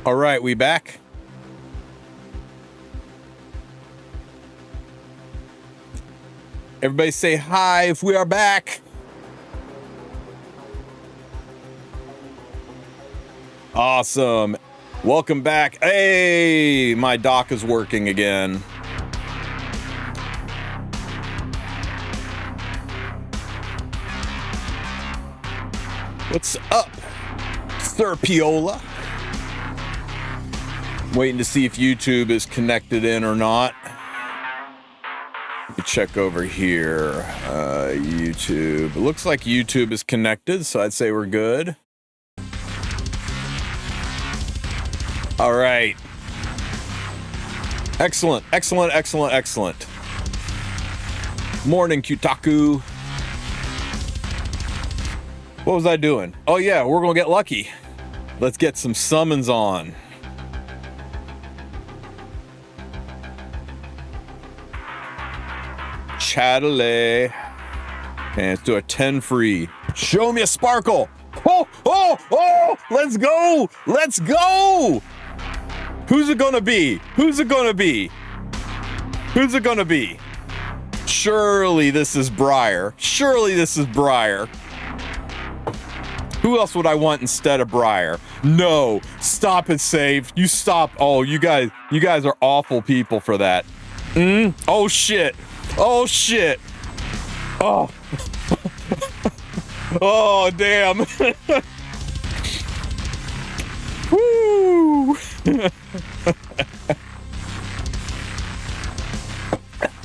All right, we back? Everybody say hi if we are back. Awesome. Welcome back. Hey, my dock is working again. What's up, Sir Piola? Waiting to see if YouTube is connected in or not. Let me check over here. YouTube. It looks like YouTube is connected, so I'd say we're good. All right. Excellent, excellent, excellent, excellent. Morning, Kutaku. What was I doing? Oh yeah, we're gonna get lucky. Let's get some summons on. Chatele. And let's do a 10 free. Show me a sparkle. Oh, oh, oh, let's go. Let's go. Who's it gonna be? Who's it gonna be? Who's it gonna be? Surely this is Briar. Surely this is Briar. Who else would I want instead of Briar? No, stop it, save. You stop. Oh, you guys are awful people for that. Oh shit. Oh shit. Oh. Oh damn. Woo.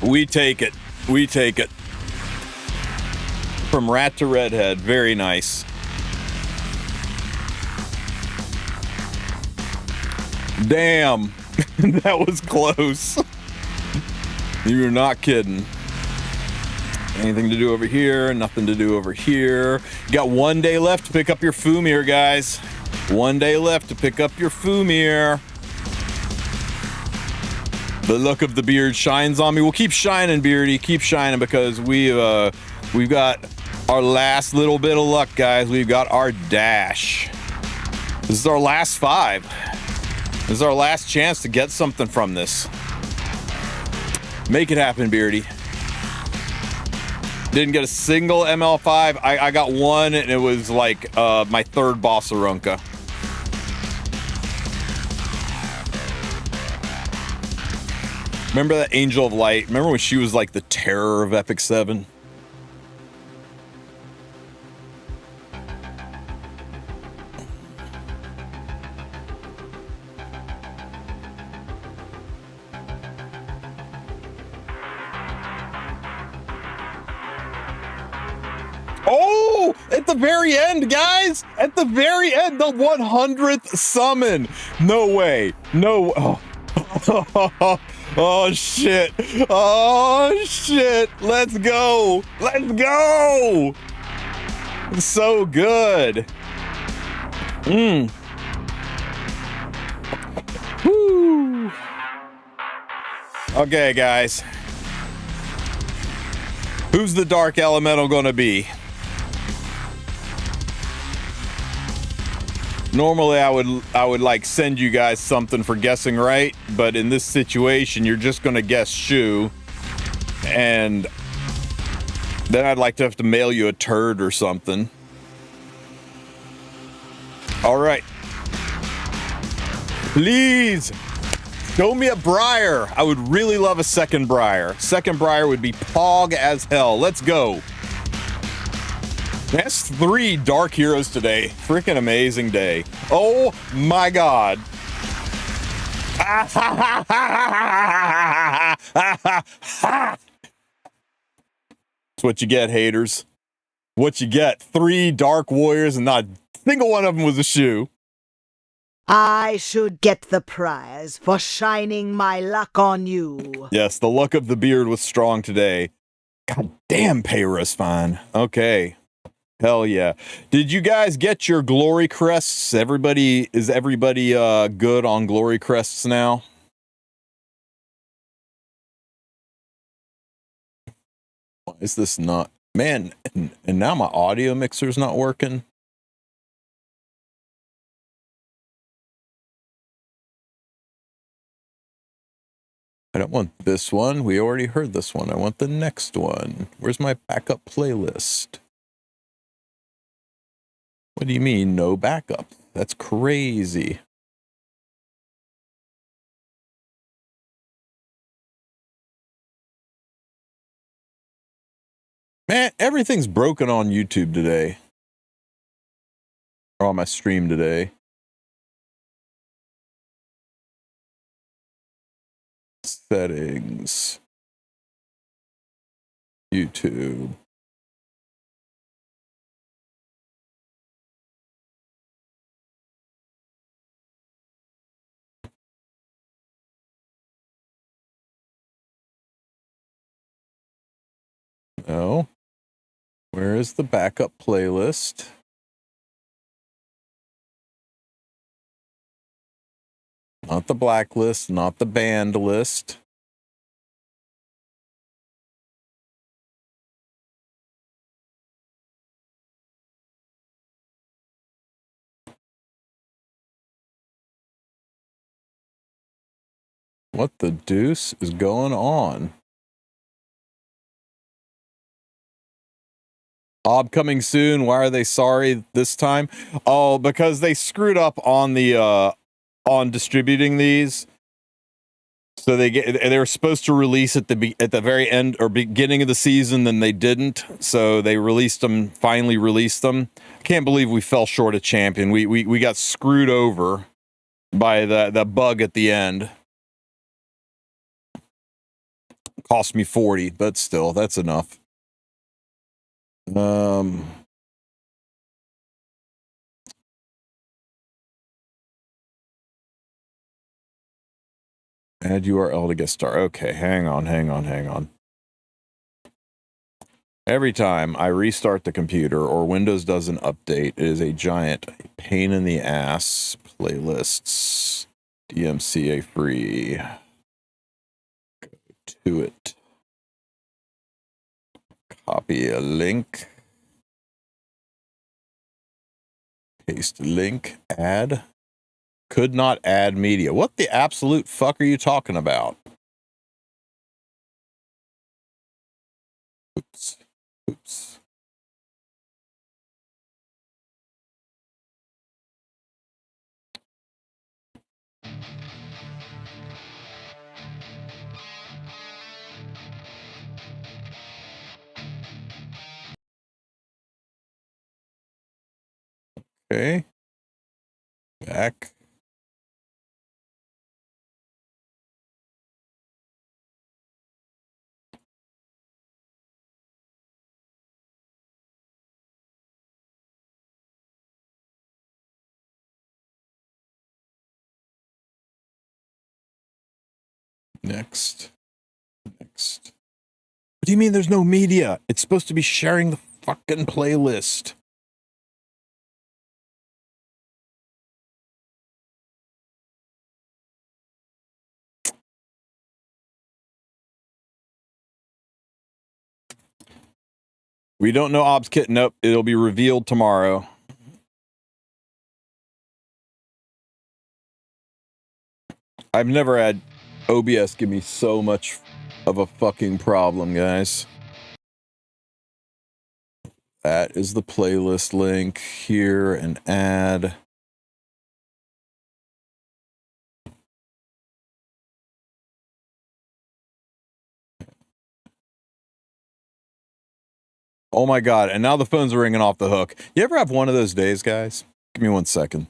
We take it. We take it. From rat to redhead. Very nice. Damn. That was close. You're not kidding. Anything to do over here? Nothing to do over here. You got 1 day left to pick up your Fumir, guys. 1 day left to pick up your Fumir. The look of the beard shines on me. We'll keep shining, Beardy. Keep shining because we've got our last little bit of luck, guys. We've got our dash. This is our last 5. This is our last chance to get something from this. Make it happen, Beardy. Didn't get a single ML5. I got one, and it was like my 3rd Bossarunka. Remember that Angel of Light? Remember when she was like the terror of Epic 7? Oh, at the very end, guys! At the very end, the 100th summon! No way. No. Oh. Oh, shit. Oh, shit. Let's go. Let's go. So good. Woo. Okay, guys. Who's the Dark Elemental gonna be? Normally I would like send you guys something for guessing right, but in this situation you're just gonna guess Shu, and then I'd like to have to mail you a turd or something. All right, please show me a Briar. I would really love a second Briar. Second Briar would be pog as hell. Let's go. That's 3 Dark Heroes today. Freaking amazing day. Oh my god. That's what you get, haters. What you get. 3 Dark Warriors and not a single one of them was a Shu. I should get the prize for shining my luck on you. Yes, the luck of the beard was strong today. God damn, Payra's fine. Okay. Hell yeah. Did you guys get your glory crests? Is everybody good on glory crests now? Why is this not? Man, and now my audio mixer's not working. I don't want this one. We already heard this one. I want the next one. Where's my backup playlist? What do you mean, no backup? That's crazy. Man, everything's broken on YouTube today. Or on my stream today. Settings. YouTube. No. Where is the backup playlist? Not the blacklist, not the banned list. What the deuce is going on? Aube coming soon. Why are they sorry this time? Oh, because they screwed up on the on distributing these. So they were supposed to release at the very end or beginning of the season, then they didn't. So they released them, finally released them. I can't believe we fell short of champion. We got screwed over by the bug at the end. Cost me 40, but still, that's enough. Add URL to get started. Okay, hang on. Every time I restart the computer or Windows does an update, it is a giant pain in the ass. Playlists, DMCA free. Go to it. Copy a link. Paste link. Add. Could not add media. What the absolute fuck are you talking about? Oops. Okay. Back. Next. What do you mean there's no media? It's supposed to be sharing the fucking playlist. We don't know Ob's kit. Nope. It'll be revealed tomorrow. I've never had OBS give me so much of a fucking problem, guys. That is the playlist link here and add. Oh my God. And now the phone's ringing off the hook. You ever have one of those days, guys? Give me 1 second.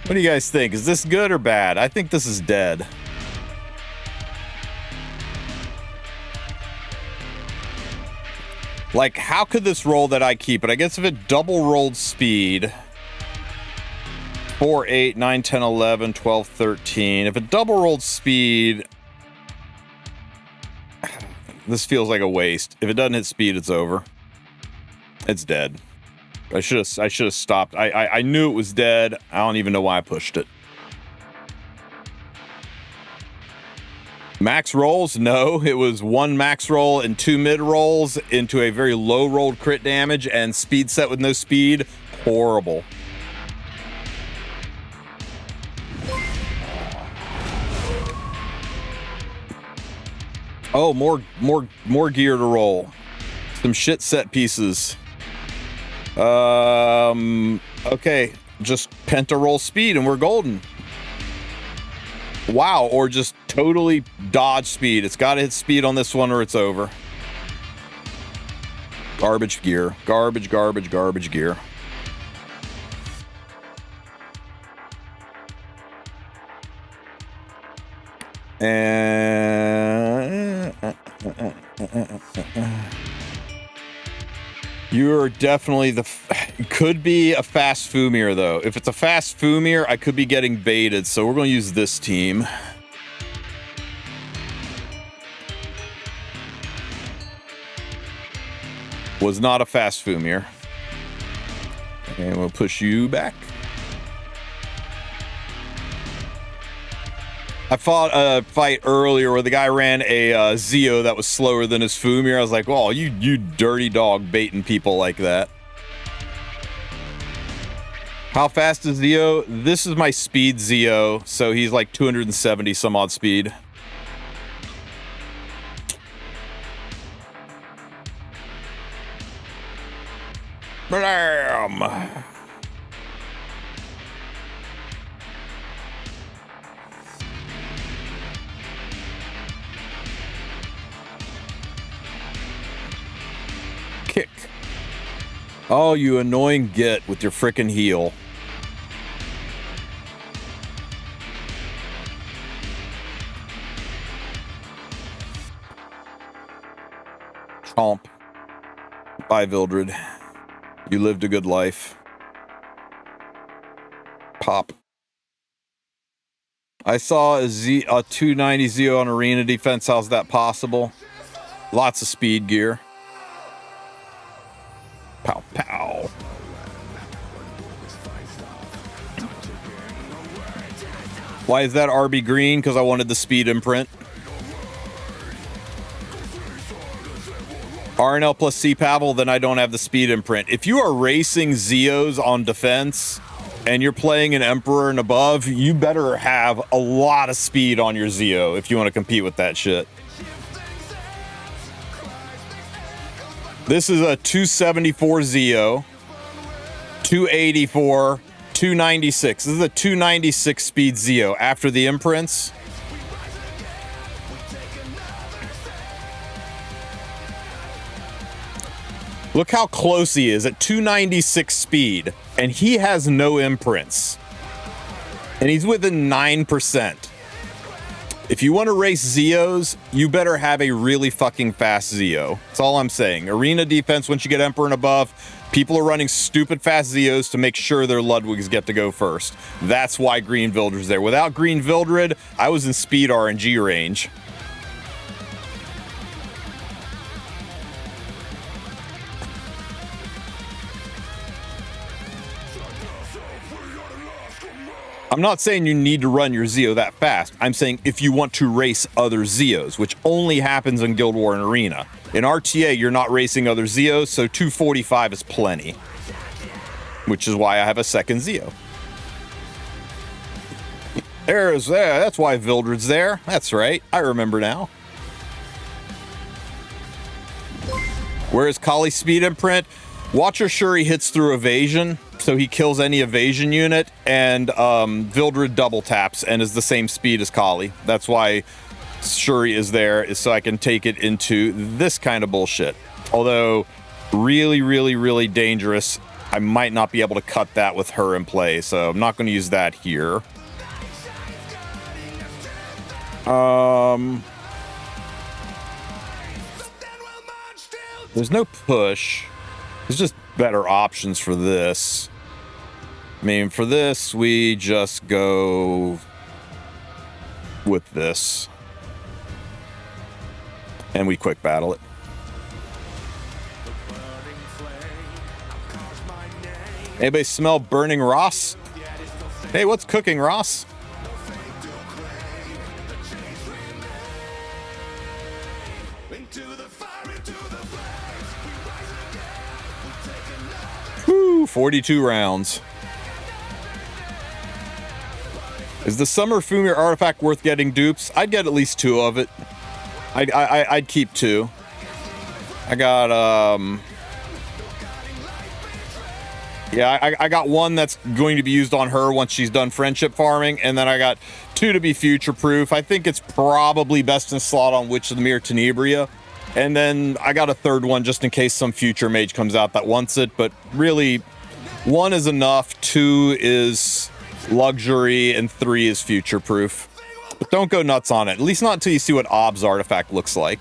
What do you guys think? Is this good or bad? I think this is dead. Like, how could this roll that I keep it? I guess if it double rolled speed, 4, 8, 9, 10, 11, 12, 13. If it double rolled speed, this feels like a waste. If it doesn't hit speed, it's over. It's dead. I should have stopped. I knew it was dead. I don't even know why I pushed it. Max rolls? No, it was 1 max roll and 2 mid rolls into a very low rolled crit damage and speed set with no speed. Horrible. Oh, more gear to roll. Some shit set pieces. Okay, just penta roll speed and we're golden. Wow, or just totally dodge speed. It's got to hit speed on this one or it's over. Garbage gear. Garbage gear. And you're definitely Could be a fast Fumir, though. If it's a fast Fumir, I could be getting baited, so we're going to use this team. Was not a fast Fumir. And we'll push you back. I fought a fight earlier where the guy ran a Zeo that was slower than his Fumir. I was like, oh, you dirty dog baiting people like that. How fast is Zeo? This is my speed Zeo, so he's like 270 some odd speed. Blam! Kick. Oh, you annoying git with your frickin' heel. Chomp. Bye, Vildred. You lived a good life. Pop. I saw a 290 Zeo on arena defense. How's that possible? Lots of speed gear. Pow, pow. Why is that RB green? Because I wanted the speed imprint. RNL plus C Pavel, then I don't have the speed imprint. If you are racing Zeos on defense and you're playing an Emperor and above, you better have a lot of speed on your Zeo if you want to compete with that shit. This is a 274 Zeo, 284, 296. This is a 296 speed Zeo after the imprints. Look how close he is at 296 speed, and he has no imprints. And he's within 9%. If you want to race Zeos, you better have a really fucking fast Zeo. That's all I'm saying. Arena defense, once you get Emperor and above, people are running stupid fast Zeos to make sure their Ludwigs get to go first. That's why Green Vildred's there. Without Green Vildred, I was in speed RNG range. I'm not saying you need to run your Zeo that fast. I'm saying if you want to race other Zeos, which only happens in Guild War and Arena. In RTA, you're not racing other Zeos, so 245 is plenty. Which is why I have a second Zeo. That's why Vildred's there. That's right. I remember now. Where is Kali's speed imprint? Watcher Shuri hits through evasion, so he kills any evasion unit, and Vildred double taps and is the same speed as Kali. That's why Shuri is there, is so I can take it into this kind of bullshit. Although, really, really, really dangerous. I might not be able to cut that with her in play, so I'm not going to use that here. There's no push. There's just better options for this. I mean, for this, we just go with this. And we quick battle it. Anybody smell burning Ross? Hey, what's cooking, Ross? Woo, 42 rounds. Is the Summer Fumir artifact worth getting dupes? I'd get at least 2 of it. I'd keep 2. I got, yeah, I got 1 that's going to be used on her once she's done friendship farming, and then I got 2 to be future-proof. I think it's probably best in slot on Witch of the Mirror Tenebria. And then I got a 3rd one just in case some future mage comes out that wants it. But really, 1 is enough, 2 is luxury, and 3 is future-proof. But don't go nuts on it. At least not until you see what Aube's artifact looks like.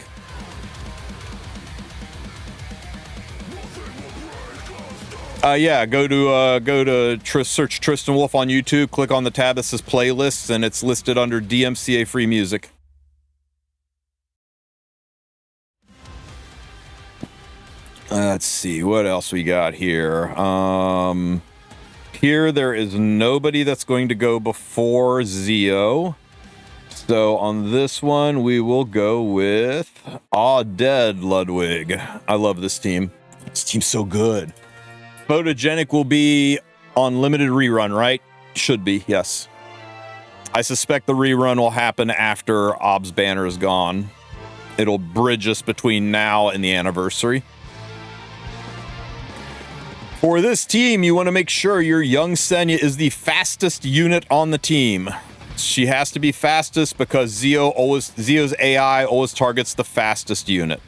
Yeah, go to search Tristen Wulf on YouTube, click on the tab that says playlists, and it's listed under DMCA free music. Let's see what else we got here. Here there is nobody that's going to go before Zio. So on this one, we will go with Dead Ludwig. I love this team. This team's so good. Photogenic will be on limited rerun, right? Should be, yes. I suspect the rerun will happen after Aube's banner is gone. It'll bridge us between now and the anniversary. For this team, you want to make sure your young Senya is the fastest unit on the team. She has to be fastest because Zio's AI always targets the fastest unit.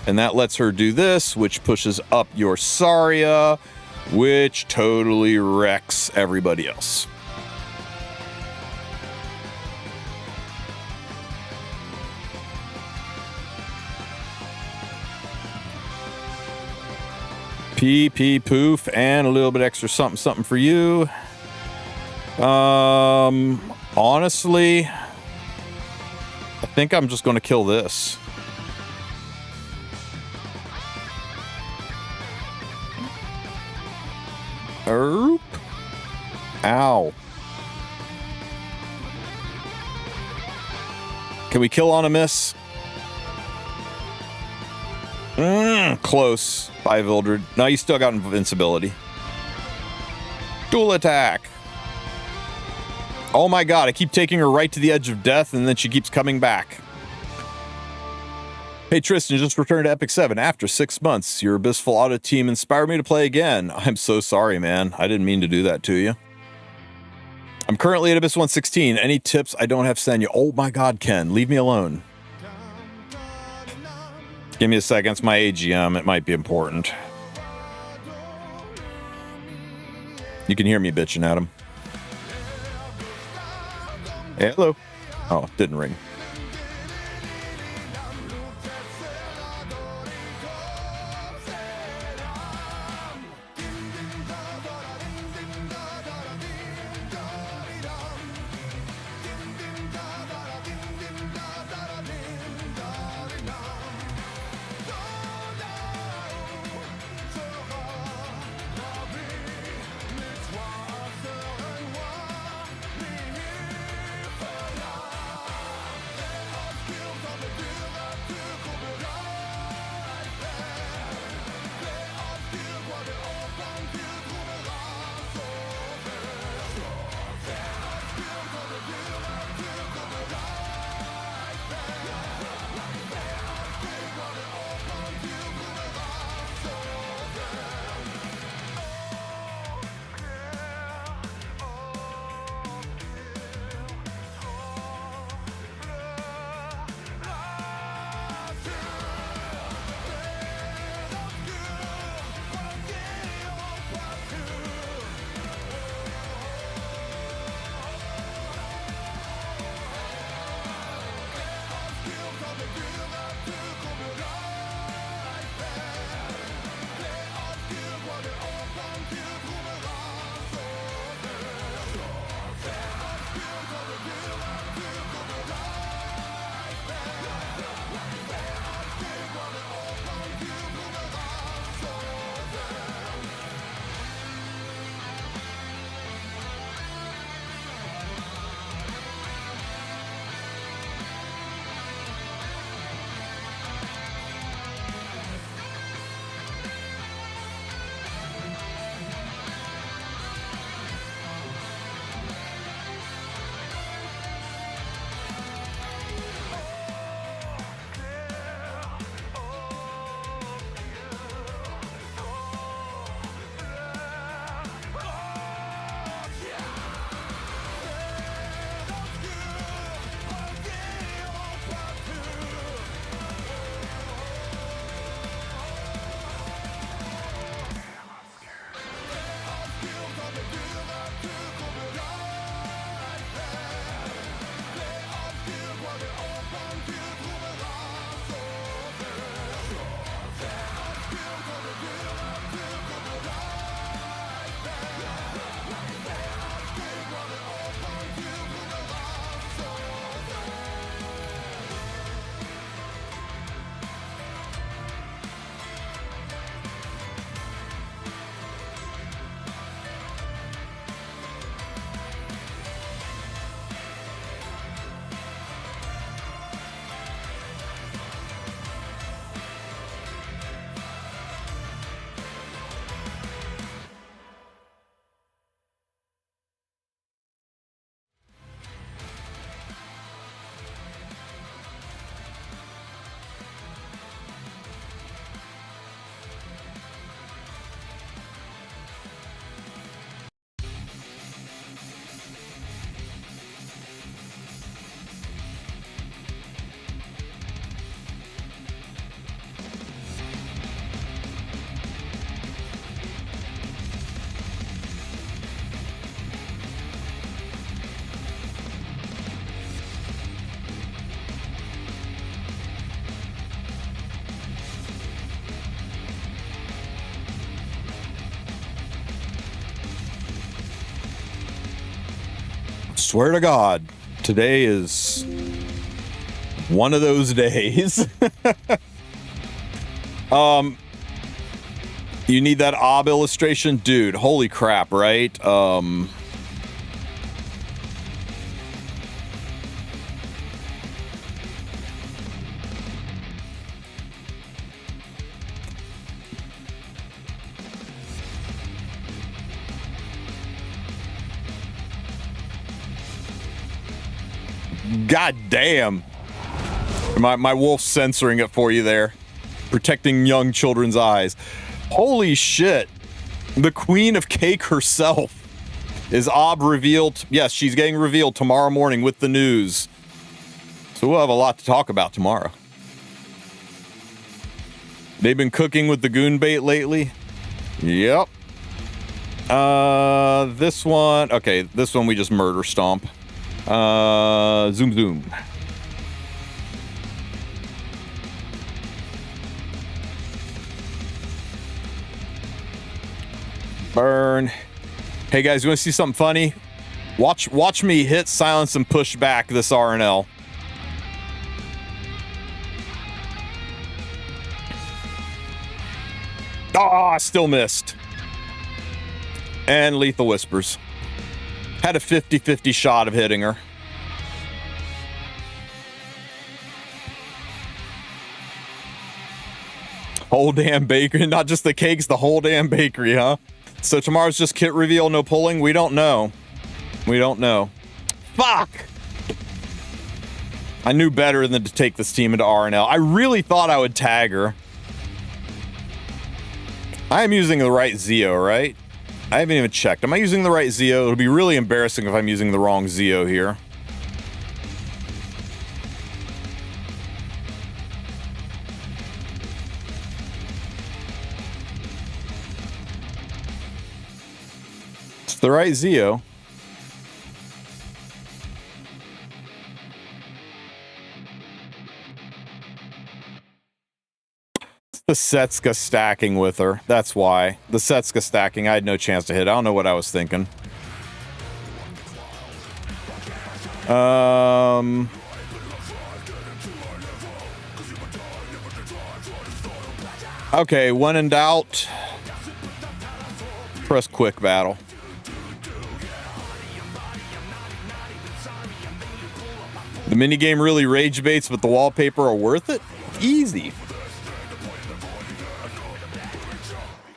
And that lets her do this, which pushes up your Saria, which totally wrecks everybody else. Pee poof, and a little bit extra something for you. Honestly, I think I'm just going to kill this. Oop. Ow. Can we kill on a miss? Close. 5 Vildred. No, you still got invincibility. Dual attack. Oh my god, I keep taking her right to the edge of death and then she keeps coming back. Hey Tristen, just returned to Epic 7 after 6 months. Your Abyssful Auto team inspired me to play again. I'm so sorry, man. I didn't mean to do that to you. I'm currently at Abyss 116. Any tips? I don't have Senya. Oh my god, Ken. Leave me alone. Give me a second. It's my AGM. It might be important. You can hear me bitching at him. Hey, hello. Oh, didn't ring. Swear to God, today is one of those days. You need that Aube illustration? Dude, holy crap, right? God damn. My Wulf's censoring it for you there. Protecting young children's eyes. Holy shit. The Queen of Cake herself is Aube revealed. Yes, she's getting revealed tomorrow morning with the news. So we'll have a lot to talk about tomorrow. They've been cooking with the goon bait lately. Yep. This one. Okay, this one we just murder stomp. Zoom zoom. Burn. Hey guys, you want to see something funny? Watch me hit silence and push back this RNL. I still missed. And Lethal Whispers. Had a 50-50 shot of hitting her. Whole damn bakery. Not just the cakes, the whole damn bakery, huh? So tomorrow's just kit reveal, no pulling? We don't know. We don't know. Fuck! I knew better than to take this team into RNL. I really thought I would tag her. I am using the right Zeo, right? I haven't even checked. Am I using the right Zeo? It'll be really embarrassing if I'm using the wrong Zeo here. It's the right Zeo. The Setska stacking with her. That's why. The Setska stacking, I had no chance to hit. I don't know what I was thinking. Okay, when in doubt, press quick battle. The minigame really rage baits, but the wallpaper are worth it? Easy.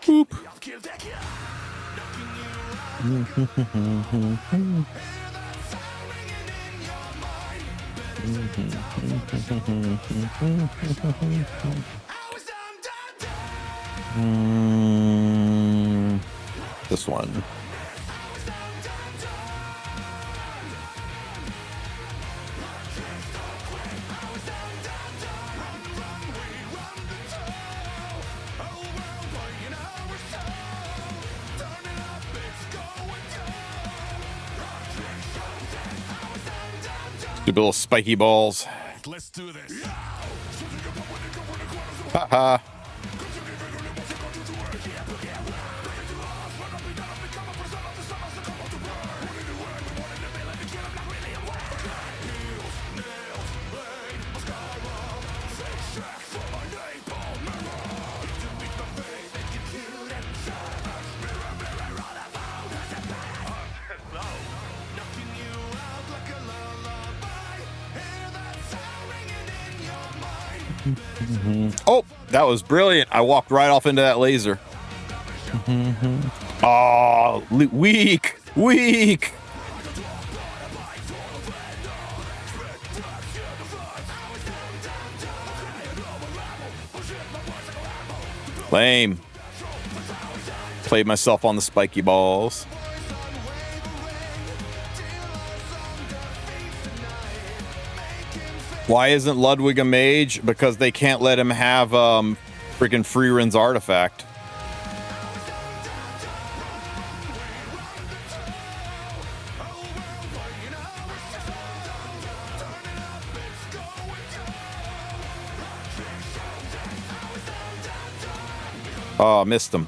Boop. This one. Stupid little spiky balls. Let's do this. Haha. Oh, that was brilliant. I walked right off into that laser. Oh, weak. Weak. Lame. Played myself on the spiky balls. Why isn't Ludwig a mage? Because they can't let him have freaking Freeren's artifact. Oh, missed him.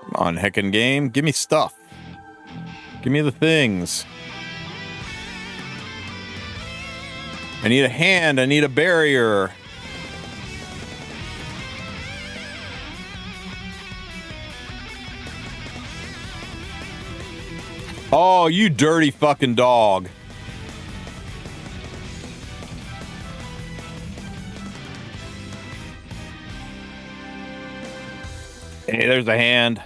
Come on, heckin' game. Give me stuff. Give me the things. I need a hand. I need a barrier. Oh, you dirty fucking dog. Hey, there's a hand.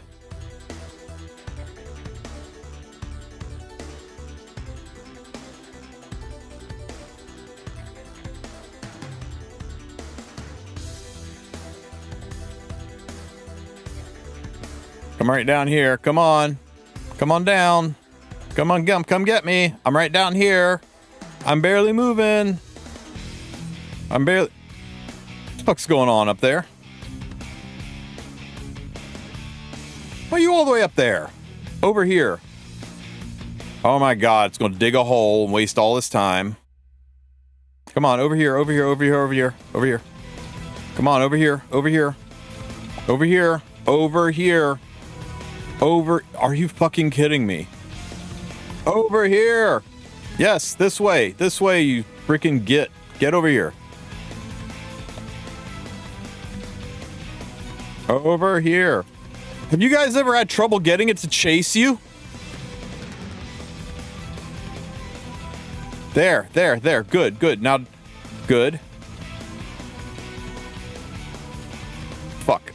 Come right down here. Come on. Come on down. Come on, come get me. I'm right down here. I'm barely moving. What the fuck's going on up there? Why are you all the way up there? Over here. Oh my god, it's gonna dig a hole and waste all this time. Come on, over here, over here, over here, over here, over here. Come on, over here, over here. Over here, over here. Over, are you fucking kidding me? Over here. Yes, this way, you freaking get over here. Over here. Have you guys ever had trouble getting it to chase you? There. Good. Now, good. Fuck.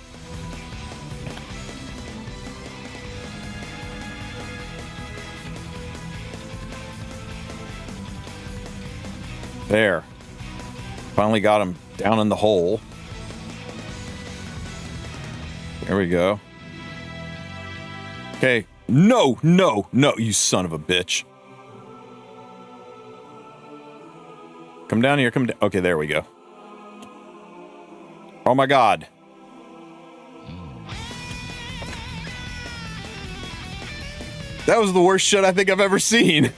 There. Finally got him down in the hole. There we go. Okay. No, you son of a bitch. Come down here, come down. Okay, there we go. Oh my god. That was the worst shit I think I've ever seen.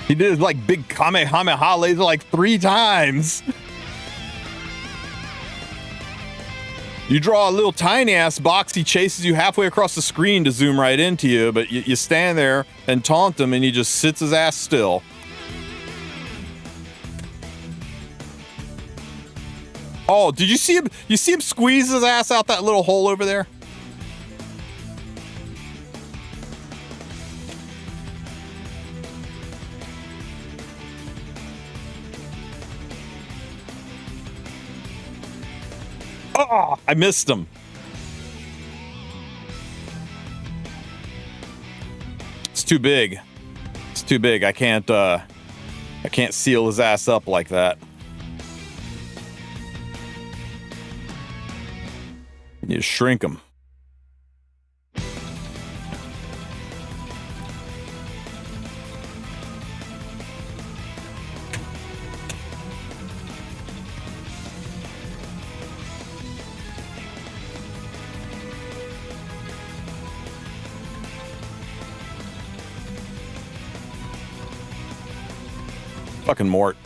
He did like big Kamehameha laser like 3 times. You draw a little tiny ass box, he chases you halfway across the screen to zoom right into you, but you stand there and taunt him and he just sits his ass still. Oh, did you see him? You see him squeeze his ass out that little hole over there? Oh, I missed him. It's too big. It's too big. I can't seal his ass up like that. You shrink him. Fucking Mort.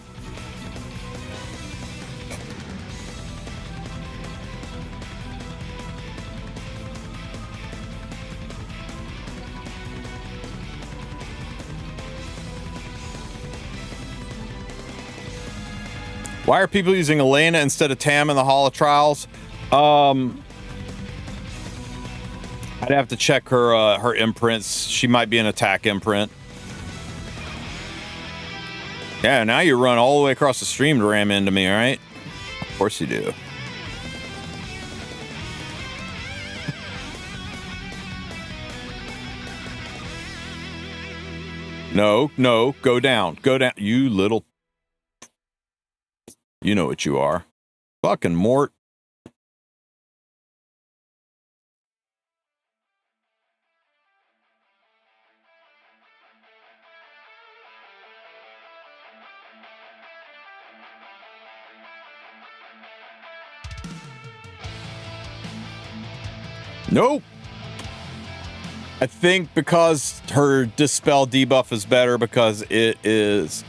Why are people using Elena instead of Tam in the Hall of Trials? I'd have to check her imprints. She might be an attack imprint. Yeah, now you run all the way across the stream to ram into me, all right? Of course you do. No, go down. Go down. You little... You know what you are. Fucking Mort. Nope. I think because her Dispel debuff is better because it is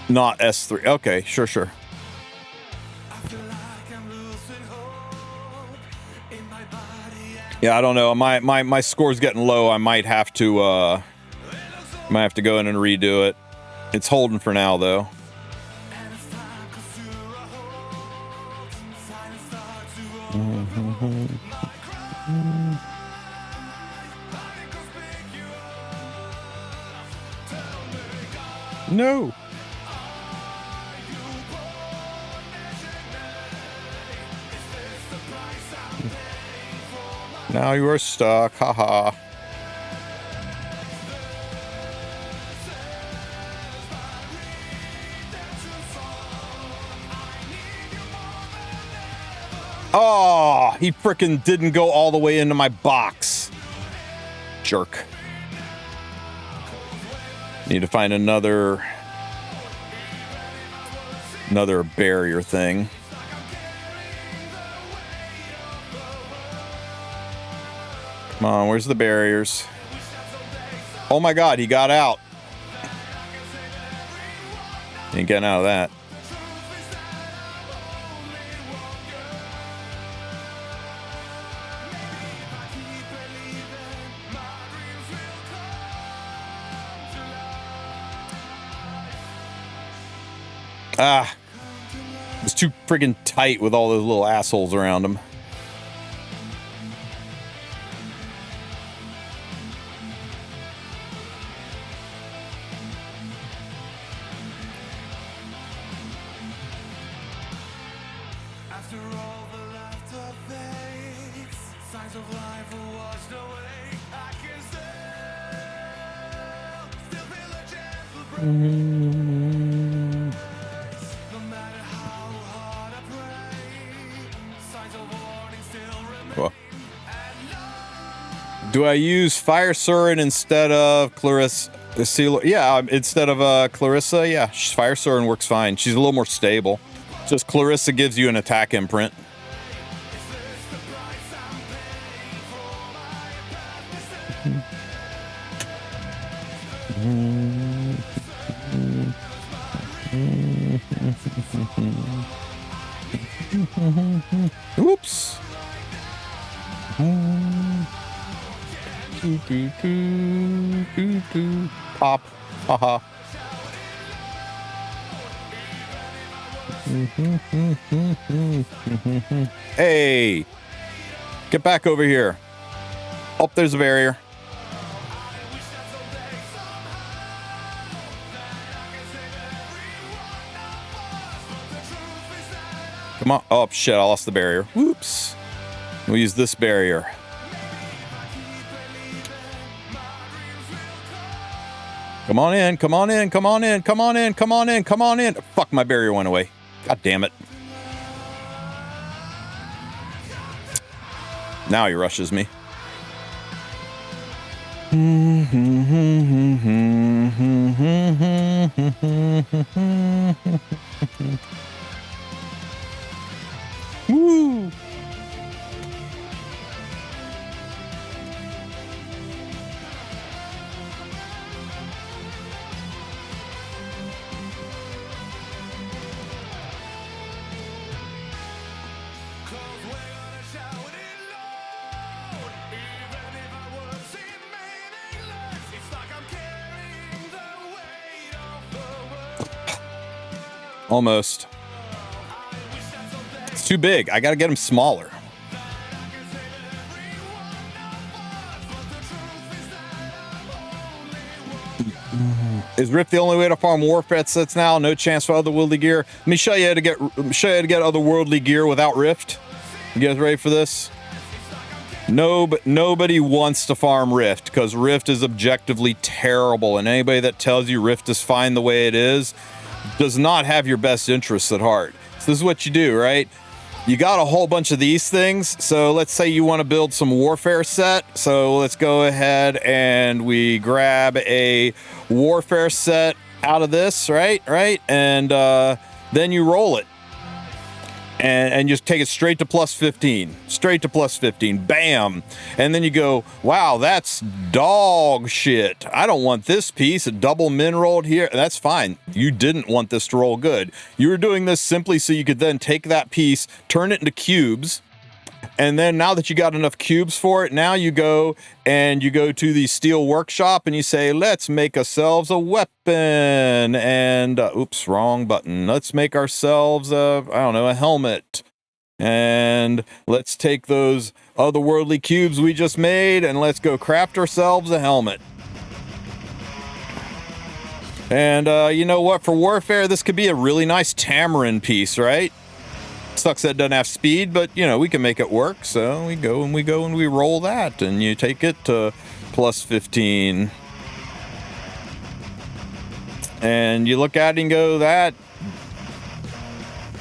Not S3. Okay, sure, sure. Yeah, I don't know. My score's getting low. I might have to go in and redo it. It's holding for now, though. No. Now you are stuck. Haha. Oh, he frickin' didn't go all the way into my box. Jerk. Need to find another barrier thing. Come on, where's the barriers? Oh my god, he got out. Ain't getting out of that. Ah, it's too friggin' tight with all those little assholes around him. Do I use Fire Surin instead of Clarissa? Yeah, instead of Clarissa, yeah, Fire Surin works fine. She's a little more stable. Just Clarissa gives you an attack imprint. Oops. Pop. Haha. Hey. Get back over here. Oh, there's a barrier. Come on. Oh, shit. I lost the barrier. Whoops. We'll use this barrier. Come on in, come on in, come on in, come on in, come on in, come on in. Fuck, my barrier went away. God damn it. Now he rushes me. Woo! Almost. It's too big. I gotta get him smaller. Is Rift the only way to farm warfare sets now? No chance for otherworldly gear. Let me show you how to get otherworldly gear without Rift. You guys ready for this? No, but nobody wants to farm Rift because Rift is objectively terrible, and anybody that tells you Rift is fine the way it is does not have your best interests at heart. So this is what you do, right? You got a whole bunch of these things. So let's say you want to build some warfare set. So let's go ahead and we grab a warfare set out of this, right? And then you roll it. and just take it straight to plus 15, straight to plus 15, bam. And then you go, wow, that's dog shit. I don't want this piece, a double min rolled here. That's fine. You didn't want this to roll good. You were doing this simply so you could then take that piece, turn it into cubes. And then now that you got enough cubes for it, now you go to the steel workshop and you say, let's make ourselves a weapon. And oops, wrong button. Let's make ourselves a helmet. And let's take those otherworldly cubes we just made and let's go craft ourselves a helmet. And you know what? For warfare, this could be a really nice tamarin piece, right? Sucks that it doesn't have speed, but you know, we can make it work. So we go and we roll that, and you take it to plus 15. And you look at it and go, that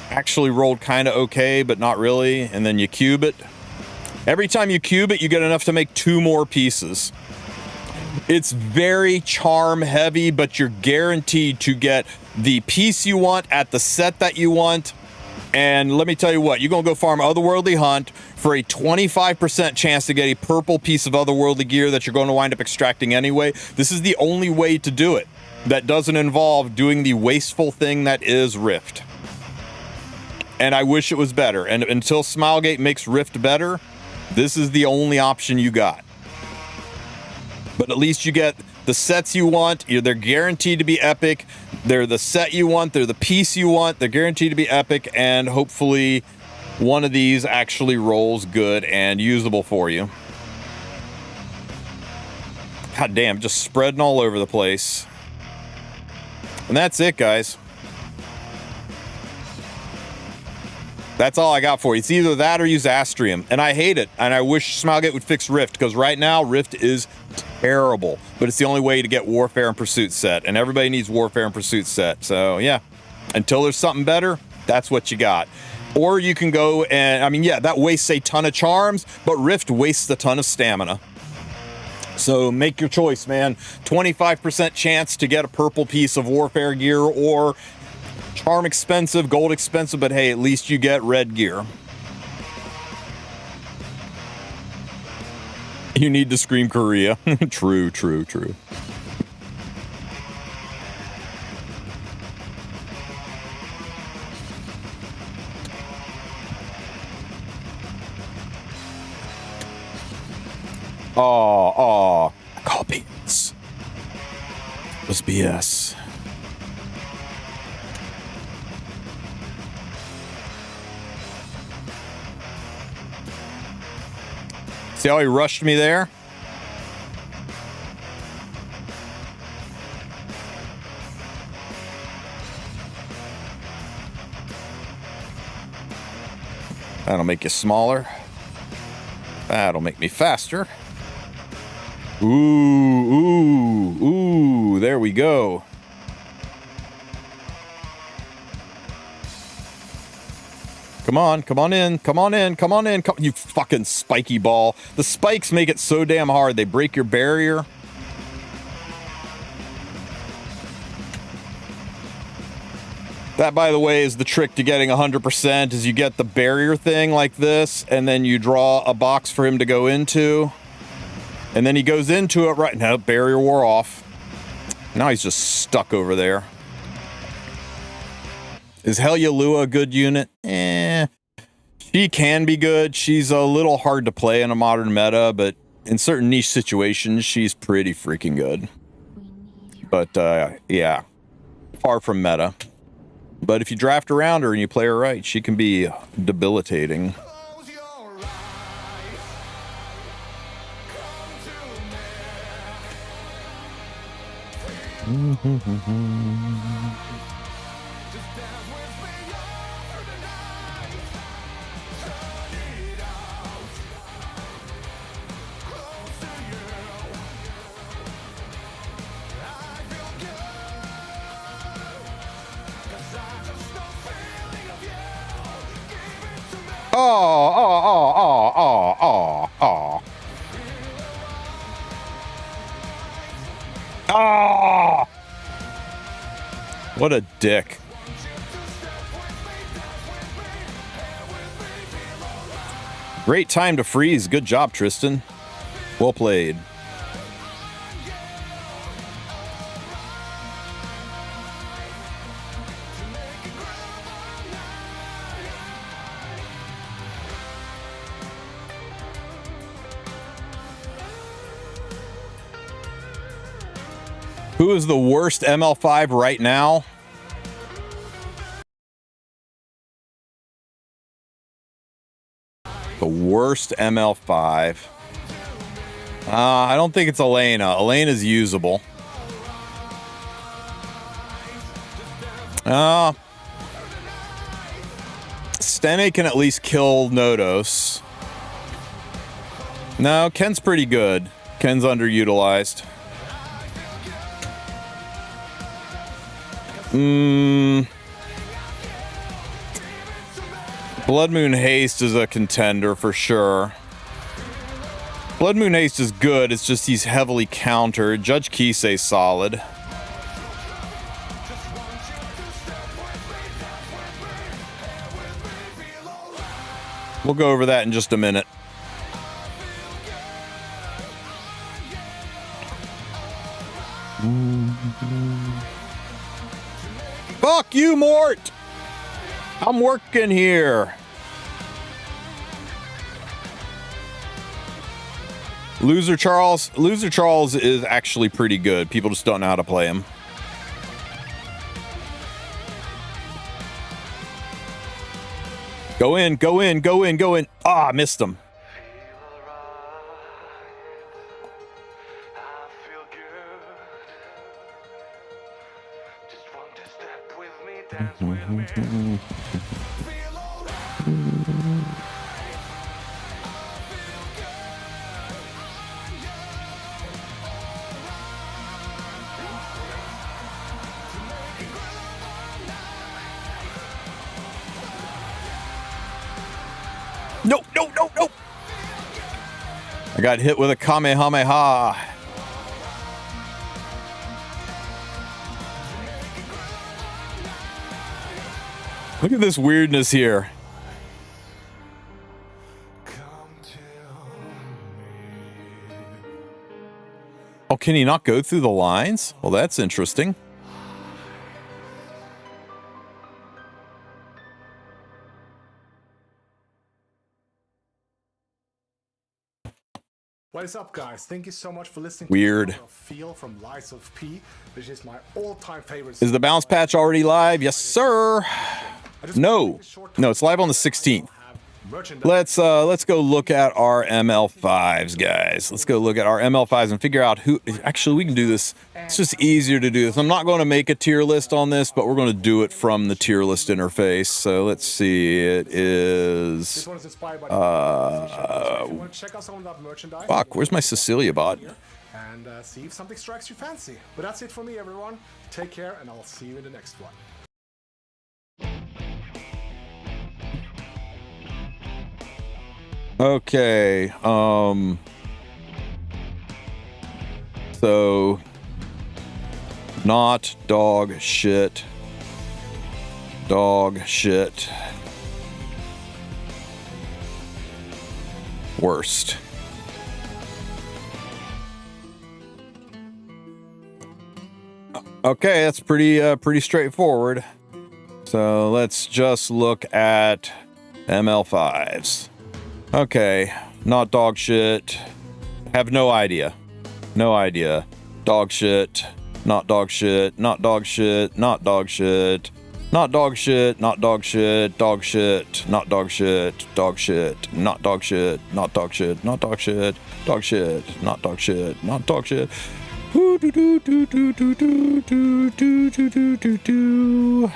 actually rolled kind of okay, but not really. And then you cube it. Every time you cube it, you get enough to make 2 more pieces. It's very charm heavy, but you're guaranteed to get the piece you want at the set that you want. And let me tell you what, you're going to go farm Otherworldly Hunt for a 25% chance to get a purple piece of Otherworldly gear that you're going to wind up extracting anyway. This is the only way to do it that doesn't involve doing the wasteful thing that is Rift. And I wish it was better. And until Smilegate makes Rift better, this is the only option you got. But at least you get the sets you want. They're guaranteed to be epic. They're the set you want. They're the piece you want. They're guaranteed to be epic. And hopefully one of these actually rolls good and usable for you. God damn, just spreading all over the place. And that's it, guys. That's all I got for you. It's either that or use Astrium. And I hate it. And I wish Smilegate would fix Rift, because right now Rift is terrible. But it's the only way to get Warfare and Pursuit set. And everybody needs Warfare and Pursuit set. So yeah, until there's something better, that's what you got. Or you can go and, I mean, yeah, that wastes a ton of charms, but Rift wastes a ton of stamina. So make your choice, man. 25% chance to get a purple piece of Warfare gear, or charm expensive, gold expensive, but hey, at least you get red gear. You need to scream Korea. True, true, true. Oh, call beans. It was BS. See how he rushed me there? That'll make you smaller. That'll make me faster. Ooh, there we go. Come on in, come on in. You fucking spiky ball. The spikes make it so damn hard. They break your barrier. That, by the way, is the trick to getting 100%, is you get the barrier thing like this, and then you draw a box for him to go into. And then he goes into it right now. Barrier wore off. Now he's just stuck over there. Is Helialua a good unit? She can be good. She's a little hard to play in a modern meta, but in certain niche situations, she's pretty freaking good. But yeah, far from meta. But if you draft around her and you play her right, she can be debilitating. What a dick. Great time to freeze. Good job, Tristen. Well played. Who is the worst ML5 right now? The worst ML5. I don't think it's Elena. Elena's usable. Stene can at least kill Nodos. No, Ken's pretty good. Ken's underutilized. Blood Moon Haste is a contender for sure. Blood Moon Haste is good, it's just he's heavily countered. Judge Kisei's solid. We'll go over that in just a minute. Fuck you, Mort! I'm working here. Loser Charles is actually pretty good. People just don't know how to play him. Go in, go in, go in, go in. Ah, missed him. No, no, no, no. I got hit with a Kamehameha. Look at this weirdness here. Oh, can he not go through the lines? Well, that's interesting. What is up, guys? Thank you so much for listening. Weird. To Feel from Lies of P, which is my all-time favorite. Is the bounce patch already live? Yes, sir. No, it's live on the 16th. Let's go look at our ML5s, guys. Let's go look at our ML5s and figure out who. Actually, we can do this. It's just easier to do this. I'm not going to make a tier list on this, but we're going to do it from the tier list interface. So let's see. It is. Fuck. Where's my Cecilia bot? And see if something strikes your fancy. But that's it for me, everyone. Take care, and I'll see you in the next one. Okay, so not dog shit, worst. Okay, that's pretty straightforward. So let's just look at ML5s. Okay, not dog shit. Have no idea. No idea. Dog shit. Not dog shit. Not dog shit. Not dog shit. Not dog shit. Not dog shit. Dog shit. Not dog shit. Dog shit. Not dog shit. Not dog shit. Not dog shit. Dog shit. Not dog shit. Not dog shit. Do do do do do do do do do do do do.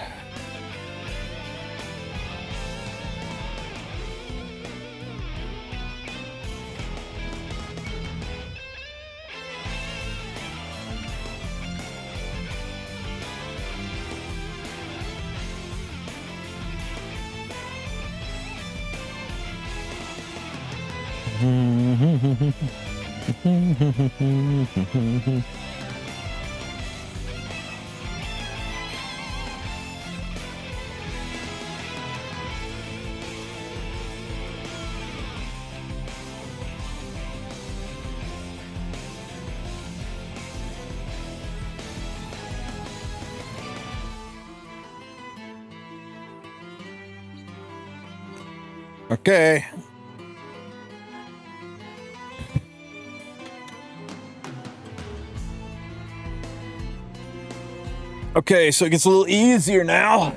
Okay. Okay, so it gets a little easier now.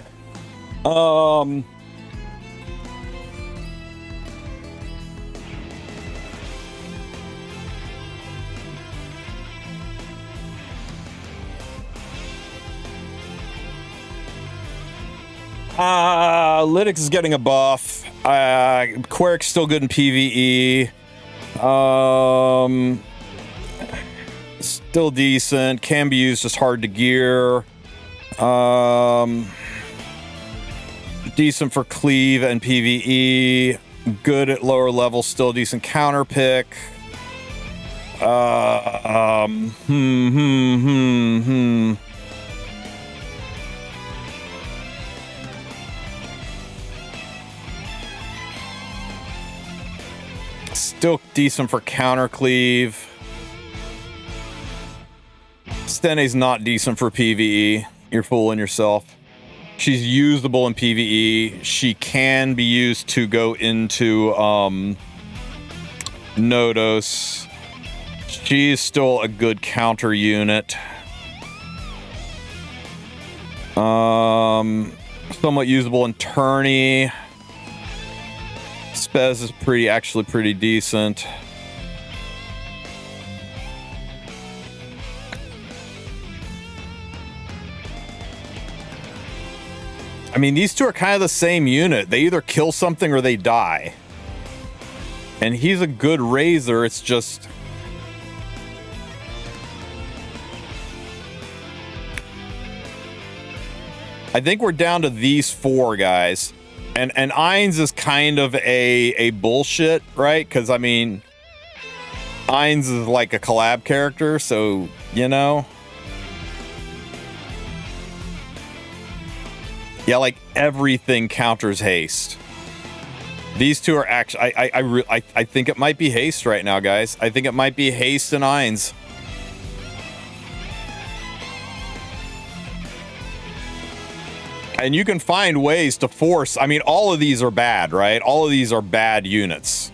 Lytix is getting a buff. Queric's still good in PvE. Still decent. Can be used, just hard to gear. Decent for cleave and PvE. Good at lower levels, still decent counter pick. Still decent for counter cleave. Stene's not decent for PvE. You're fooling yourself. She's usable in PvE. She can be used to go into Nodos. She's still a good counter unit. Somewhat usable in tourney. Spez is actually pretty decent. I mean, these two are kind of the same unit. They either kill something or they die. And he's a good razor. It's just... I think we're down to these four guys. And Ainz is kind of a bullshit, right? Because, I mean, Ainz is like a collab character, so, you know... Yeah, like everything counters haste. These two are actually... I think it might be haste right now, guys. I think it might be haste and Ainz. And you can find ways to force... I mean, all of these are bad, right? All of these are bad units.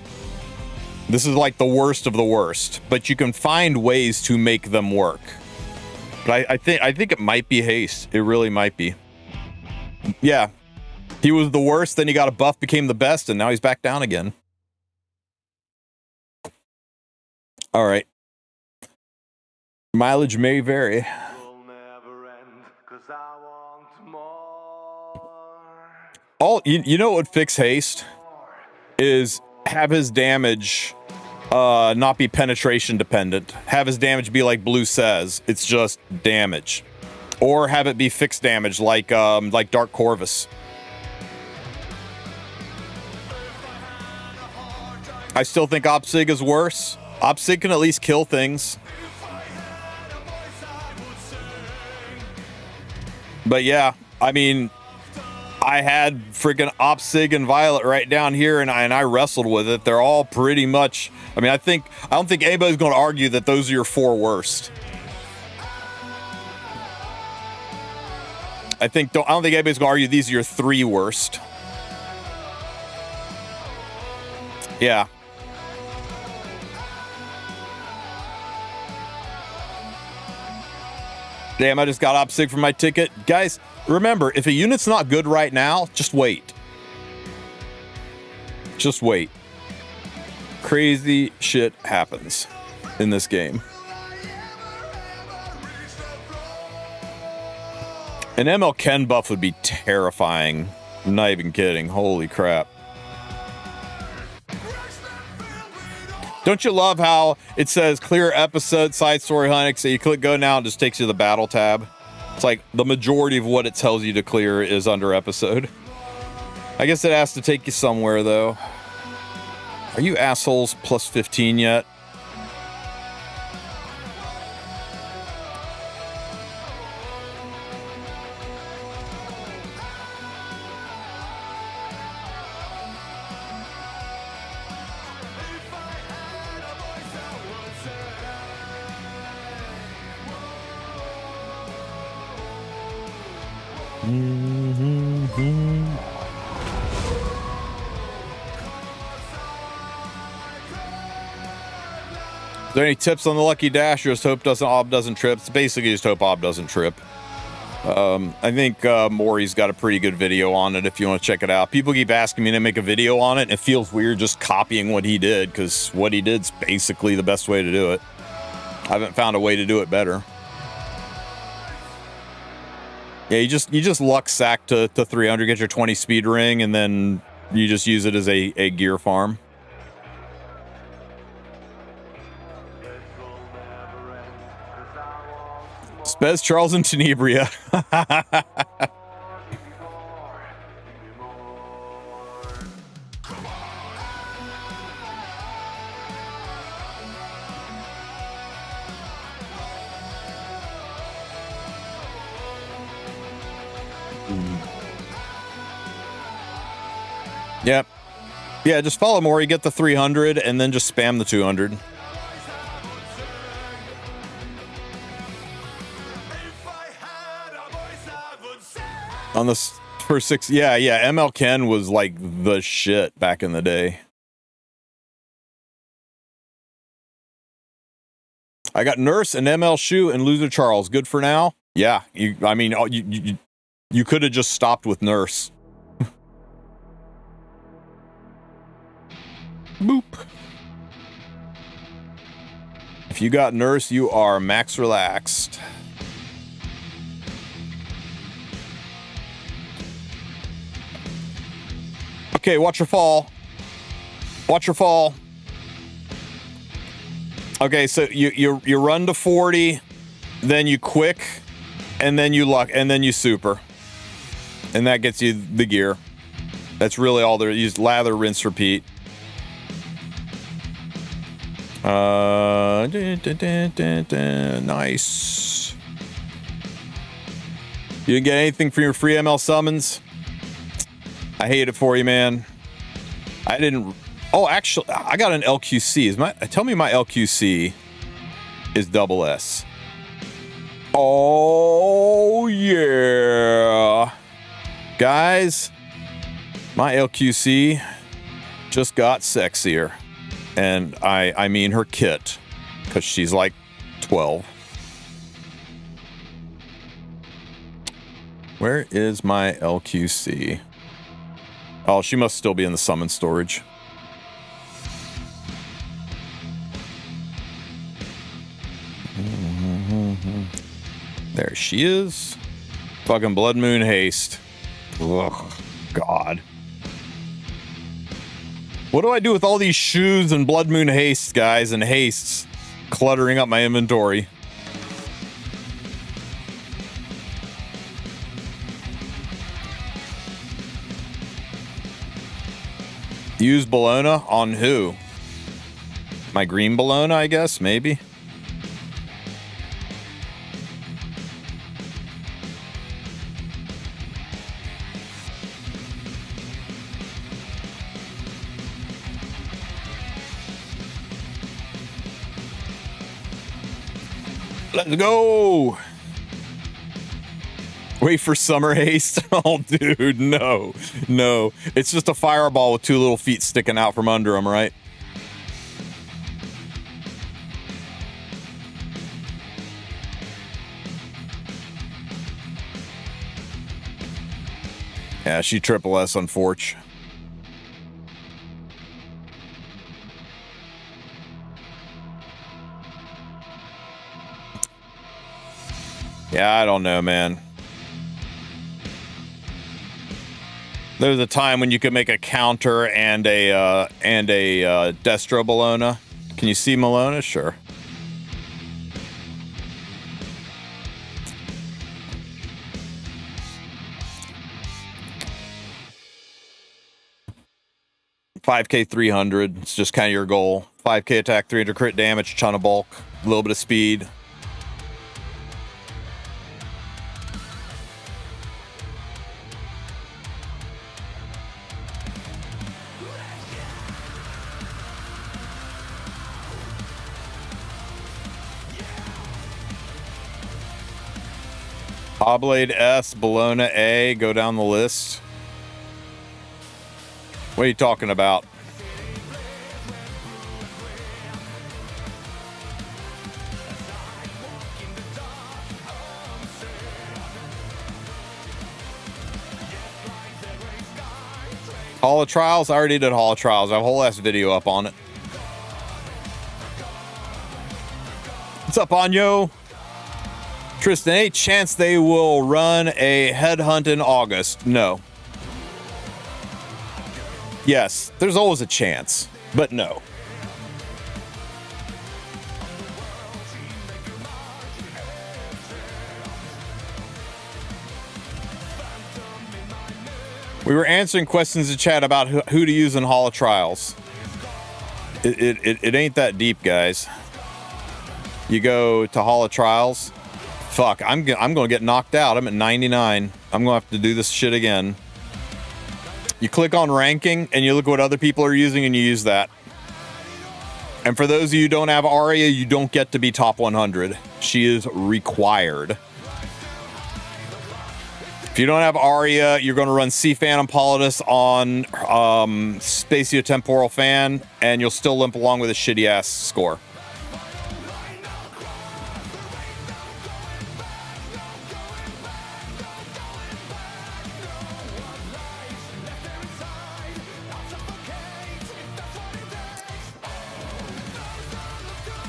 This is like the worst of the worst. But you can find ways to make them work. But I think it might be haste. It really might be. Yeah, he was the worst, then he got a buff, became the best, and now he's back down again. All right. Mileage may vary. You know what would fix haste? Is have his damage not be penetration dependent. Have his damage be like Blue says. It's just damage. Or have it be fixed damage like Dark Corvus. I still think Opsig is worse. Opsig can at least kill things. But yeah, I mean, I had freaking Opsig and Violet right down here, and I wrestled with it. They're all pretty much... I mean, I don't think anybody's going to argue that those are your four worst. I don't think anybody's gonna argue these are your three worst. Yeah. Damn, I just got Opsig for my ticket. Guys, remember, if a unit's not good right now, just wait. Just wait. Crazy shit happens in this game. An ML Ken buff would be terrifying. I'm not even kidding. Holy crap. Don't you love how it says clear episode, side story, hunting? So you click go now, and it just takes you to the battle tab. It's like the majority of what it tells you to clear is under episode. I guess it has to take you somewhere, though. Are you assholes plus 15 yet? Is there any tips on the Lucky Dash? Or just hope Aube doesn't trip? It's basically just hope Aube doesn't trip. I think Maury's got a pretty good video on it if you want to check it out. People keep asking me to make a video on it, and it feels weird just copying what he did, because what he did's basically the best way to do it. I haven't found a way to do it better. Yeah, you just luck sack to 300, get your 20 speed ring, and then you just use it as a gear farm. Spez, Charles, and Tenebria. Yep. Yeah, just follow Maury, get the 300, and then just spam the 200. On this first 6, yeah, ML Ken was like the shit back in the day. I got Nurse and ML Shoe and Loser Charles. Good for now. Yeah, you could have just stopped with Nurse. Boop. If you got Nurse, you are max relaxed. Okay, watch your fall. Watch your fall. Okay, so you run to 40, then you quick, and then you luck, and then you super. And that gets you the gear. That's really all there is. Lather, rinse, repeat. Nice. You didn't get anything for your free ML summons? I hate it for you, man. I didn't. Oh, actually, I got an LQC. Tell me my LQC is double S. Oh, yeah. Guys, my LQC just got sexier. And I mean her kit, because she's like 12. Where is my LQC? Oh, she must still be in the summon storage. There she is. Fucking Blood Moon Haste. Ugh, God. What do I do with all these shoes and Blood Moon Hastes, guys, and hastes cluttering up my inventory? Use Bologna on who? My green Bologna, I guess, maybe. Let's go. Wait for summer haste. Oh, dude, no. It's just a fireball with 2 little feet sticking out from under them, right? Yeah, she triple S on Forge. Yeah, I don't know, man. There's a time when you could make a counter and a Destro Bologna. Can you see Malona? Sure. $5K 300. It's just kind of your goal. 5K attack, 300 crit damage, ton of bulk, a little bit of speed. Oblade S, Bologna A, go down the list. What are you talking about? Hall of Trials? I already did Hall of Trials. I have a whole ass video up on it. What's up, Anyo? Tristen, any chance they will run a headhunt in August? No. Yes, there's always a chance, but no. We were answering questions in chat about who to use in Hall of Trials. It ain't that deep, guys. You go to Hall of Trials. Fuck, I'm going to get knocked out. I'm at 99. I'm going to have to do this shit again. You click on ranking and you look at what other people are using and you use that. And for those of you who don't have Arya, you don't get to be top 100. She is required. If you don't have Arya, you're going to run C Phantom Politis on Spatiotemporal Fan, and you'll still limp along with a shitty ass score.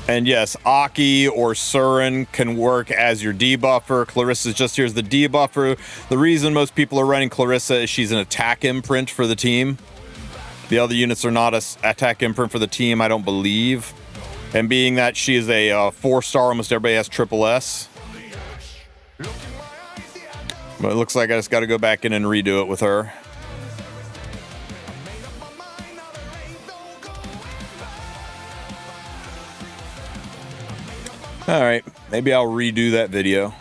And yes, Aki or Surin can work as your debuffer. Clarissa's just here as the debuffer. The reason most people are running Clarissa is she's an attack imprint for the team. The other units are not an attack imprint for the team, I don't believe. And being that she is a 4-star, almost everybody has triple S. But it looks like I just got to go back in and redo it with her. All right, maybe I'll redo that video.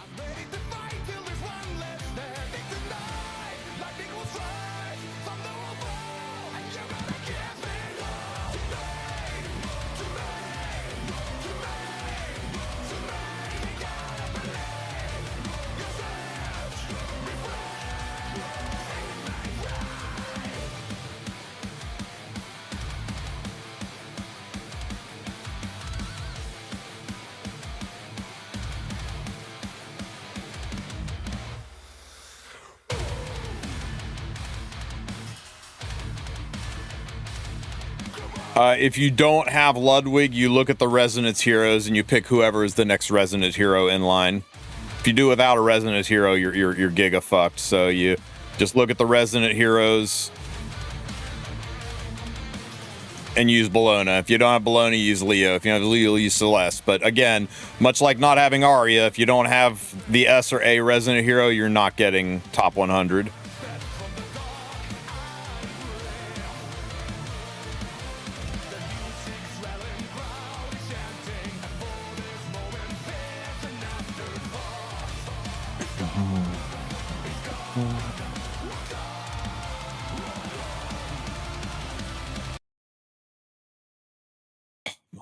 If you don't have Ludwig, you look at the Resonance Heroes and you pick whoever is the next Resonance Hero in line. If you do without a Resonance Hero, you're giga fucked. So you just look at the Resonant Heroes and use Bologna. If you don't have Bologna, use Leo. If you have Leo, use Celeste. But again, much like not having Arya, if you don't have the S or A Resonant Hero, you're not getting top 100.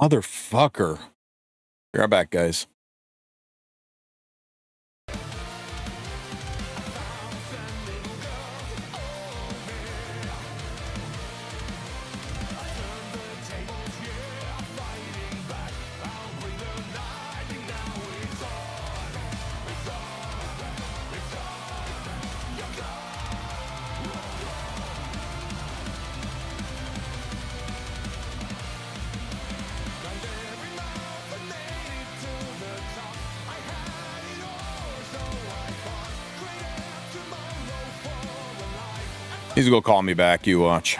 Motherfucker. Be right back, guys. He's gonna call me back, you watch.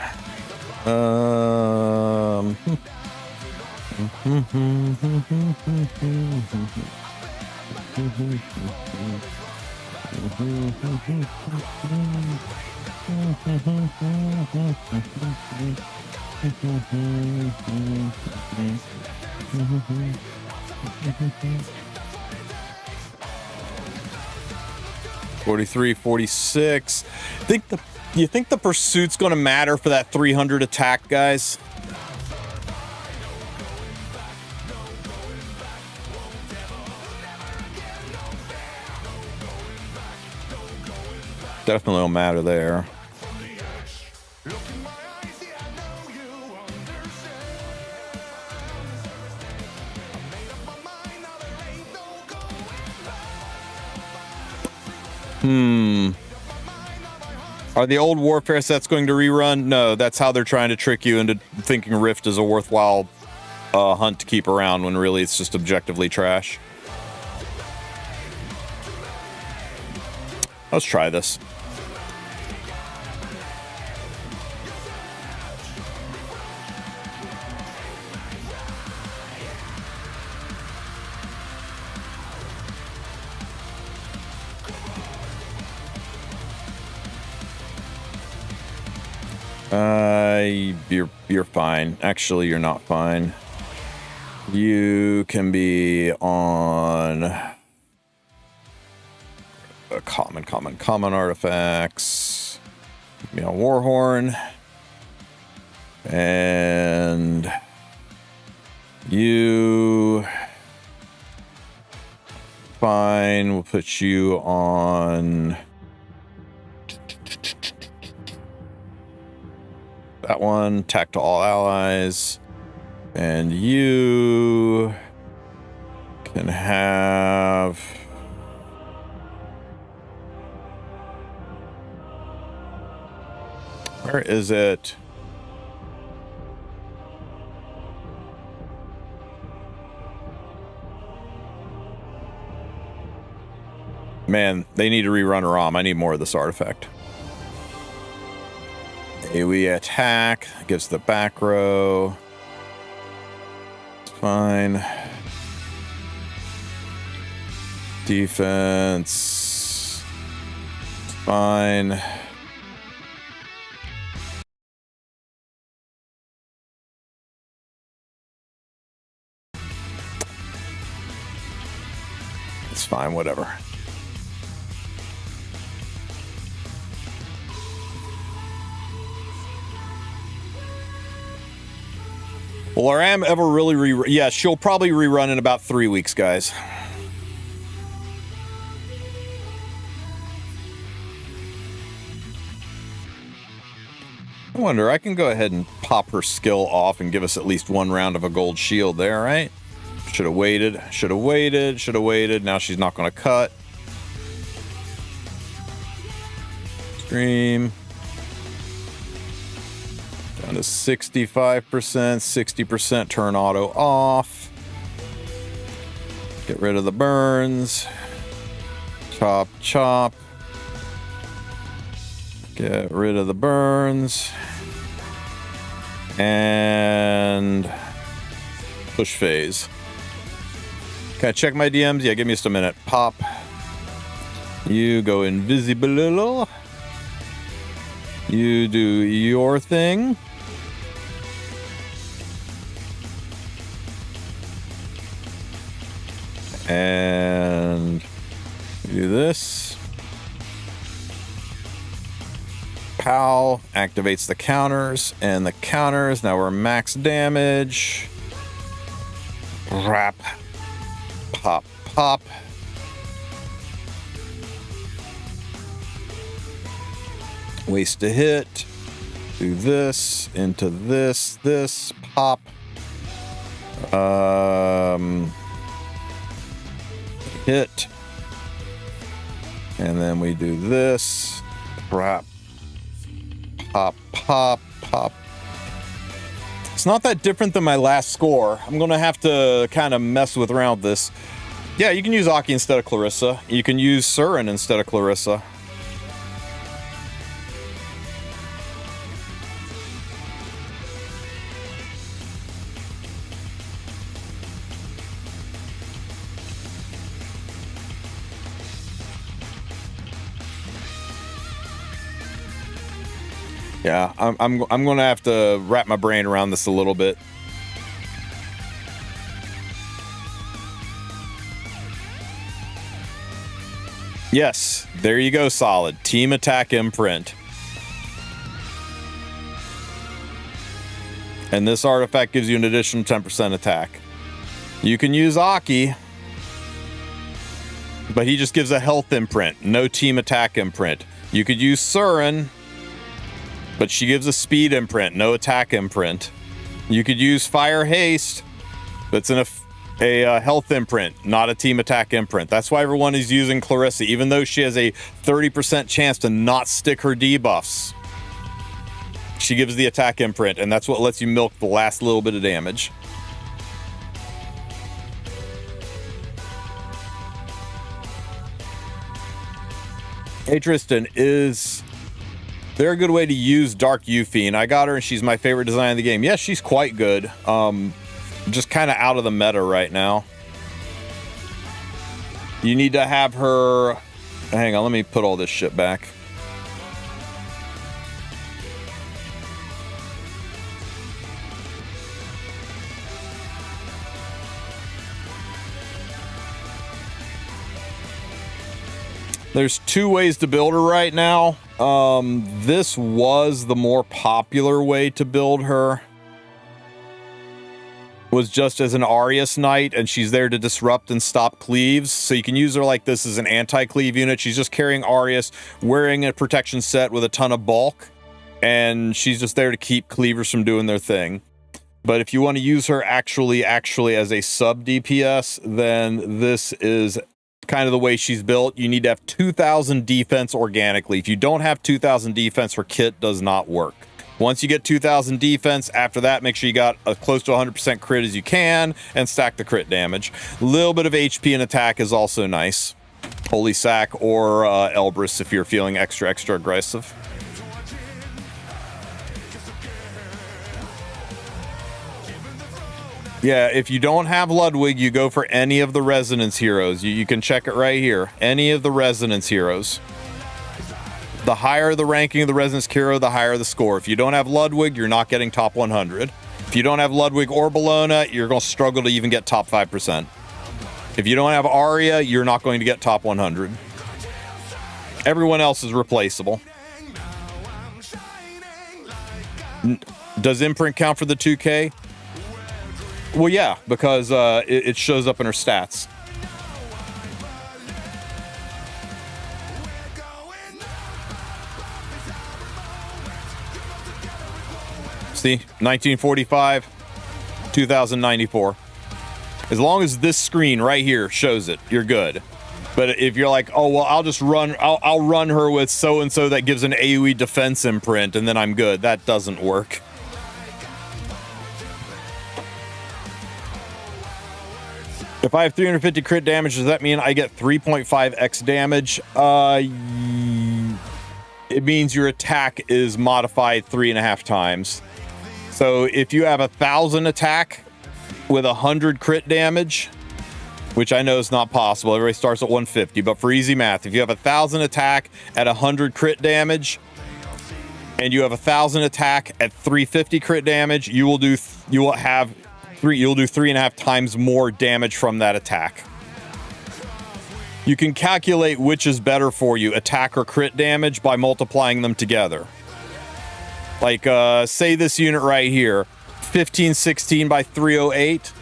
$43, $46. You think the pursuit's going to matter for that 300 attack, guys? Definitely don't matter there. Are the old Warfare sets going to rerun? No, that's how they're trying to trick you into thinking Rift is a worthwhile hunt to keep around when really it's just objectively trash. Let's try this. You're fine. Actually, you're not fine. You can be on common artifacts. Be on Warhorn. And you fine. We'll put you on that one, attack to all allies, and you can have where is it? Man, they need to rerun a ROM. I need more of this artifact. AoE attack gives the back row. It's fine. Defense. It's fine. It's fine, whatever. Will our AM ever really yeah, she'll probably rerun in about 3 weeks, guys. I wonder, I can go ahead and pop her skill off and give us at least one round of a gold shield there, right? Should have waited, should have waited, should have waited. Now she's not going to cut. Stream. Down to 65%, 60% turn auto off. Get rid of the burns. Chop, chop. Get rid of the burns. And push phase. Can I check my DMs? Yeah, give me just a minute. Pop. You go invisible. You do your thing. And do this. POW activates the counters, and the counters, now we're max damage. Wrap. Pop, pop. Waste a hit. Do this, into this, this, pop. Hit. And then we do this. Wrap. Pop, pop, pop. It's not that different than my last score. I'm going to have to kind of mess with around this. Yeah, you can use Aki instead of Clarissa. You can use Surin instead of Clarissa. Yeah, I'm going to have to wrap my brain around this a little bit. Yes, there you go, Solid. Team attack imprint. And this artifact gives you an additional 10% attack. You can use Aki, but he just gives a health imprint, no team attack imprint. You could use Surin, but she gives a speed imprint, no attack imprint. You could use Fire Haste, but it's a health imprint, not a team attack imprint. That's why everyone is using Clarissa, even though she has a 30% chance to not stick her debuffs. She gives the attack imprint, and that's what lets you milk the last little bit of damage. Hey Tristen, is there a good way to use Dark Euphine? I got her and she's my favorite design in the game. Yes, she's quite good. Just kind of out of the meta right now. You need to have her... Hang on, let me put all this shit back. There's two ways to build her right now. This was the more popular way to build her. Was just as an Arius Knight, and she's there to disrupt and stop cleaves. So you can use her like this as an anti-cleave unit. She's just carrying Arius, wearing a protection set with a ton of bulk, and she's just there to keep cleavers from doing their thing. But if you want to use her actually as a sub DPS, then this is kind of the way she's built. You need to have 2,000 defense organically. If you don't have 2,000 defense, her kit does not work. Once you get 2,000 defense, after that, make sure you got as close to 100% crit as you can and stack the crit damage. A little bit of HP and attack is also nice. Holy Sack or Elbrus if you're feeling extra aggressive. Yeah, if you don't have Ludwig, you go for any of the Resonance heroes. You can check it right here. Any of the Resonance heroes. The higher the ranking of the Resonance hero, the higher the score. If you don't have Ludwig, you're not getting top 100. If you don't have Ludwig or Bellona, you're going to struggle to even get top 5%. If you don't have Arya, you're not going to get top 100. Everyone else is replaceable. Does imprint count for the 2K? Well, yeah, because it shows up in her stats. See, 1945, 2094. As long as this screen right here shows it, you're good. But if you're like, oh, well, I'll run her with so-and-so that gives an AoE defense imprint, and then I'm good. That doesn't work. If I have 350 crit damage, does that mean I get 3.5x damage? It means your attack is modified 3.5 times. So if you have 1,000 attack with 100 crit damage, which I know is not possible, everybody starts at 150, but for easy math, if you have 1,000 attack at 100 crit damage, and you have 1,000 attack at 350 crit damage, you will do 3.5 times more damage from that attack. You can calculate which is better for you, attack or crit damage, by multiplying them together. Like, say this unit right here, 1516 by 308.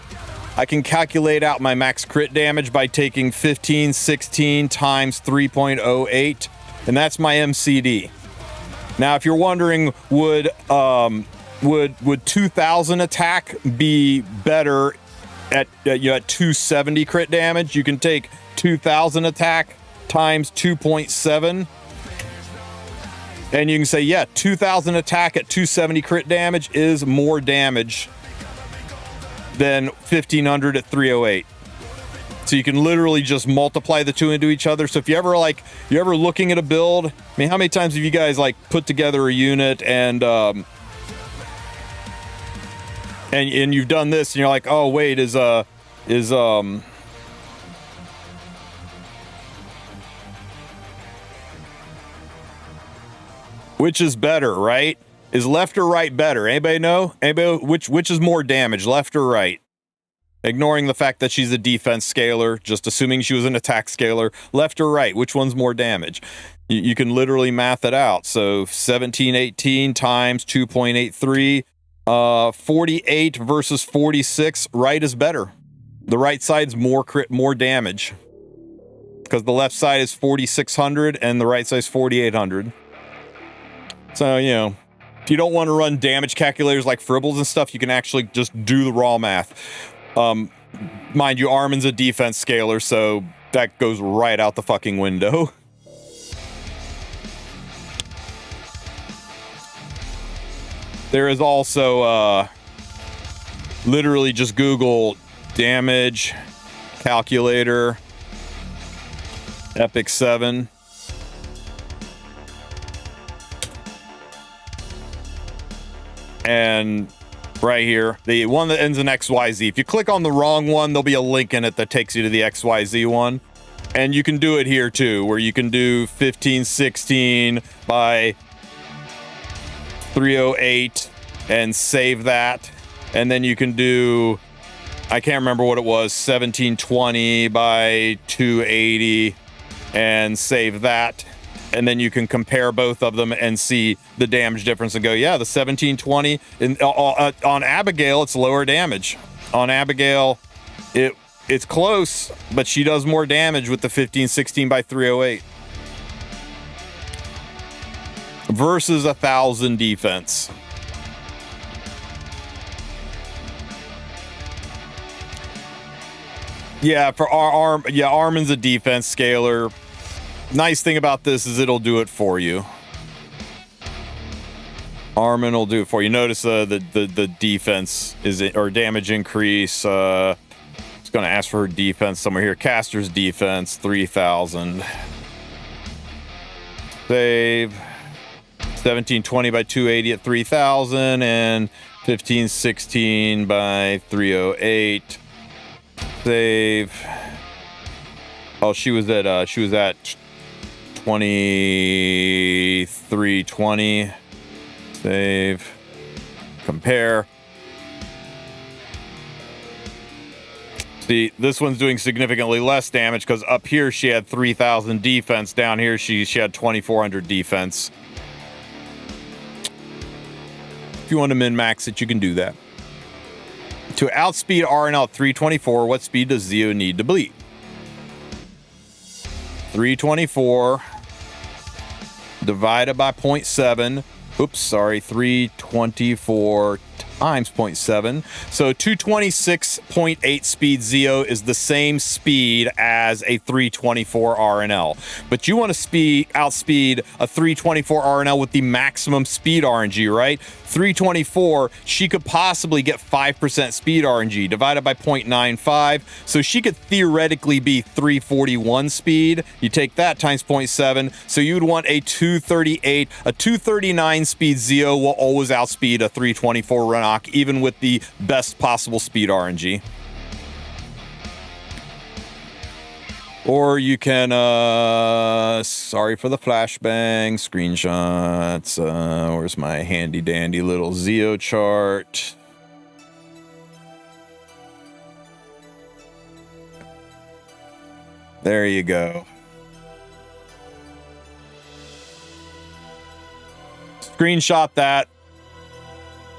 I can calculate out my max crit damage by taking 1516 times 3.08, and that's my MCD. Now, if you're wondering, would 2,000 attack be better at 270 crit damage? You can take 2,000 attack times 2.7, and you can say, yeah, 2,000 attack at 270 crit damage is more damage than 1,500 at 308. So you can literally just multiply the two into each other. So if you're ever looking at a build, I mean, how many times have you guys like put together a unit and you've done this and you're like, oh wait, which is better, right? Is left or right better? Anybody know? Anybody, which is more damage, left or right? Ignoring the fact that she's a defense scaler, just assuming she was an attack scaler, left or right, which one's more damage? You can literally math it out. So 1718 times 2.83, 48 versus 46, right is better. The right side's more damage, because the left side is 4,600 and the right side is 4,800. So, you know, if you don't want to run damage calculators like Fribbles and stuff, you can actually just do the raw math. mind you, Armin's a defense scaler, so that goes right out the fucking window. There is also, literally just Google damage calculator Epic 7. And right here, the one that ends in XYZ. If you click on the wrong one, there'll be a link in it that takes you to the XYZ one. And you can do it here too, where you can do 1516 by 308 and save that. And then you can do, I can't remember what it was, 1720 by 280 and save that. And then you can compare both of them and see the damage difference and go, yeah, the 1720 on Abigail, it's lower damage. On Abigail, it's close, but she does more damage with the 1516 by 308 versus 1,000 defense. Yeah, for our Armin's a defense scaler. Nice thing about this is it'll do it for you. Armin will do it for you. Notice the defense is or damage increase. It's going to ask for her defense somewhere here. Caster's defense 3,000. Save 1720 by 280 at 3,000 and 1516 by 308. Save. Oh, she was at 2320. Save. Compare. See, this one's doing significantly less damage because up here she had 3,000 defense. Down here she had 2,400 defense. If you want to min-max it, you can do that. To outspeed RNL at 324, what speed does Zeo need to bleed? 324 divided by 0.7. Oops, sorry, 324 times 0.7. So 226.8 speed Zeo is the same speed as a 324 RNL. But you want to outspeed a 324 RNL with the maximum speed RNG, right? 324, she could possibly get 5% speed RNG divided by 0.95. So she could theoretically be 341 speed. You take that times 0.7. So you would want a 238, a 239 speed Zeo will always outspeed a 324 Renok, even with the best possible speed RNG. Or you can, sorry for the flashbang, screenshots. Where's my handy dandy little Zeo chart? There you go. Screenshot that.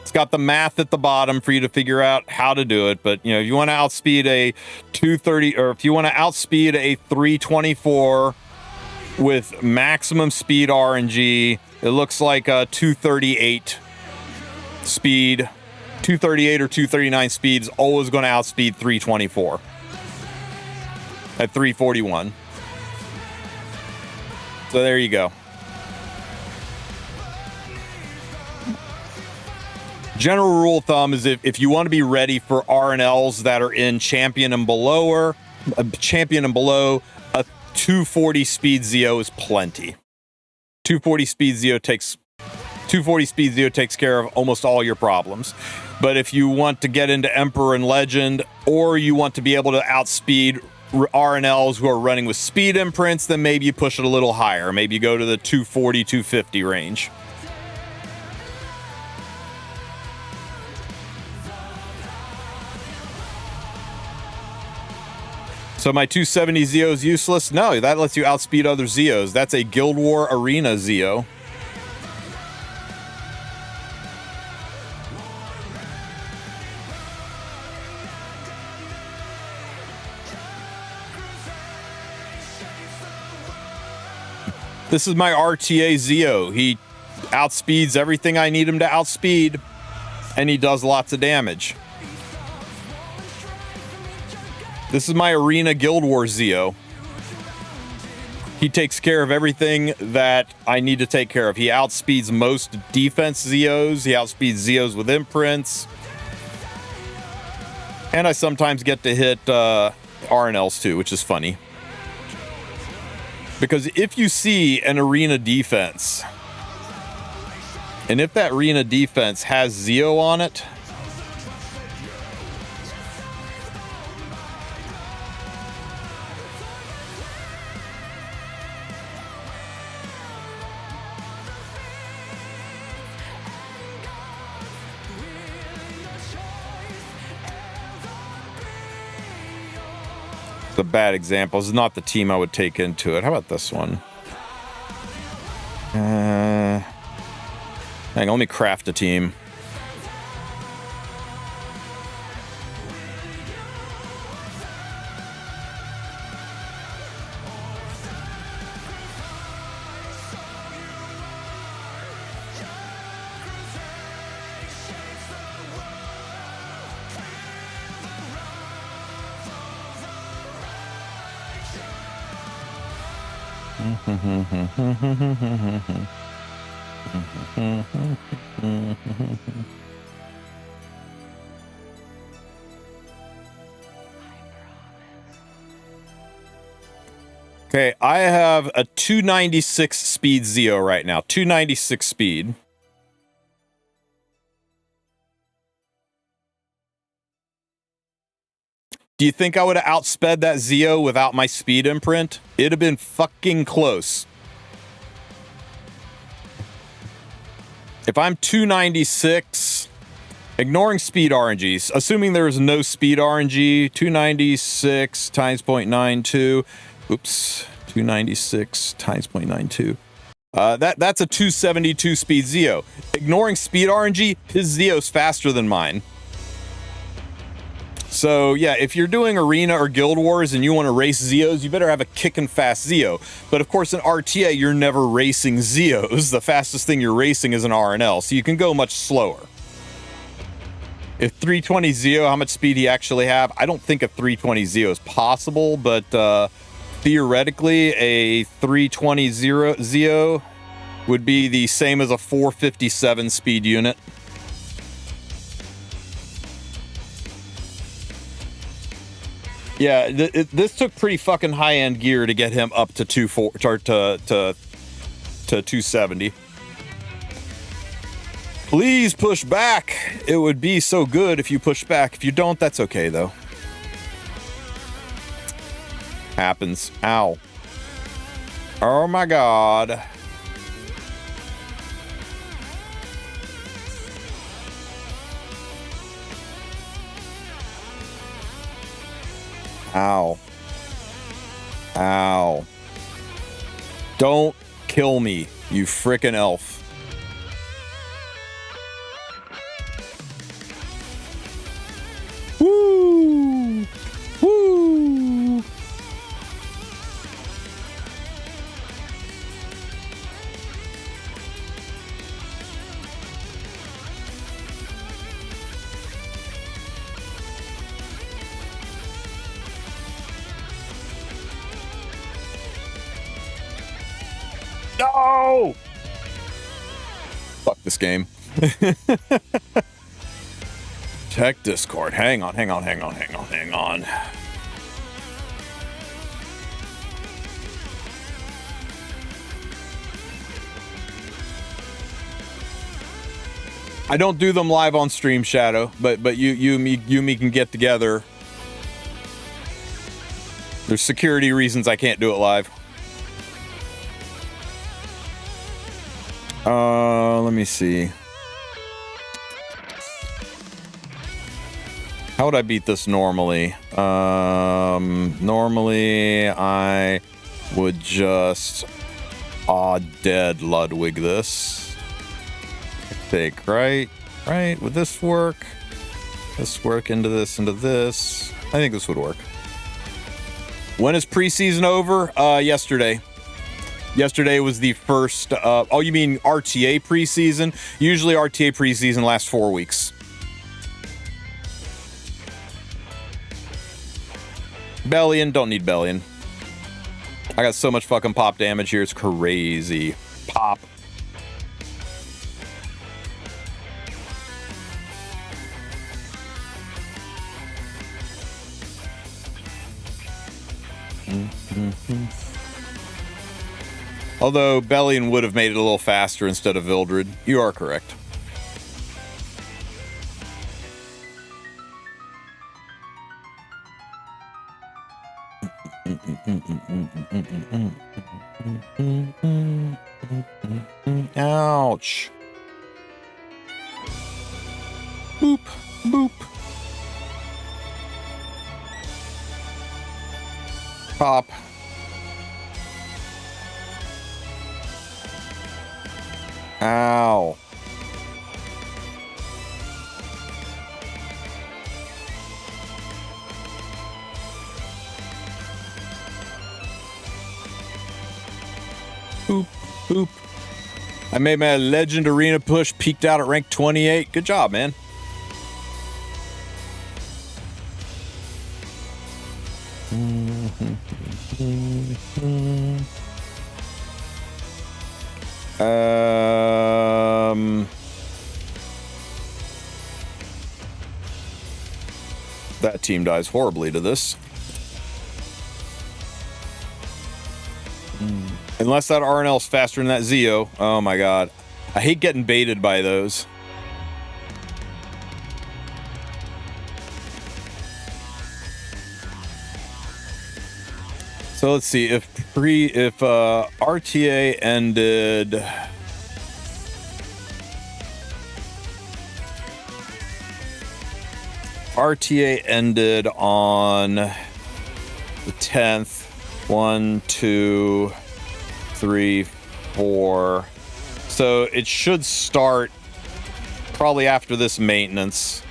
It's got the math at the bottom for you to figure out how to do it. But, you know, if you want to outspeed a 230 or if you want to outspeed a 324 with maximum speed RNG, it looks like a 238 speed. 238 or 239 speed is always going to outspeed 324 at 341. So there you go. General rule of thumb is if you want to be ready for RNLs that are in champion and below, a 240 speed Zeo is plenty. 240 speed Zeo takes care of almost all your problems. But if you want to get into Emperor and Legend, or you want to be able to outspeed RNLs who are running with speed imprints, then maybe you push it a little higher. Maybe you go to the 240, 250 range. So my 270 Zeo is useless? No, that lets you outspeed other Zeos. That's a Guild War Arena Zeo. This is my RTA Zeo. He outspeeds everything I need him to outspeed, and he does lots of damage. This is my Arena Guild Wars Zeo. He takes care of everything that I need to take care of. He outspeeds most defense Zeos. He outspeeds Zeos with imprints. And I sometimes get to hit RNLs too, which is funny. Because if you see an arena defense, and if that arena defense has Zeo on it, a bad example. This is not the team I would take into it. How about this one? Hang on, let me craft a team. Okay, I have a 296 speed Zeo right now. 296 speed. Do you think I would have outsped that Zeo without my speed imprint? It'd have been fucking close. If I'm 296, ignoring speed RNGs, assuming there is no speed RNG, 296 times 0.92. Oops, 296 times 0.92. That's a 272 speed Zeo. Ignoring speed RNG, his Zeo's faster than mine. So yeah, if you're doing Arena or Guild Wars and you want to race Zeos, you better have a kickin' fast Zeo. But of course in RTA, you're never racing Zeos. The fastest thing you're racing is an RNL, so you can go much slower. If 320 Zeo, how much speed he actually have? I don't think a 320 Zeo is possible, but theoretically a 320 Zeo would be the same as a 457 speed unit. Yeah, this took pretty fucking high-end gear to get him up to 270. Please push back. It would be so good if you push back. If you don't, that's okay, though. Happens. Ow. Oh, my God. Ow. Ow. Don't kill me, you frickin' elf. Woo! Woo! No! Fuck this game. Check Discord. Hang on. I don't do them live on stream, Shadow, but you me can get together. There's security reasons I can't do it live. Let me see. How would I beat this normally? Normally I would just dead Ludwig this. I think, right? Would this work? This work into this, into this. I think this would work. When is preseason over? Yesterday. Yesterday was the first, oh, you mean RTA preseason? Usually RTA preseason lasts 4 weeks. Bellion, don't need Bellion. I got so much fucking pop damage here, it's crazy. Pop. Although Bellion would have made it a little faster instead of Vildred. You are correct. Ouch. Boop, boop. Pop. Ow. Boop, boop. I made my legend arena push, peaked out at rank 28. Good job, man. That team dies horribly to this. Unless that RNL's faster than that Zeo. Oh my god. I hate getting baited by those. So let's see if RTA ended on the 10th. 1, 2, 3, 4. So it should start probably after this maintenance,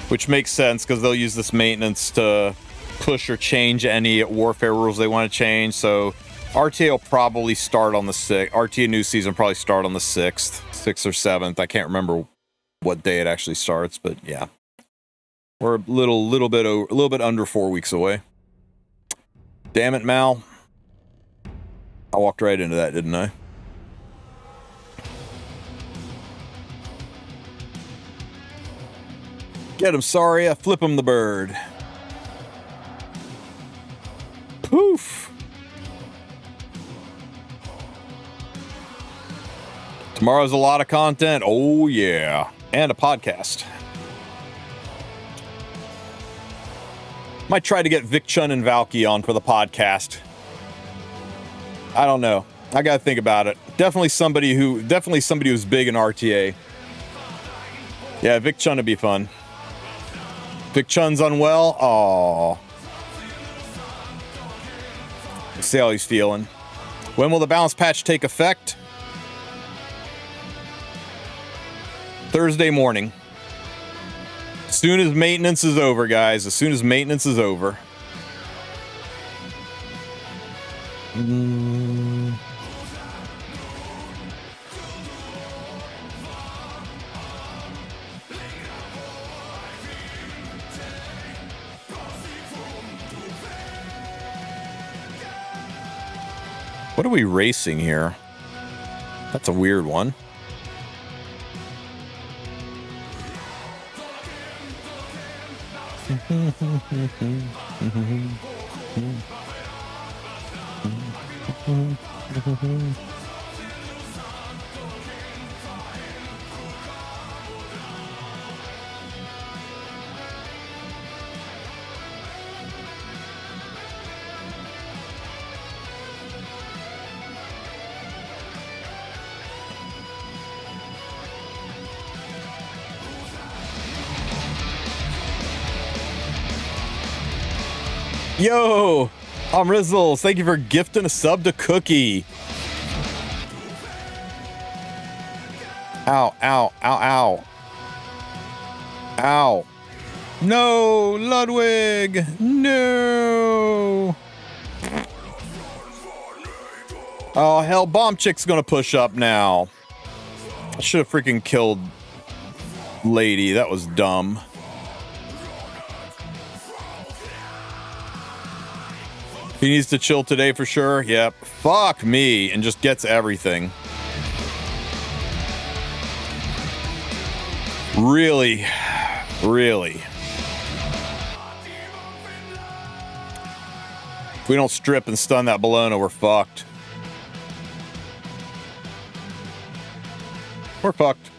which makes sense because they'll use this maintenance to push or change any warfare rules they want to change. So RTA will probably start on the 6th. RTA new season will probably start on the 6th or 7th. I can't remember what day it actually starts, but yeah, we're a little bit under 4 weeks away. Damn it, Mal. I walked right into that, didn't I? Get him, Saria. Flip him the bird. Poof. Tomorrow's a lot of content. Oh, yeah. And a podcast. Might try to get Vic Chun and Valky on for the podcast. I don't know. I gotta think about it. Definitely somebody who's big in RTA. Yeah, Vic Chun would be fun. Vic Chun's unwell. Aww. Let's see how he's feeling. When will the balance patch take effect? Thursday morning. As soon as maintenance is over, guys. As soon as maintenance is over. What are we racing here? That's a weird one. Yo, I'm Rizzles. Thank you for gifting a sub to Cookie. Ow, ow, ow, ow. Ow. No, Ludwig. No. Oh, hell, Bomb Chick's gonna push up now. I should have freaking killed Lady. That was dumb. He needs to chill today for sure. Yep. Fuck me. And just gets everything. Really? Really? If we don't strip and stun that Bologna, we're fucked. We're fucked.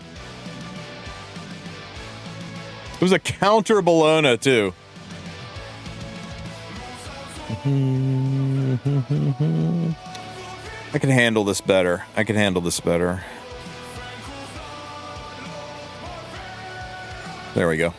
It was a counter Bologna, too. I can handle this better. I can handle this better. There we go.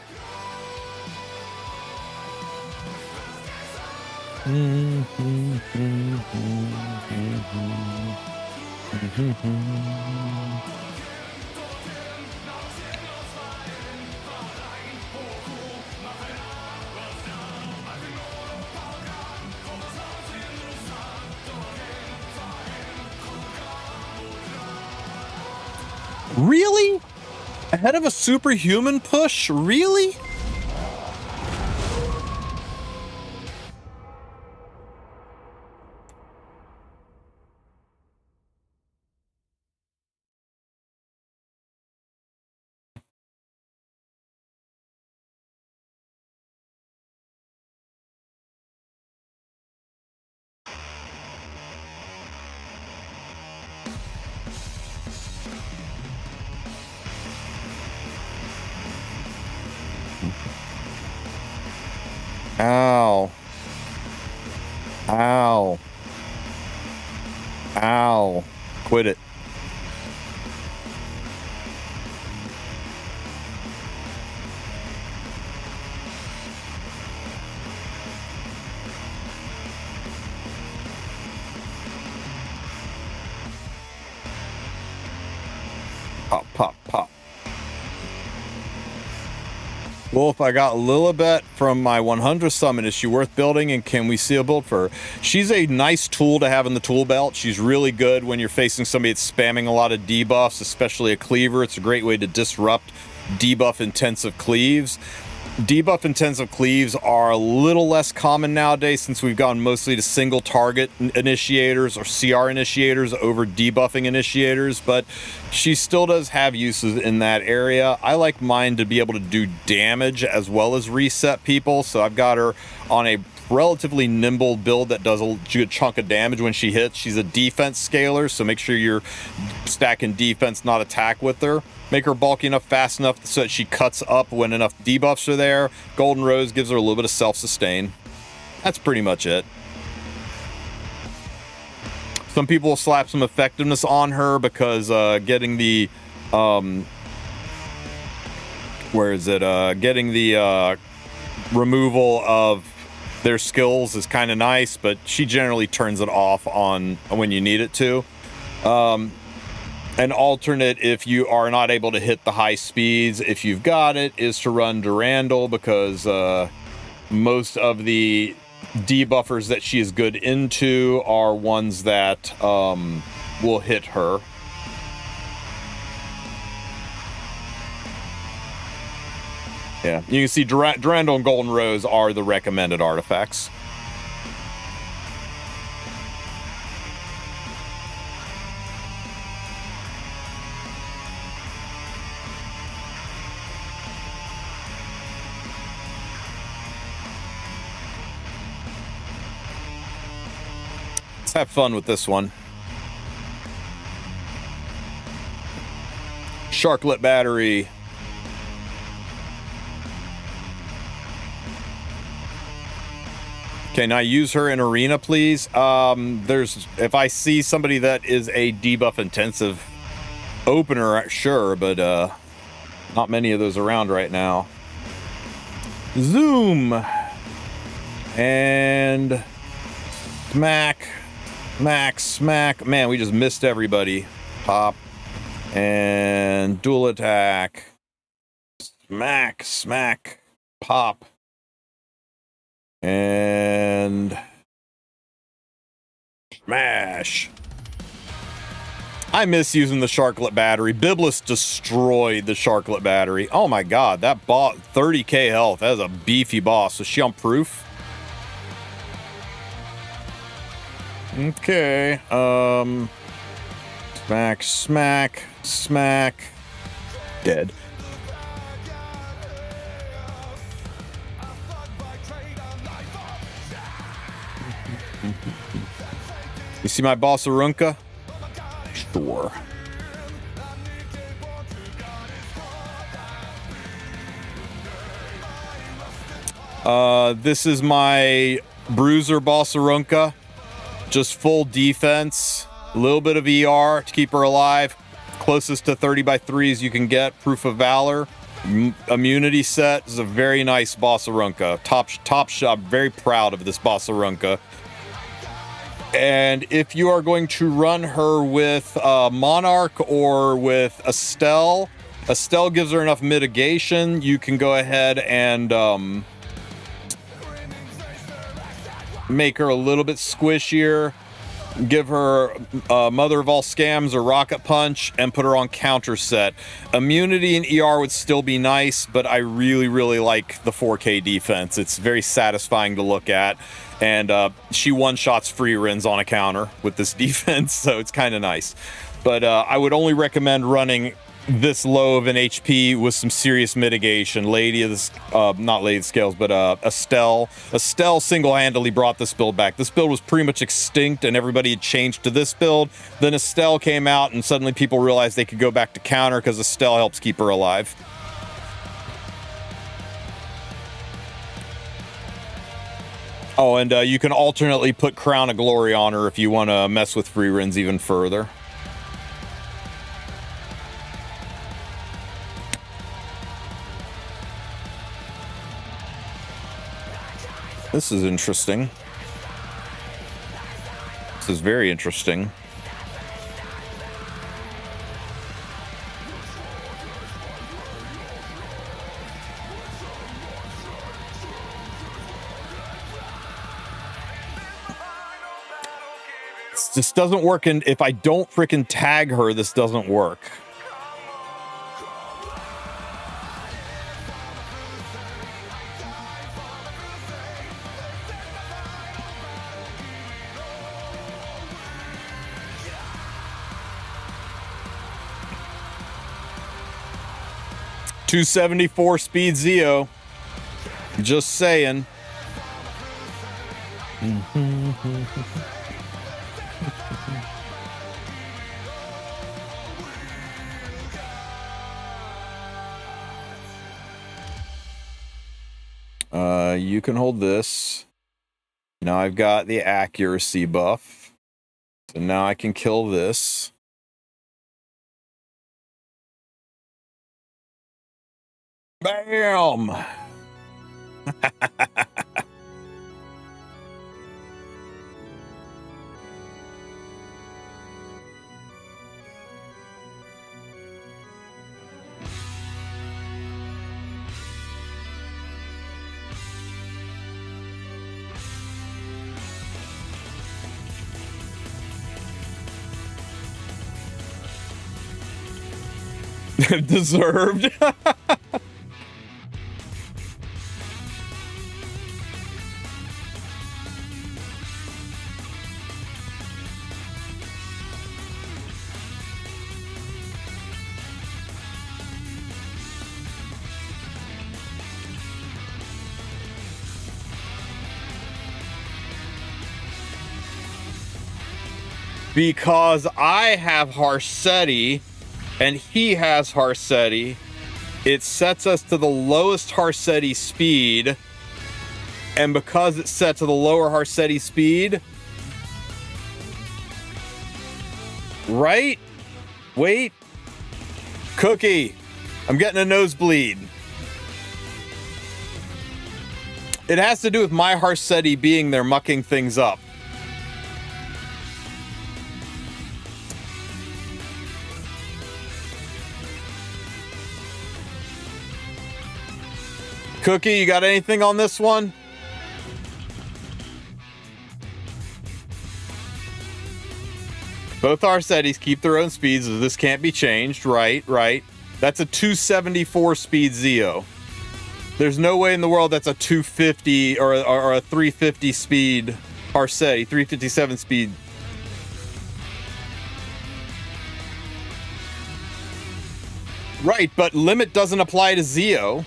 Really? Ahead of a superhuman push? Really? Ow. Ow. Ow. Quit it. Pop, pop, pop. Wulf, I got Lilibet from my 100th summon. Is she worth building, and can we see a build for her? She's a nice tool to have in the tool belt. She's really good when you're facing somebody that's spamming a lot of debuffs, especially a cleaver. It's a great way to disrupt debuff-intensive cleaves. Debuff-intensive cleaves are a little less common nowadays since we've gone mostly to single-target initiators or CR initiators over debuffing initiators, but she still does have uses in that area. I like mine to be able to do damage as well as reset people, so I've got her on a relatively nimble build that does a good chunk of damage when she hits. She's a defense scaler, so make sure you're stacking defense, not attack with her. Make her bulky enough, fast enough so that she cuts up when enough debuffs are there. Golden Rose gives her a little bit of self-sustain. That's pretty much it. Some people will slap some effectiveness on her because getting the getting the removal of their skills is kind of nice, but she generally turns it off on when you need it to. An alternate, if you are not able to hit the high speeds, if you've got it, is to run Durandal, because most of the debuffers that she is good into are ones that will hit her. Yeah, you can see Durandal and Golden Rose are the recommended artifacts. Have fun with this one. Sharklet battery. Okay, now use her in arena, please. If I see somebody that is a debuff intensive opener, sure, but not many of those around right now. Zoom and smack. Smack. Man, we just missed everybody. Pop. And dual attack. Smack. Pop. And smash. I miss using the Sharklet battery. Biblis destroyed the Sharklet battery. Oh my god, that bought 30k health. That is a beefy boss. Is she on proof? Okay. Smack, smack, smack. Dead. You see my boss Arunca? Sure. This is my bruiser boss Arunca. Just full defense, a little bit of ER to keep her alive. Closest to 30 by 3s you can get. Proof of Valor. Immunity set. This is a very nice boss Arunca. Top shot. Very proud of this boss Arunca. And if you are going to run her with Monarch or with Estelle, Estelle gives her enough mitigation. You can go ahead and make her a little bit squishier, give her Mother of All Scams or Rocket Punch, and put her on counter set. Immunity and ER would still be nice, but I really, really like the 4K defense. It's very satisfying to look at, and she one-shots free rins on a counter with this defense, so it's kind of nice. But I would only recommend running this low of an HP with some serious mitigation. Lady of the not Lady of the Scales, but Estelle single-handedly brought this build back. This build was pretty much extinct and everybody had changed to this build. Then Estelle came out and suddenly people realized they could go back to counter because Estelle helps keep her alive. Oh, and you can alternately put Crown of Glory on her if you want to mess with free rins even further. This is interesting. This is very interesting. This doesn't work, and if I don't frickin' tag her, this doesn't work. .274 speed Zeo. Just saying. You can hold this. Now I've got the accuracy buff. So now I can kill this. Bam! Deserved. Because I have Harsetti and he has Harsetti, it sets us to the lowest Harsetti speed, and because it's set to the lower Harsetti speed, right? Wait. Cookie, I'm getting a nosebleed. It has to do with my Harsetti being there mucking things up. Cookie, you got anything on this one? Both Harsettis keep their own speeds, so this can't be changed. Right. That's a 274 speed Zeo. There's no way in the world that's a 250 or a 350 speed Harsetti, 357 speed Right, but limit doesn't apply to Zeo.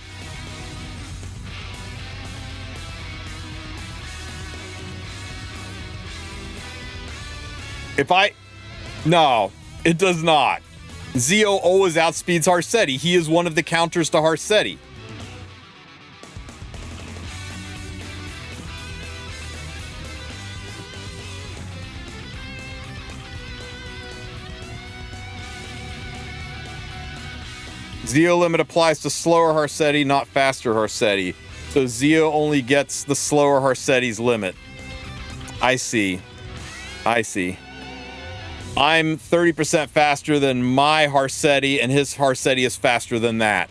No, it does not. Zeo always outspeeds Harsetti. He is one of the counters to Harsetti. Zeo limit applies to slower Harsetti, not faster Harsetti. So Zeo only gets the slower Harsetti's limit. I see. I see. I'm 30% faster than my Harsetti, and his Harsetti is faster than that.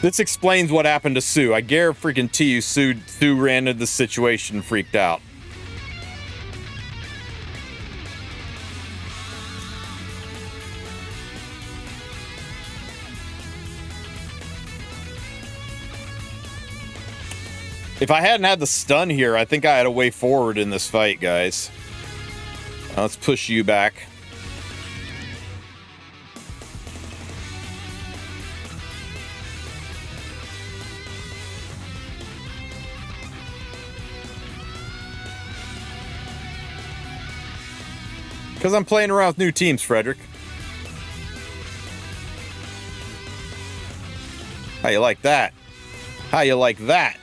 This explains what happened to Sue. I guarantee you Sue ran into the situation and freaked out. If I hadn't had the stun here, I think I had a way forward in this fight, guys. Let's push you back. Because I'm playing around with new teams, Frederick. How you like that? How you like that?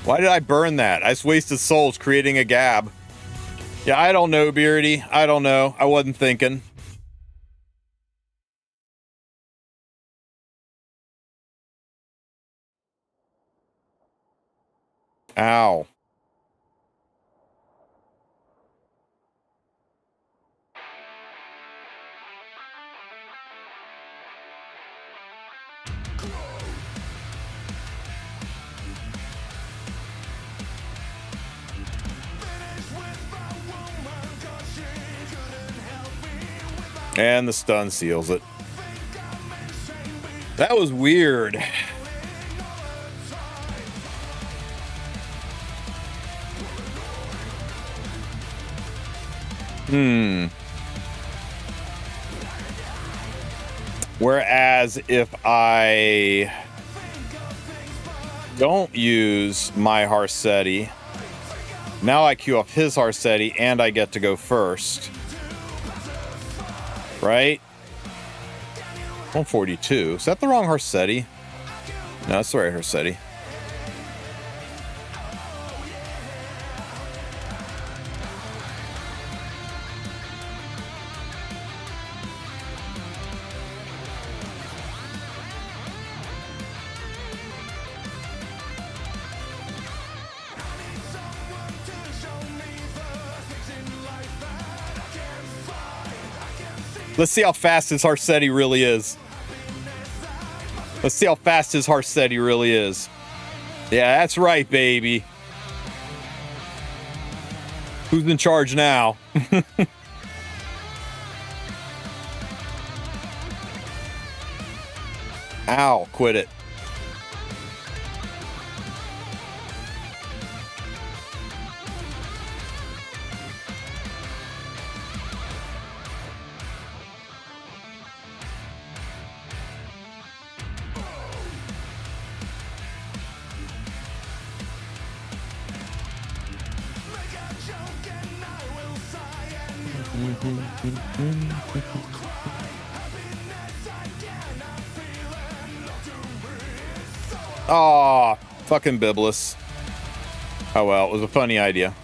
Why did I burn that? I just wasted souls creating a gab. Yeah, I don't know, Beardy. I don't know. I wasn't thinking. Ow. And the stun seals it. That was weird. Whereas if I don't use my Harsetti, now I queue up his Harsetti and I get to go first. Right? 142. Is that the wrong Harsetti? No, that's the right Harsetti. Let's see how fast his Harsetti really is. Let's see how fast his Harsetti really is. Yeah, that's right, baby. Who's in charge now? Ow, quit it. Oh, fucking Biblis. Oh well, it was a funny idea.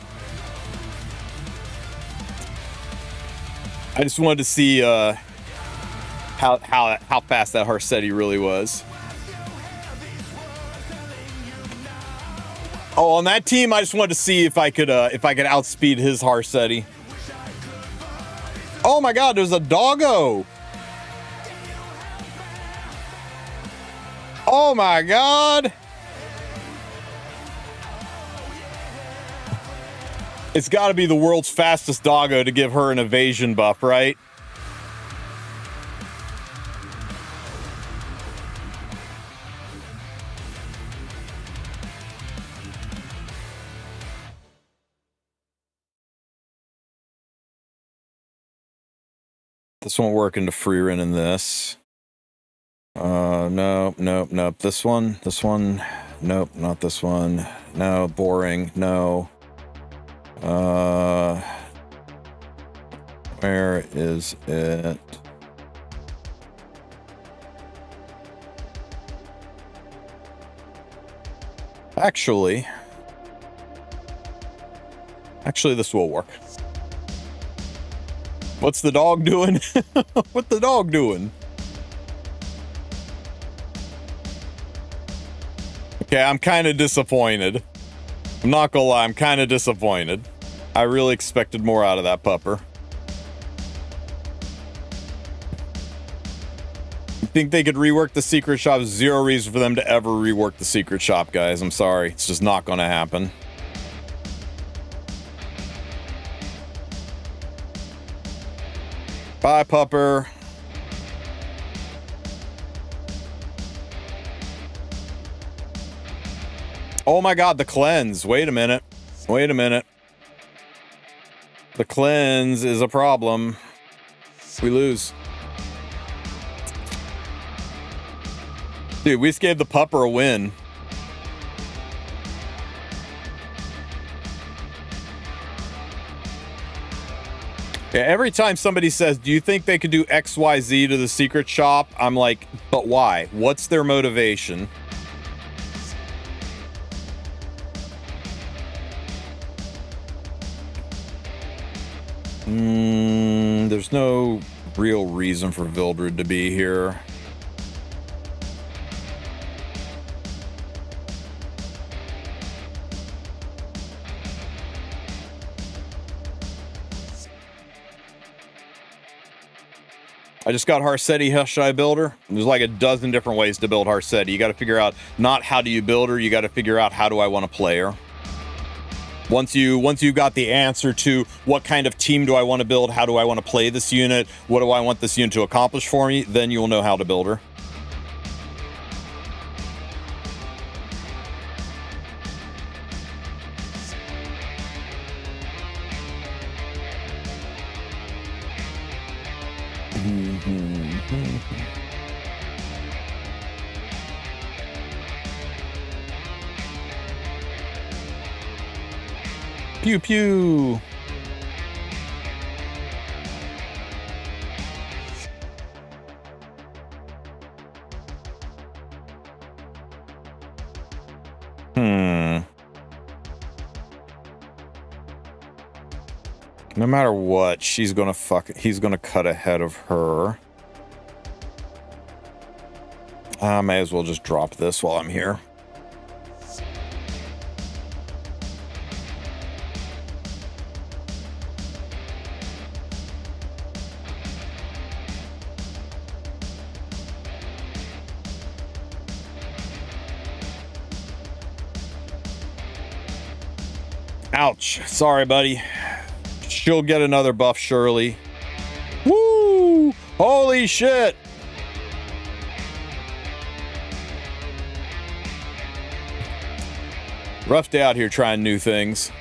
I just wanted to see how fast that Harsetti really was. Oh, on that team, I just wanted to see if I could outspeed his Harsetti. Oh my God, there's a doggo. Oh my God. It's got to be the world's fastest doggo to give her an evasion buff, right? This won't work into free run in this. Nope, nope, nope. This one. Nope, not this one. No, boring. No. Where is it? Actually, this will work. What's the dog doing? What's the dog doing? Okay, I'm kind of disappointed. I'm not gonna lie, I'm kind of disappointed. I really expected more out of that pupper. You think they could rework the secret shop? Zero reason for them to ever rework the secret shop, guys. I'm sorry. It's just not gonna happen. Bye, pupper. Oh my god, the cleanse. Wait a minute. Wait a minute. The cleanse is a problem. We lose. Dude, we just gave the pupper a win. Yeah, every time somebody says, do you think they could do XYZ to the secret shop? I'm like, but why? What's their motivation? There's no real reason for Vildred to be here. I just got Harsetti. How should I build her? There's like a dozen different ways to build Harsetti. You got to figure out not how do you build her, you got to figure out how do I want to play her. Once you got the answer to what kind of team do I want to build, how do I want to play this unit, what do I want this unit to accomplish for me, then you'll know how to build her. Pew pew. No matter what, she's gonna he's gonna cut ahead of her. I may as well just drop this while I'm here. Ouch. Sorry, buddy. She'll get another buff, surely. Woo! Holy shit! Rough day out here trying new things.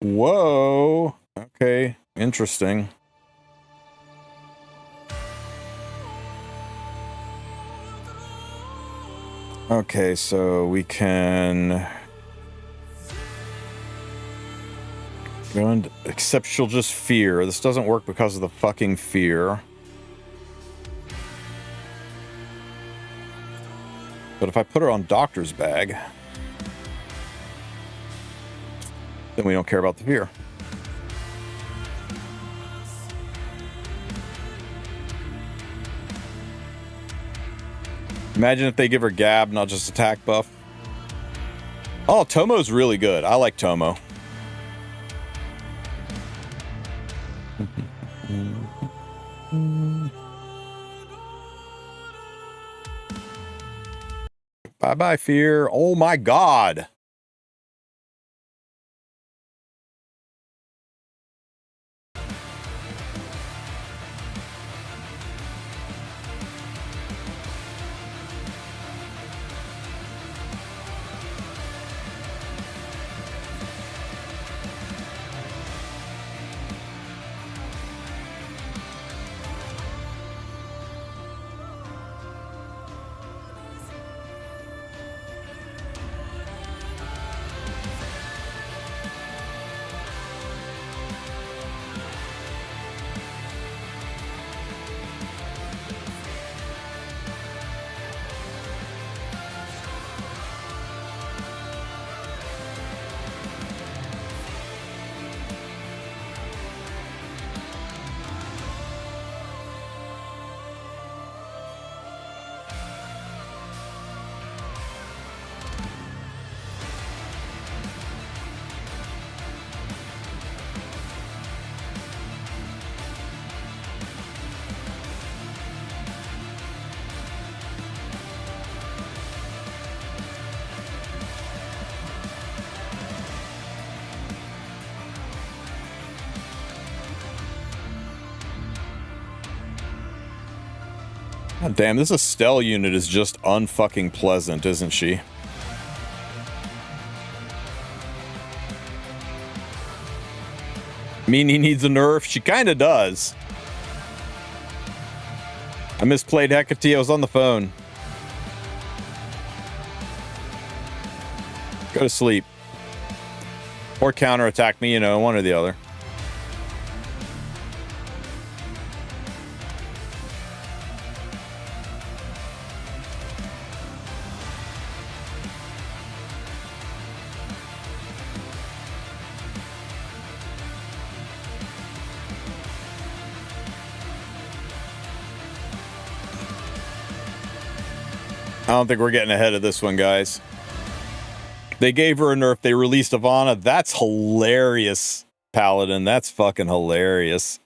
Whoa. Okay. Interesting. Okay, so we can go and except she'll just fear. This doesn't work because of the fucking fear. But if I put her on doctor's bag, Then we don't care about the fear. Imagine if they give her Gab, not just attack buff. Oh, Tomo's really good. I like Tomo. Bye-bye, fear. Oh my god. God damn, this Estelle unit is just unfucking pleasant, isn't she? Mean he needs a nerf? She kinda does. I misplayed Hecate, I was on the phone. Go to sleep. Or counterattack me, you know, one or the other. I don't think we're getting ahead of this one, guys. They gave her a nerf. They released Ivana. That's hilarious, Paladin. That's fucking hilarious.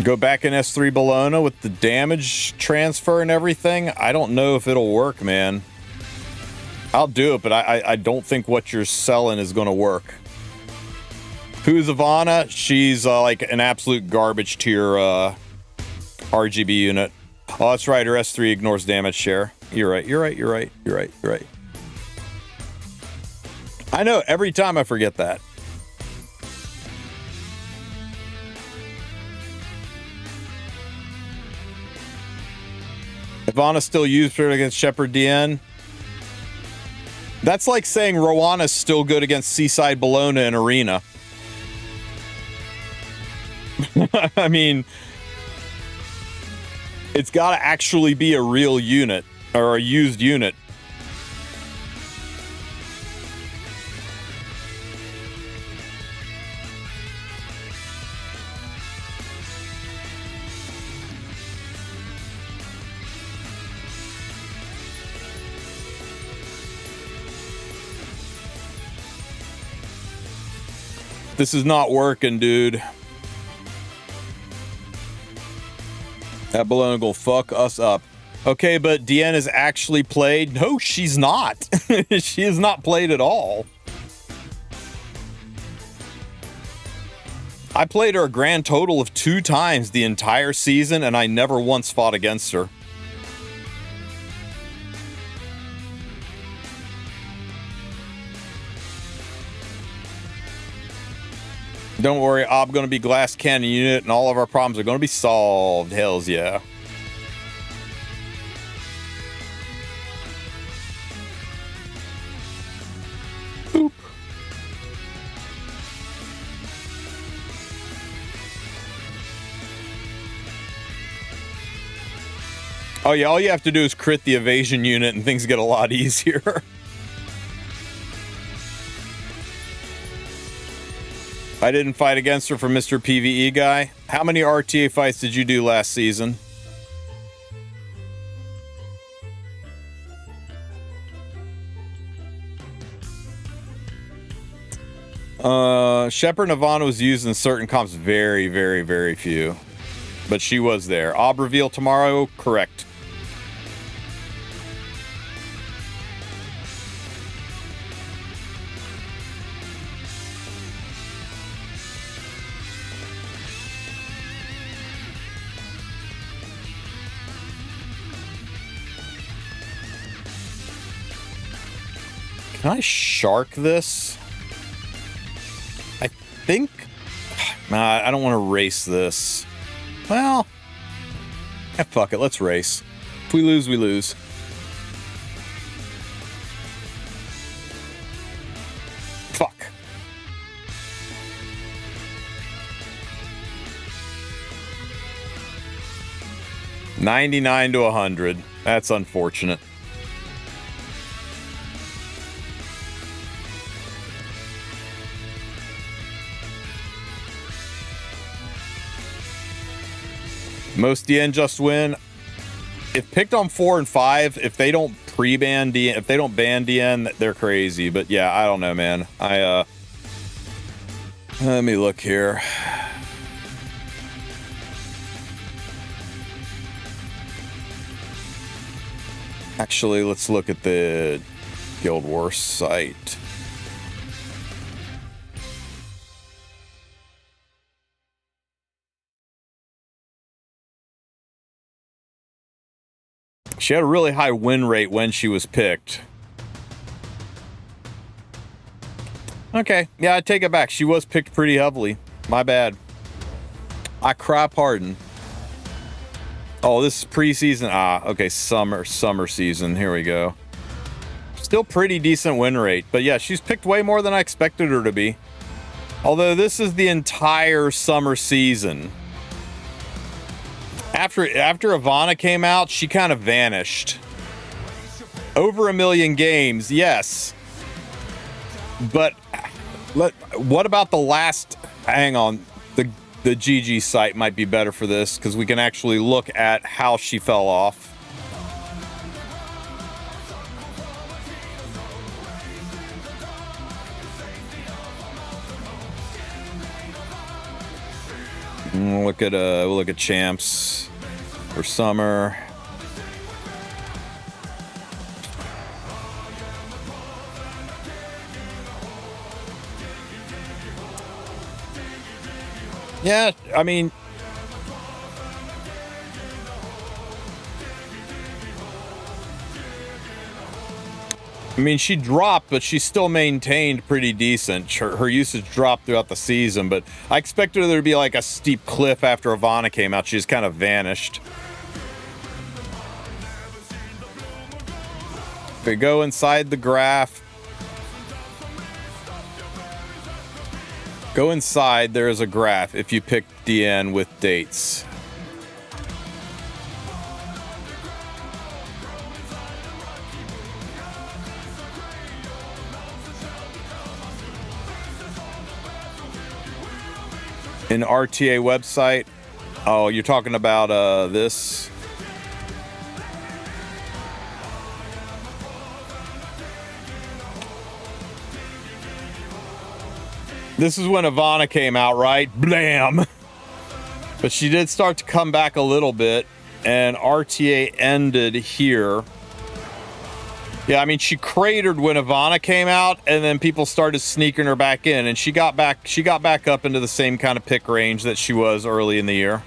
Go back in S3 Bologna with the damage transfer and everything. I don't know if it'll work, man. I'll do it, but I don't think what you're selling is going to work. Who's Ivana? She's like an absolute garbage tier RGB unit. Oh, that's right. Her S3 ignores damage share. You're right. You're right. You're right. You're right. You're right. I know. Every time I forget that. Ivana still used her against Shepherd DN. That's like saying Rowanna's still good against Seaside Bologna in Arena. I mean, it's got to actually be a real unit or a used unit. This is not working, dude. That balloon will fuck us up. Okay, but Deanne is actually played. No, she's not. She has not played at all. I played her a grand total of 2 times the entire season, and I never once fought against her. Don't worry, I'm going to be glass cannon unit, and all of our problems are going to be solved. Hells yeah. Boop. Oh yeah, all you have to do is crit the evasion unit and things get a lot easier. I didn't fight against her for Mr. PvE guy. How many RTA fights did you do last season? Shepard Navana was used in certain comps. Very, very, very few. But she was there. Aube reveal tomorrow? Correct. Can I shark this? I think... Nah, I don't want to race this. Well... fuck it, let's race. If we lose, we lose. Fuck. $99 to $100. That's unfortunate. Most DN just win. If picked on 4 and 5, if they don't pre-ban DN, if they don't ban DN, they're crazy. But yeah, I don't know, man. Let me look here. Actually, let's look at the Guild Wars site. She had a really high win rate when she was picked. Okay, yeah, I take it back. She was picked pretty heavily. My bad. I cry pardon. Oh, this is preseason. Ah, okay, summer season. Here we go. Still pretty decent win rate. But yeah, she's picked way more than I expected her to be. Although this is the entire summer season. After Ivana came out, she kind of vanished. Over 1 million games, yes. But what about the last... Hang on. The GG site might be better for this, because we can actually look at how she fell off. We'll look at champs for summer. Yeah, I mean, she dropped, but she still maintained pretty decent. Her usage dropped throughout the season, but I expected there to be like a steep cliff after Ivana came out. She just kind of vanished. Okay, go inside the graph. Go inside, there is a graph if you pick DN with dates. In RTA website. Oh, you're talking about this. This is when Ivana came out, right? Blam! But she did start to come back a little bit, and RTA ended here. Yeah, I mean, she cratered when Ivana came out, and then people started sneaking her back in, and she got back up into the same kind of pick range that she was early in the year.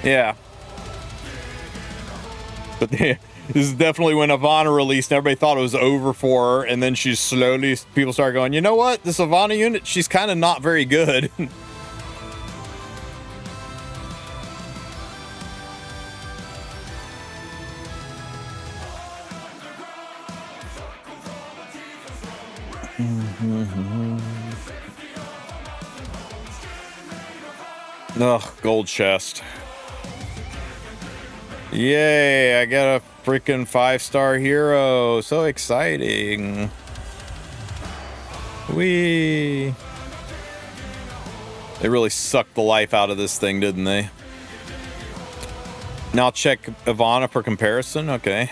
Yeah. But this is definitely when Ivana released, and everybody thought it was over for her, and then she slowly, people started going, you know what? This Ivana unit, she's kind of not very good. Ugh, gold chest. Yay, I got a freaking 5-star hero. So exciting. Whee. They really sucked the life out of this thing, didn't they? Now check Ivana for comparison. Okay.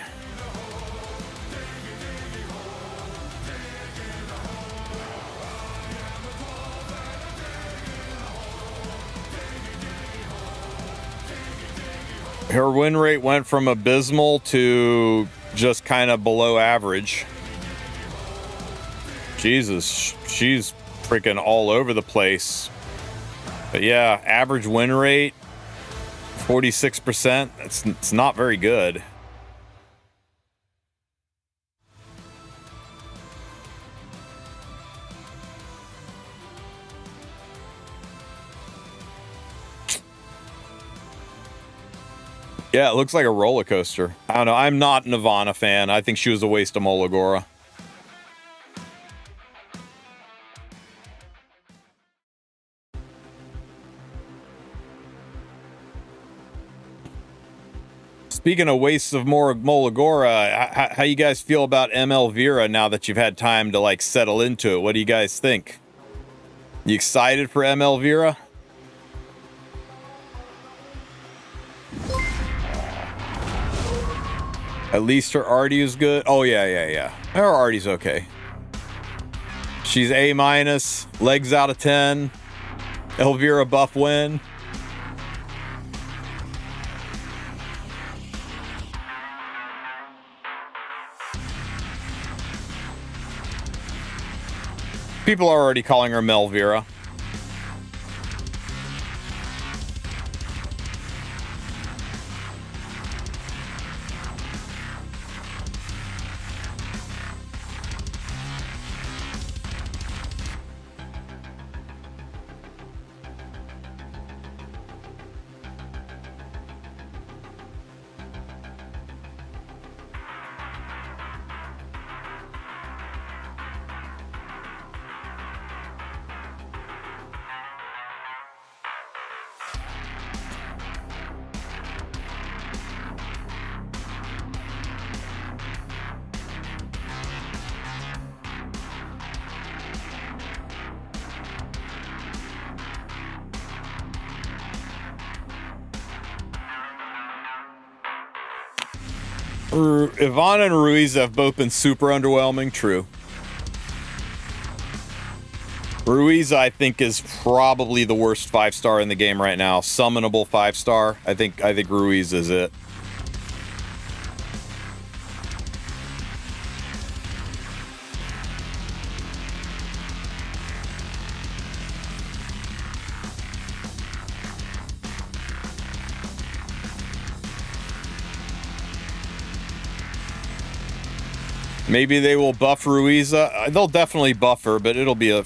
Her win rate went from abysmal to just kind of below average. Jesus, she's freaking all over the place. But yeah, average win rate, 46%. It's not very good. Yeah, it looks like a roller coaster. I don't know. I'm not an Ivana fan. I think she was a waste of Molagora. Speaking of wastes of more Molagora, how you guys feel about Elvira now that you've had time to like settle into it? What do you guys think? You excited for Elvira? At least her arty is good. Oh yeah. Her arty's okay. She's A-, legs out of 10. Elvira buff win. People are already calling her Melvira. Ivana and Ruiz have both been super underwhelming. True. Ruiz, I think, is probably the worst 5-star in the game right now. Summonable 5-star. I think Ruiz is it. Maybe they will buff Ruiz. They'll definitely buff her, but it'll be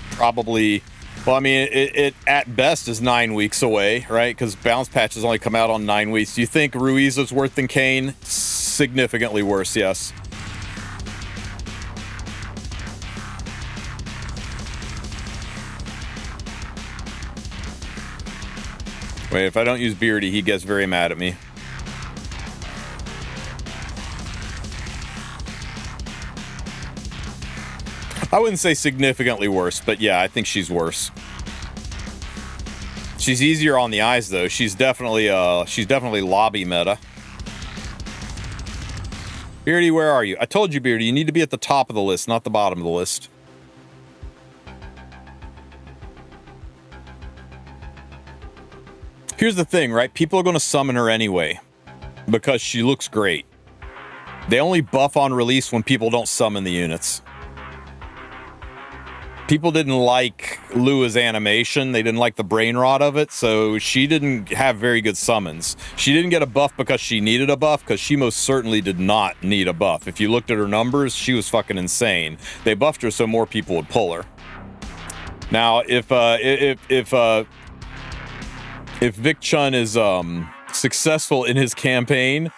probably. Well, I mean, it at best is 9 weeks away, right? Because bounce patches only come out on 9 weeks. Do you think Ruiz is worse than Kane? Significantly worse, yes. Wait, if I don't use Beardy, he gets very mad at me. I wouldn't say significantly worse, but yeah, I think she's worse. She's easier on the eyes, though. She's definitely lobby meta. Beardy, where are you? I told you, Beardy, you need to be at the top of the list, not the bottom of the list. Here's the thing, right? People are going to summon her anyway because she looks great. They only buff on release when people don't summon the units. People didn't like Lua's animation. They didn't like the brain rot of it, so she didn't have very good summons. She didn't get a buff because she needed a buff, because she most certainly did not need a buff. If you looked at her numbers, she was fucking insane. They buffed her so more people would pull her. Now, if Vic Chun is successful in his campaign,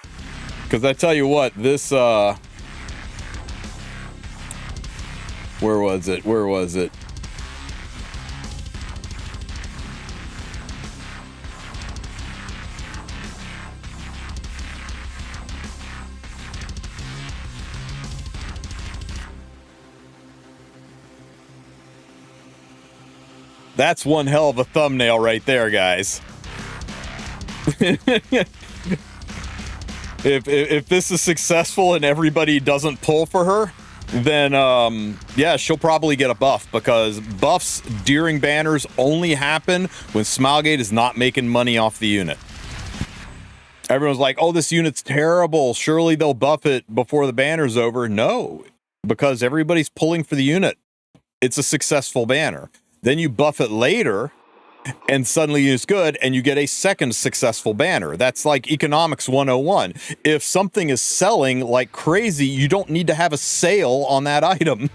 because I tell you what, this Where was it? That's one hell of a thumbnail right there, guys. If this is successful and everybody doesn't pull for her, then yeah, she'll probably get a buff, because buffs during banners only happen when Smilegate is not making money off the unit. Everyone's like, oh, this unit's terrible, surely they'll buff it before the banner's over. No, because everybody's pulling for the unit. It's a successful banner. Then you buff it later, and suddenly it's good, and you get a second successful banner. That's like economics 101. If something is selling like crazy, you don't need to have a sale on that item.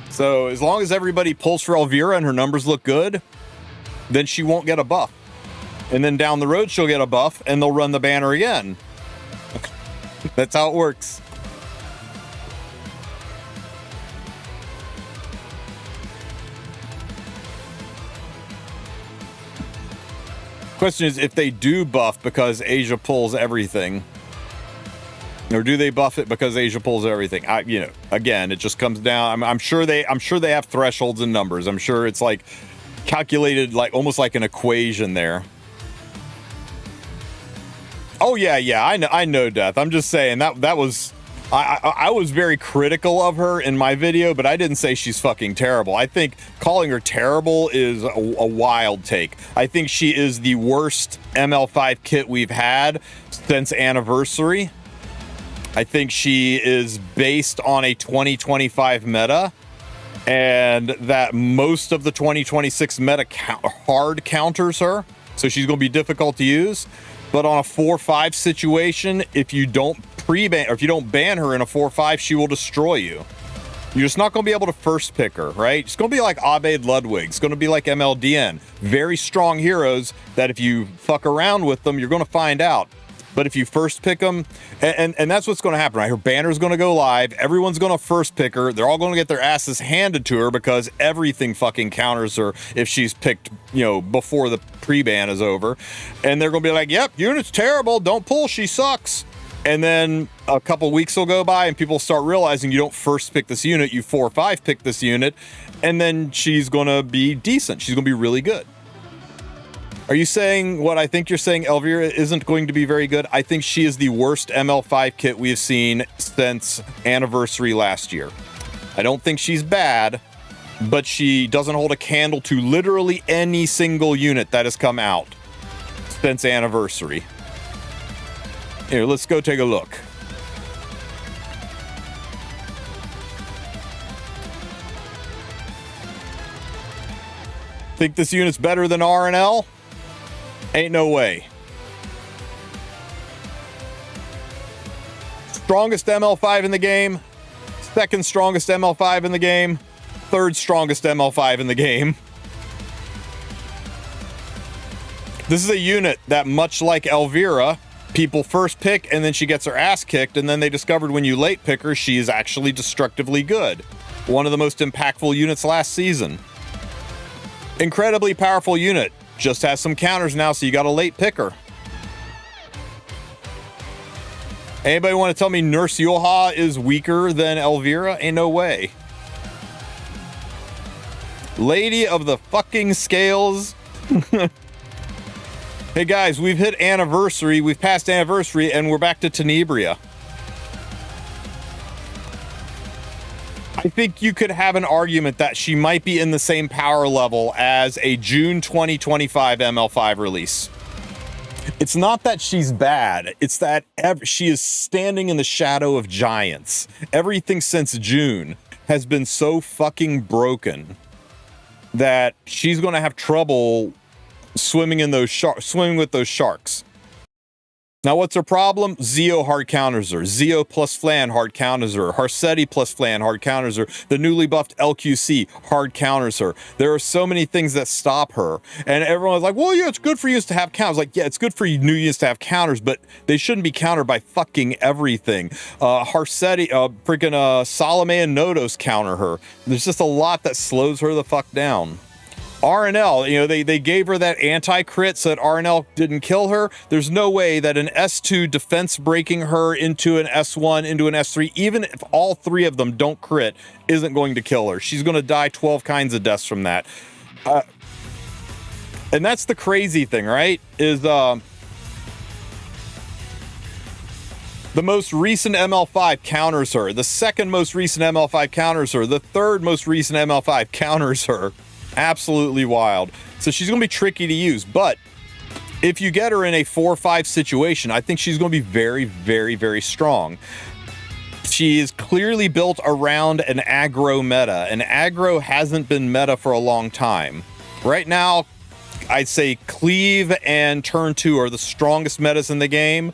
So as long as everybody pulls for Elvira and her numbers look good, then she won't get a buff. And then down the road, she'll get a buff, and they'll run the banner again. That's how it works. Question is, if they do buff because Asia pulls everything, or do they buff it because Asia pulls everything? You know, again, it just comes down. I'm sure they have thresholds and numbers. I'm sure it's like calculated, like almost like an equation there. Oh yeah, I know, Death. I'm just saying that was. I was very critical of her in my video, but I didn't say she's fucking terrible. I think calling her terrible is a wild take. I think she is the worst ML5 kit we've had since Anniversary. I think she is based on a 2025 meta, and that most of the 2026 meta hard counters her, so she's going to be difficult to use. But on a 4-5 situation, if you don't pre-ban, or if you don't ban her in a 4-5, she will destroy you. You're just not going to be able to first pick her, right? It's going to be like Aube Ludwig. It's going to be like MLDN. Very strong heroes that if you fuck around with them, you're going to find out. But if you first pick them, and that's what's going to happen, right? Her banner's going to go live. Everyone's going to first pick her. They're all going to get their asses handed to her because everything fucking counters her if she's picked, you know, before the pre-ban is over. And they're going to be like, yep, unit's terrible. Don't pull. She sucks. And then a couple weeks will go by and people start realizing you don't first pick this unit. You 4-5 pick this unit. And then she's going to be decent. She's going to be really good. Are you saying what I think you're saying? Elvira isn't going to be very good. I think she is the worst ML5 kit we've seen since Anniversary last year. I don't think she's bad, but she doesn't hold a candle to literally any single unit that has come out since Anniversary. Here, let's go take a look. Think this unit's better than RNL? Ain't no way. Strongest ML5 in the game. Second strongest ML5 in the game. Third strongest ML5 in the game. This is a unit that, much like Elvira, people first pick and then she gets her ass kicked, and then they discovered when you late pick her, she is actually destructively good. One of the most impactful units last season. Incredibly powerful unit. Just has some counters now, so you got a late picker. Anybody want to tell me Nurse Yoha is weaker than Elvira? Ain't no way. Lady of the fucking scales. Hey guys, we've hit Anniversary. We've passed Anniversary, and we're back to Tenebria. I think you could have an argument that she might be in the same power level as a June 2025 ML5 release. It's not that she's bad. It's that she is standing in the shadow of giants. Everything since June has been so fucking broken that she's going to have trouble swimming in those swimming with those sharks. Now, what's her problem? Zeo hard counters her. Zeo plus Flan hard counters her. Harsetti plus Flan hard counters her. The newly buffed LQC hard counters her. There are so many things that stop her. And everyone's like, well, yeah, it's good for units to have counters. Like, yeah, it's good for new units to have counters, but they shouldn't be countered by fucking everything. Harsetti, freaking Salome and Nodos counter her. There's just a lot that slows her the fuck down. RNL, you know, they gave her that anti-crit so that RNL didn't kill her. There's no way that an S2 defense breaking her into an S1, into an S3, even if all three of them don't crit, isn't going to kill her. She's going to die 12 kinds of deaths from that. And that's the crazy thing, right? Is the most recent ML5 counters her. The second most recent ML5 counters her. The third most recent ML5 counters her. Absolutely wild. So she's going to be tricky to use, but if you get her in a 4-5 situation, I think she's going to be very, very, very strong. She is clearly built around an aggro meta, and aggro hasn't been meta for a long time. Right now, I'd say Cleave and Turn 2 are the strongest metas in the game,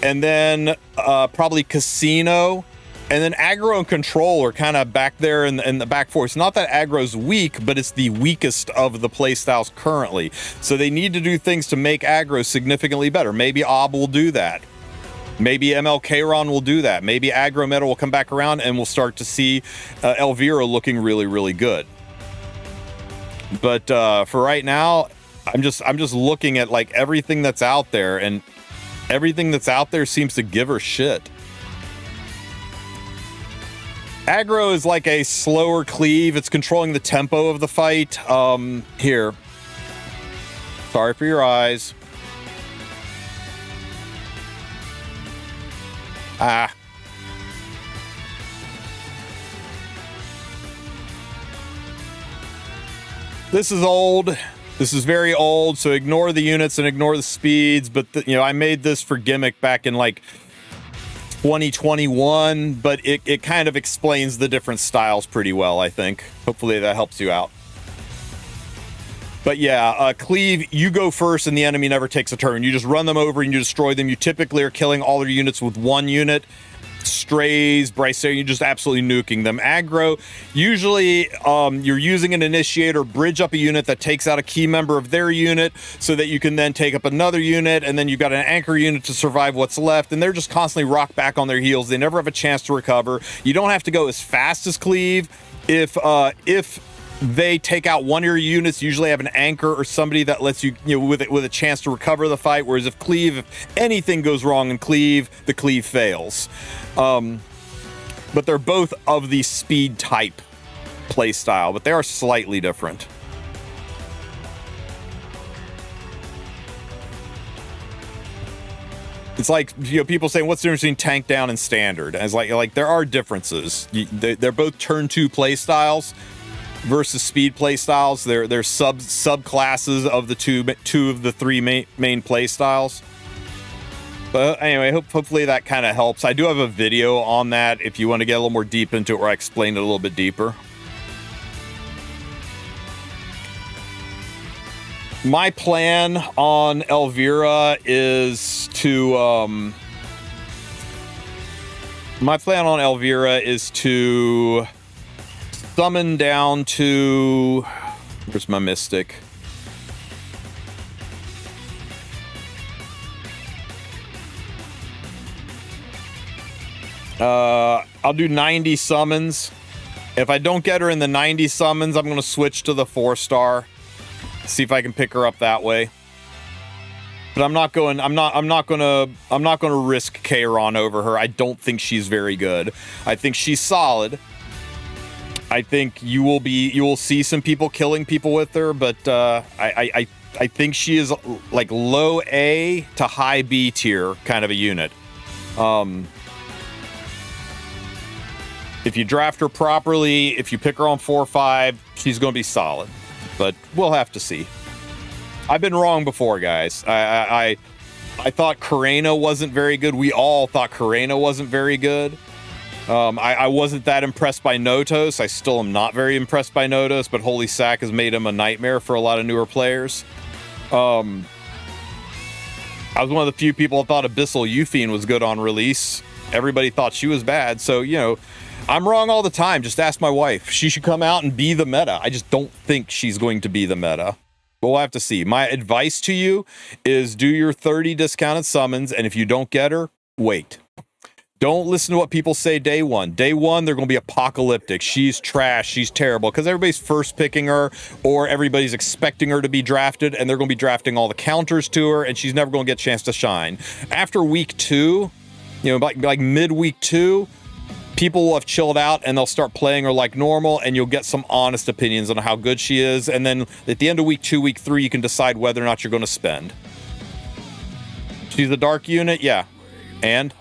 and then probably Casino. And then aggro and control are kind of back there in the back four. It's not that aggro's weak, but it's the weakest of the playstyles currently. So they need to do things to make aggro significantly better. Maybe Aube will do that. Maybe MLKron will do that. Maybe aggro meta will come back around and we'll start to see Elvira looking really, really good. But for right now, I'm just looking at like everything that's out there, and everything that's out there seems to give her shit. Aggro is like a slower Cleave. It's controlling the tempo of the fight. Here. Sorry for your eyes. Ah. This is old. This is very old, so ignore the units and ignore the speeds. But, you know, I made this for gimmick back in, like, 2021, but it kind of explains the different styles pretty well, I think. Hopefully that helps you out. But yeah, Cleave, you go first and the enemy never takes a turn. You just run them over and you destroy them. You typically are killing all their units with one unit. Strays, Bryce, you're just absolutely nuking them. Aggro, usually you're using an initiator, bridge up a unit that takes out a key member of their unit so that you can then take up another unit, and then you've got an anchor unit to survive what's left, and they're just constantly rocked back on their heels. They never have a chance to recover. You don't have to go as fast as Cleave. If they take out one of your units, you usually have an anchor or somebody that lets you, with a chance to recover the fight. Whereas if anything goes wrong in Cleave, the Cleave fails. But they're both of the speed type play style, but they are slightly different. It's like, people saying, what's the difference between tank down and standard? And it's like there are differences. They're both turn 2 play styles versus speed play styles. They're subclasses of the two of the three main play styles. But anyway, hopefully that kind of helps. I do have a video on that if you want to get a little more deep into it, where I explain it a little bit deeper. My plan on Elvira is to summon down to, where's my mystic? I'll do 90 summons. If I don't get her in the 90 summons, I'm going to switch to the 4-star. See if I can pick her up that way. But I'm not going to risk Kayron over her. I don't think she's very good. I think she's solid. I think you will see some people killing people with her, but I think she is like low A to high B tier kind of a unit. If you draft her properly, if you pick her on 4-5, she's going to be solid. But we'll have to see. I've been wrong before, guys. I thought Karena wasn't very good. We all thought Karena wasn't very good. I wasn't that impressed by Notos. I still am not very impressed by Notos, but Holy Sack has made him a nightmare for a lot of newer players. I was one of the few people that thought Abyssal Euphine was good on release. Everybody thought she was bad, so, I'm wrong all the time. Just ask my wife. She should come out and be the meta. I just don't think she's going to be the meta. But we'll have to see. My advice to you is do your 30 discounted summons, and if you don't get her, wait. Don't listen to what people say day one. Day one, they're going to be apocalyptic. She's trash. She's terrible. Because everybody's first picking her, or everybody's expecting her to be drafted, and they're going to be drafting all the counters to her, and she's never going to get a chance to shine. After week 2, you know, like mid-week 2, people will have chilled out, and they'll start playing her like normal, and you'll get some honest opinions on how good she is. And then at the end of week 2, week 3, you can decide whether or not you're going to spend. She's a dark unit? Yeah. And?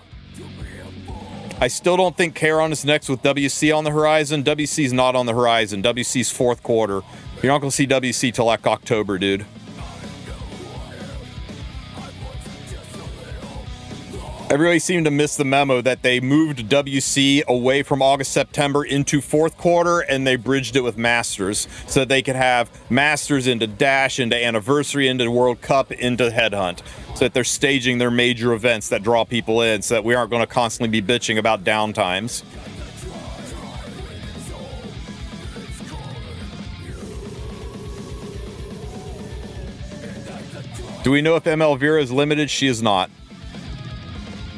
I still don't think Charon is next with WC on the horizon. WC's not on the horizon. WC's 4th quarter. You're not going to see WC till like October, dude. Everybody seemed to miss the memo that they moved WC away from August, September into 4th quarter, and they bridged it with Masters so that they could have Masters into Dash, into Anniversary, into World Cup, into Headhunt, so that they're staging their major events that draw people in, so that we aren't going to constantly be bitching about downtimes. Do we know if Elvira is limited? She is not.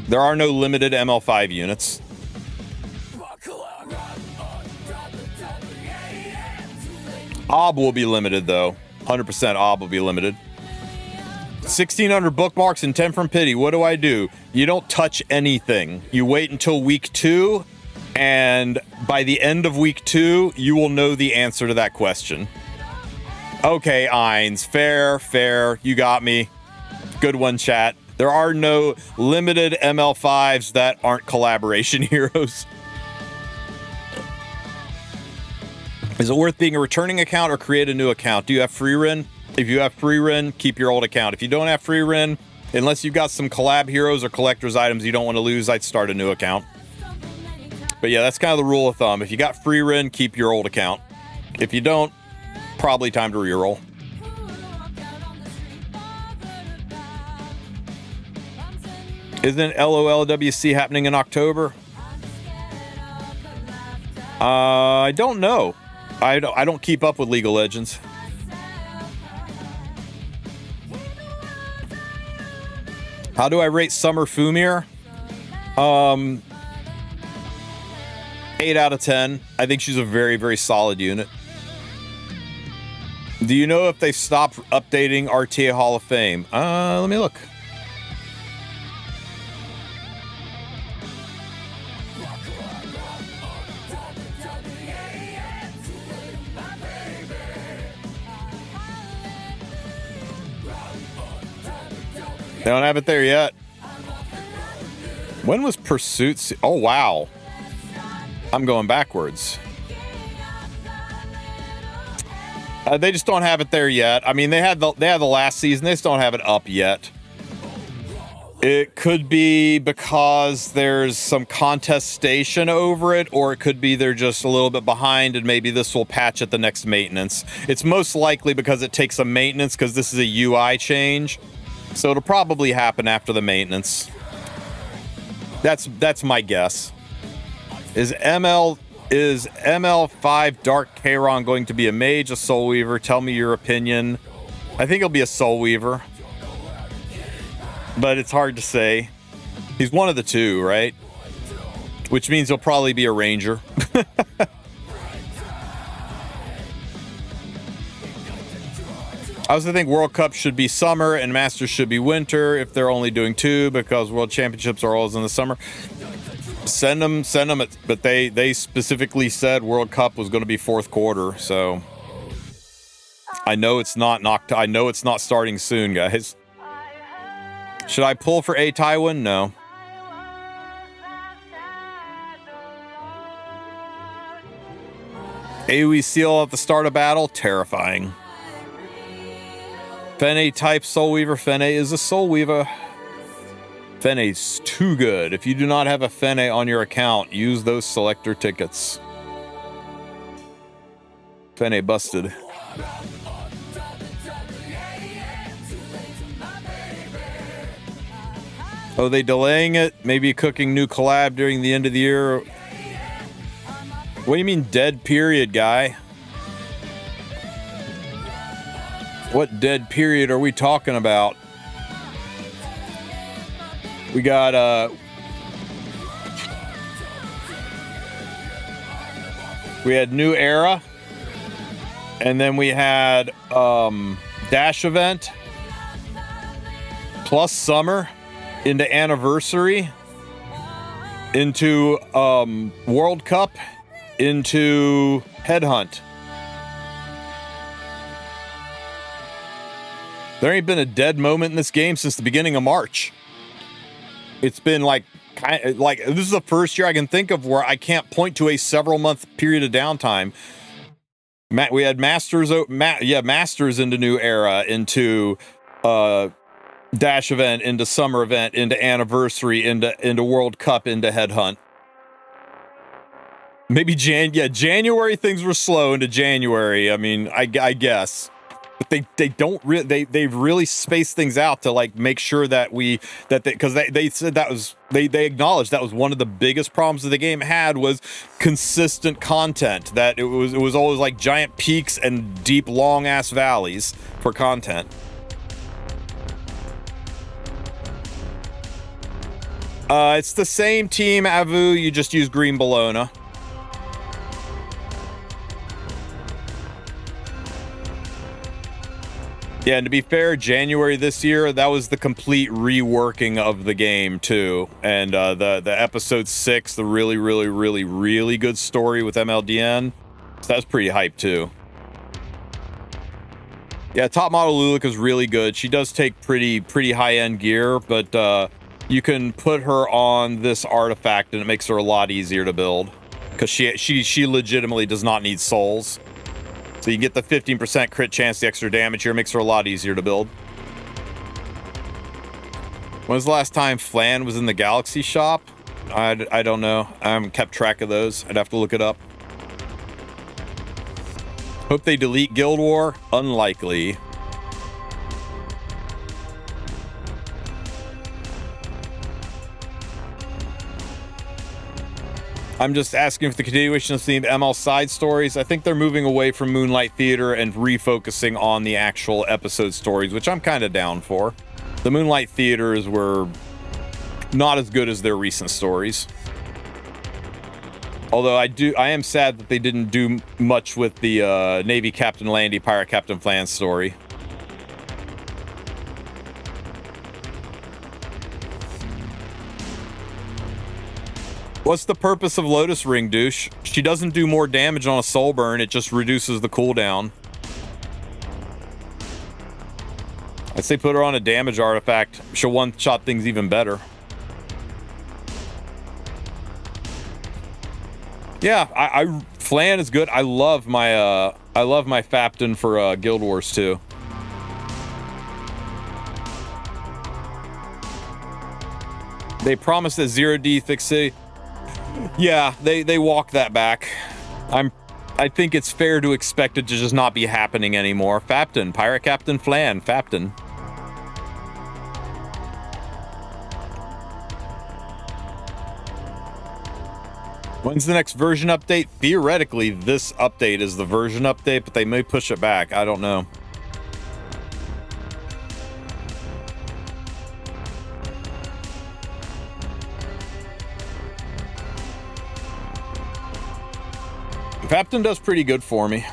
There are no limited ML5 units. Aube will be limited, though. 100% Aube will be limited. 1,600 bookmarks and 10 from pity. What do? You don't touch anything. You wait until week 2, and by the end of week 2, you will know the answer to that question. Okay, Eins. Fair. You got me. Good one, chat. There are no limited ML5s that aren't collaboration heroes. Is it worth being a returning account or create a new account? Do you have free rin? If you have free rin, keep your old account. If you don't have free rin, unless you've got some collab heroes or collector's items you don't want to lose, I'd start a new account. But yeah, that's kind of the rule of thumb. If you got free rin, keep your old account. If you don't, probably time to reroll. Isn't LOLWC happening in October? I don't know. I don't keep up with League of Legends. How do I rate Summer Fumir? 8 out of 10. I think she's a very, very solid unit. Do you know if they stopped updating RTA Hall of Fame? Let me look. They don't have it there yet. When was Pursuit? Oh, wow. I'm going backwards. They just don't have it there yet. I mean, they had the last season. They just don't have it up yet. It could be because there's some contestation over it, or it could be they're just a little bit behind and maybe this will patch at the next maintenance. It's most likely because it takes some maintenance because this is a UI change. So it'll probably happen after the maintenance. That's my guess. Is ML5 Dark Charon going to be a mage, a Soul Weaver? Tell me your opinion. I think he'll be a Soul Weaver. But it's hard to say. He's one of the two, right? Which means he'll probably be a Ranger. I also think World Cup should be summer and Masters should be winter if they're only doing 2 because World Championships are always in the summer. Send them. But they specifically said World Cup was going to be 4th quarter, so I know it's not I know it's not starting soon, guys. Should I pull for a Tywin? No. AoE seal at the start of battle? Terrifying. Fene type Soul Weaver. Fene is a Soul Weaver. Fene's too good. If you do not have a Fene on your account, use those selector tickets. Fene busted. Oh, they delaying it? Maybe cooking new collab during the end of the year? What do you mean dead period, guy? What dead period are we talking about? We got We had New Era. And then we had Dash Event. Plus Summer. Into Anniversary. Into World Cup. Into Headhunt. There ain't been a dead moment in this game since the beginning of March. It's been like this is the first year I can think of where I can't point to a several month period of downtime. We had Masters into New Era, into Dash Event, into Summer Event, into Anniversary, into World Cup, into Headhunt. Maybe January things were slow into January. I mean, I guess. But they've really spaced things out to like make sure that because they said they acknowledged that was one of the biggest problems that the game had was consistent content, that it was always like giant peaks and deep long ass valleys for content. It's the same team, Avu, you just use green Bologna. Yeah, and to be fair, January this year, that was the complete reworking of the game too. And the episode 6, the really, really, really, really good story with MLDN, so that's pretty hype too. Yeah, top model Lulic is really good. She does take pretty high-end gear, but you can put her on this artifact and it makes her a lot easier to build. Because she legitimately does not need souls. So you get the 15% crit chance, the extra damage here makes her a lot easier to build. When was the last time Flan was in the Galaxy shop? I don't know. I haven't kept track of those. I'd have to look it up. Hope they delete Guild War. Unlikely. I'm just asking for the continuation of the ML side stories. I think they're moving away from Moonlight Theater and refocusing on the actual episode stories, which I'm kind of down for. The Moonlight Theaters were not as good as their recent stories. Although I am sad that they didn't do much with the Navy Captain Landy, Pirate Captain Flan story. What's the purpose of Lotus Ring, douche? She doesn't do more damage on a soul burn, it just reduces the cooldown. I'd say put her on a damage artifact. She'll one-shot things even better. Yeah, Flan is good. I love my Fapton for Guild Wars too. They promised a 0D fixie. Yeah, they walk that back. I think it's fair to expect it to just not be happening anymore. Fapton, Pirate Captain Flan, Fapton. When's the next version update? Theoretically, this update is the version update, but they may push it back. I don't know. Fapton does pretty good for me.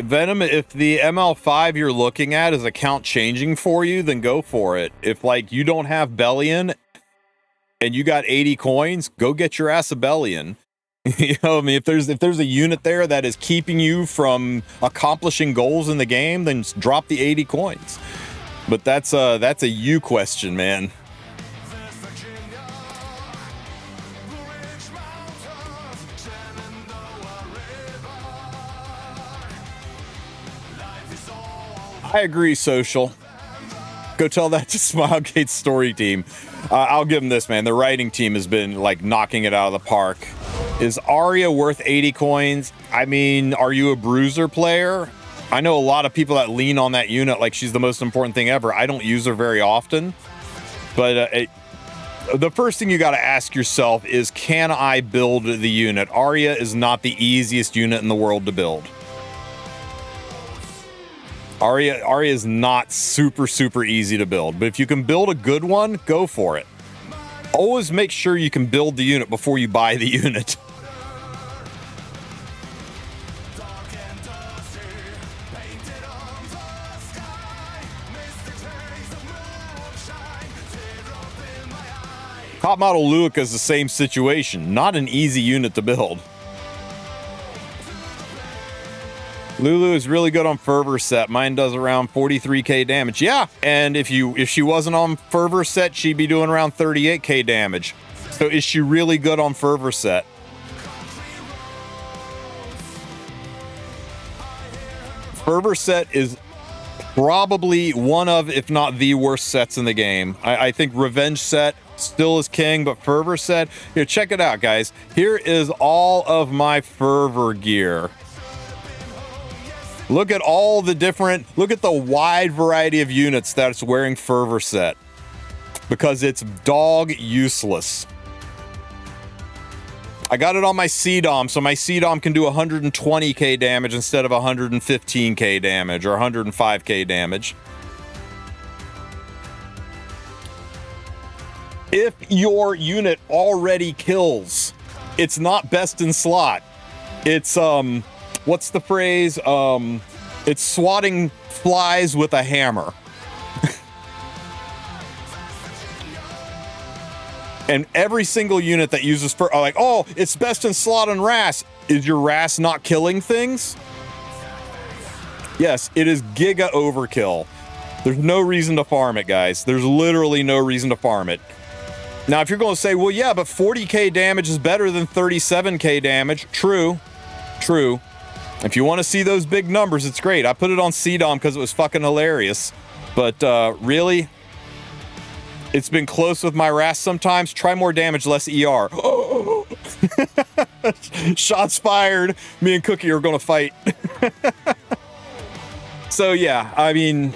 Venom, if the ML5 you're looking at is account changing for you, then go for it. If like you don't have Bellion and you got 80 coins, go get your ass a Bellion. You know, I mean, if there's a unit there that is keeping you from accomplishing goals in the game, then just drop the 80 coins. But that's a you question, man. I agree, Social. Go tell that to Smilegate's story team. I'll give them this, man. The writing team has been like knocking it out of the park. Is Arya worth 80 coins? I mean, are you a bruiser player? I know a lot of people that lean on that unit like she's the most important thing ever. I don't use her very often, but the first thing you got to ask yourself is, can I build the unit? Arya is not the easiest unit in the world to build. Arya is not super easy to build, but if you can build a good one, go for it. Always make sure you can build the unit before you buy the unit. Top model Luica is the same situation. Not an easy unit to build. Lulu is really good on Fervor set. Mine does around 43k damage. Yeah, and if she wasn't on Fervor set, she'd be doing around 38k damage. So is she really good on Fervor set? Fervor set is probably one of, if not the worst sets in the game. I think Revenge set still is king, but Fervor set, here, check it out, guys. Here is all of my Fervor gear. Look at all the different, look at the wide variety of units that's wearing Fervor set, because it's dog useless. I got it on my CDOM, so my CDOM can do 120k damage instead of 115k damage or 105k damage. If your unit already kills, it's not best in slot. It's, what's the phrase? It's swatting flies with a hammer. And every single unit that uses like, oh, it's best in slot and RAS. Is your RAS not killing things? Yes, it is giga overkill. There's no reason to farm it, guys. There's literally no reason to farm it. Now, if you're going to say, well, yeah, but 40k damage is better than 37k damage. True. True. If you want to see those big numbers, it's great. I put it on CDOM because it was fucking hilarious. But really, it's been close with my RAS sometimes. Try more damage, less ER. Shots fired. Me and Cookie are going to fight. So, yeah, I mean,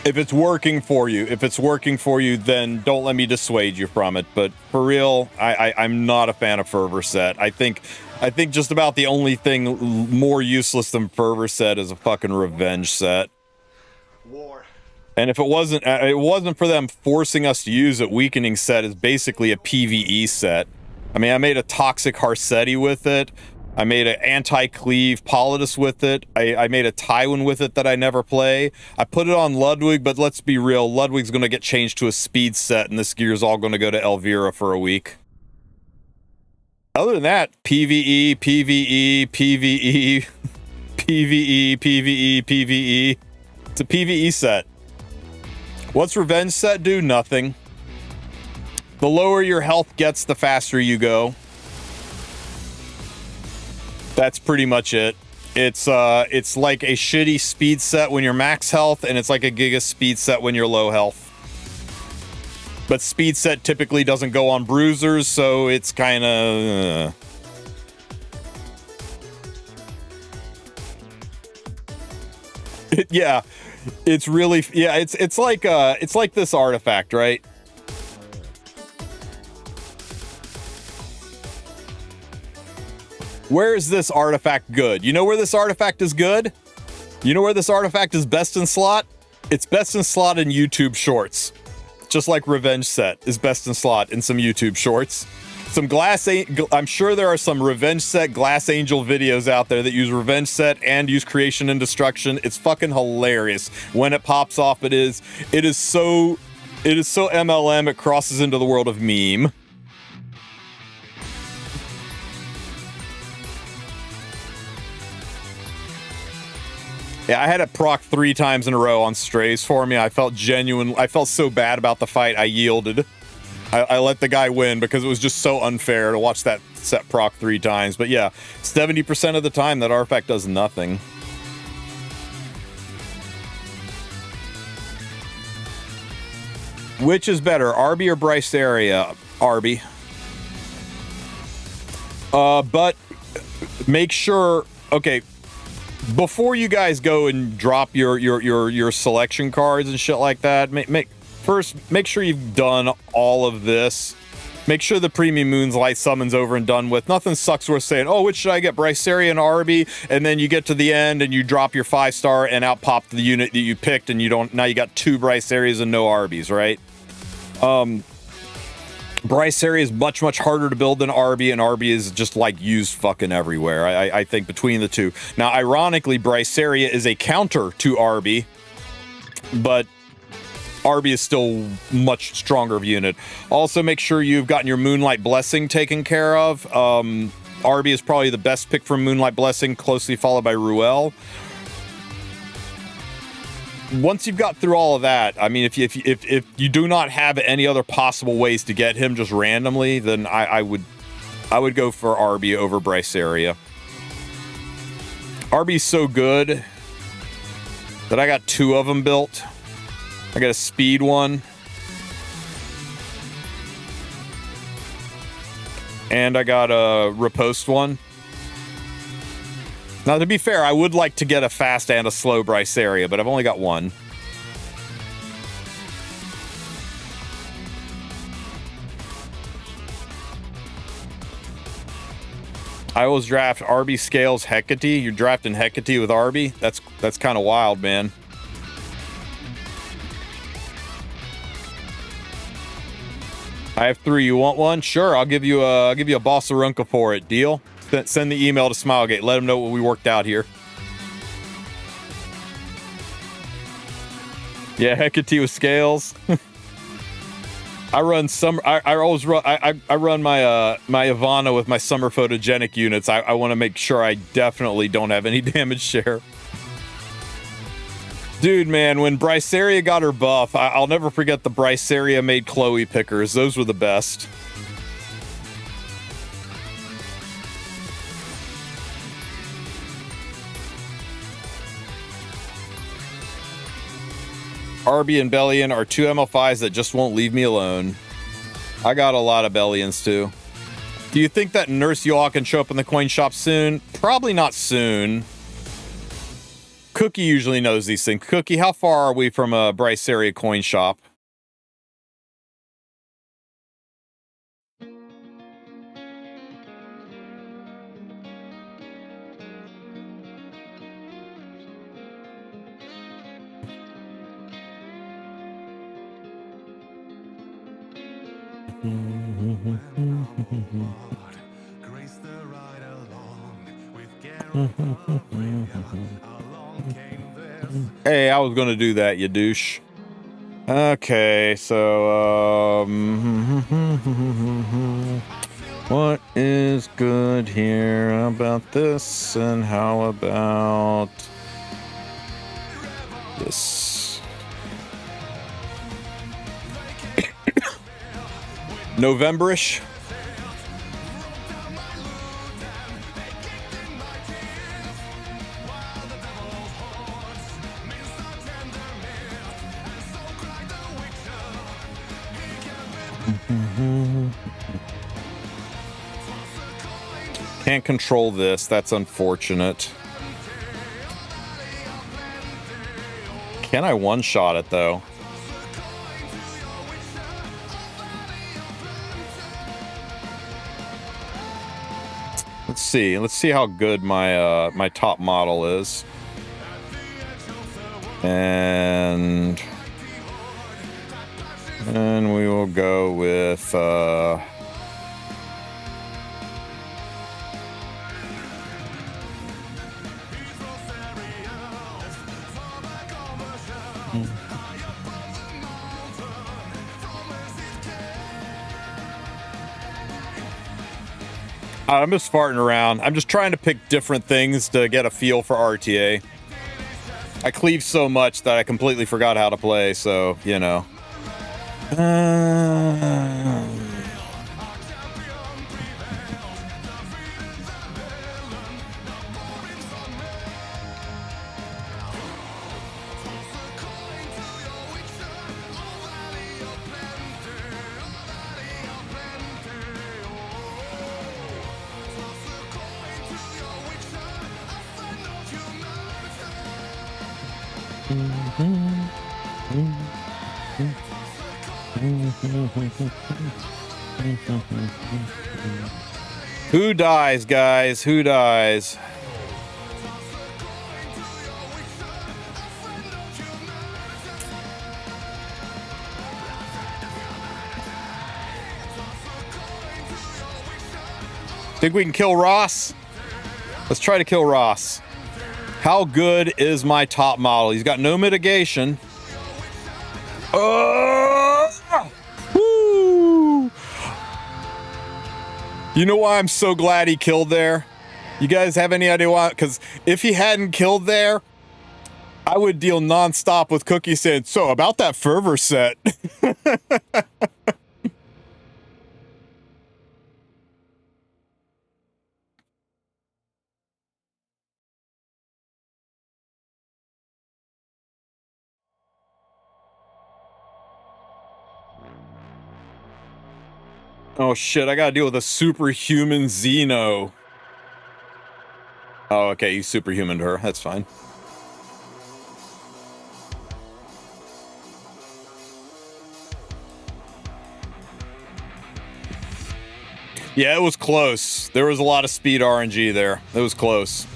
if it's working for you, then don't let me dissuade you from it. But for real, I'm not a fan of Fervor set. I think just about the only thing more useless than Fervor set is a fucking Revenge set. War. And if it wasn't for them forcing us to use it, Weakening set is basically a PvE set. I mean, I made a Toxic Harsetti with it. I made an Anti-Cleave Politis with it. I made a Tywin with it that I never play. I put it on Ludwig, but let's be real. Ludwig's going to get changed to a speed set, and this gear's all going to go to Elvira for a week. Other than that, PvE, PvE, PvE, PvE, PvE, PvE. It's a PvE set. What's Revenge set do? Nothing. The lower your health gets, the faster you go. That's pretty much it. It's like a shitty speed set when you're max health, and it's like a giga speed set when you're low health. But speed set typically doesn't go on bruisers, so it's kind of... yeah, it's really... yeah, it's like this artifact, right? Where is this artifact good? You know where this artifact is good? You know where this artifact is best in slot? It's best in slot in YouTube shorts. Just like Revenge set is best in slot in some YouTube shorts. Some I'm sure there are some Revenge set Glass Angel videos out there that use Revenge set and use Creation and Destruction. It's fucking hilarious. When it pops off, it is so MLM, it crosses into the world of meme. Yeah, I had it proc 3 times in a row on strays for me. I felt so bad about the fight, I yielded. I let the guy win because it was just so unfair to watch that set proc 3 times. But yeah, 70% of the time that artifact does nothing. Which is better, Arby or Bryce area? Arby. But make sure, okay, before you guys go and drop your selection cards and shit like that, First, make sure you've done all of this. Make sure the Premium Moonlight summon's over and done with. Nothing sucks worth saying, oh, which should I get, Bryceria and Aube? And then you get to the end and you drop your 5-star and out pop the unit that you picked and you don't, now you got 2 Brycerias and no Arbes, right? Bryceria is much, much harder to build than Aube, and Aube is just like used fucking everywhere. I think between the two. Now, ironically, Bryceria is a counter to Aube, but Aube is still much stronger of a unit. Also, make sure you've gotten your Moonlight Blessing taken care of. Aube is probably the best pick for Moonlight Blessing, closely followed by Ruel. Once you've got through all of that, I mean, if you do not have any other possible ways to get him just randomly, then I would go for Aube over Bryceria. Arbe's so good that I got 2 of them built. I got a speed one. And I got a riposte one. Now, to be fair, I would like to get a fast and a slow Bryceria, but I've only got one. I always draft Aube Scales Hecate. You're drafting Hecate with Aube? That's kind of wild, man. I have 3. You want one? Sure, I'll give you a Bossarunka for it. Deal? Send the email to Smilegate. Let them know what we worked out here. Yeah, Hecate with Scales. I run some. I always run. I run my my Ivana with my summer photogenic units. I want to make sure I definitely don't have any damage share. Dude, man, when Bryceria got her buff, I'll never forget the Bryceria made Chloe pickers. Those were the best. Aube and Bellion are 2 ML5s that just won't leave me alone. I got a lot of Bellions too. Do you think that Nurse Yaw can show up in the coin shop soon? Probably not soon. Cookie usually knows these things. Cookie, how far are we from a Bryceria coin shop? Hey, I was gonna do that, you douche. Okay, so what is good here about this, and how about this? November-ish. Can't control this. That's unfortunate. Can I one-shot it, though? Let's see. Let's see how good my my top model is. And we will go with I'm just farting around. I'm just trying to pick different things to get a feel for RTA. I cleave so much that I completely forgot how to play, so, you know. Who dies, guys? Who dies? Think we can kill Ross? Let's try to kill Ross. How good is my top model? He's got no mitigation. Woo! You know why I'm so glad he killed there? You guys have any idea why? Because if he hadn't killed there, I would deal nonstop with Cookie saying, so about that fervor set. Oh shit, I gotta deal with a superhuman Xeno. Oh, okay, you superhumaned her. That's fine. Yeah, it was close. There was a lot of speed RNG there. It was close.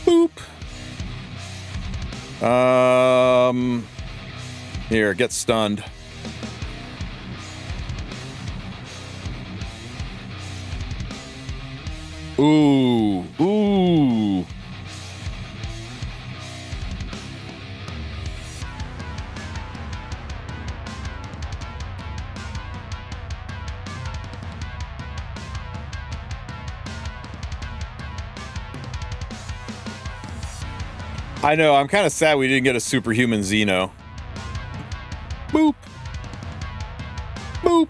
Boop. Here, get stunned. Ooh, ooh. I know, I'm kind of sad we didn't get a superhuman Xeno. Boop. Boop.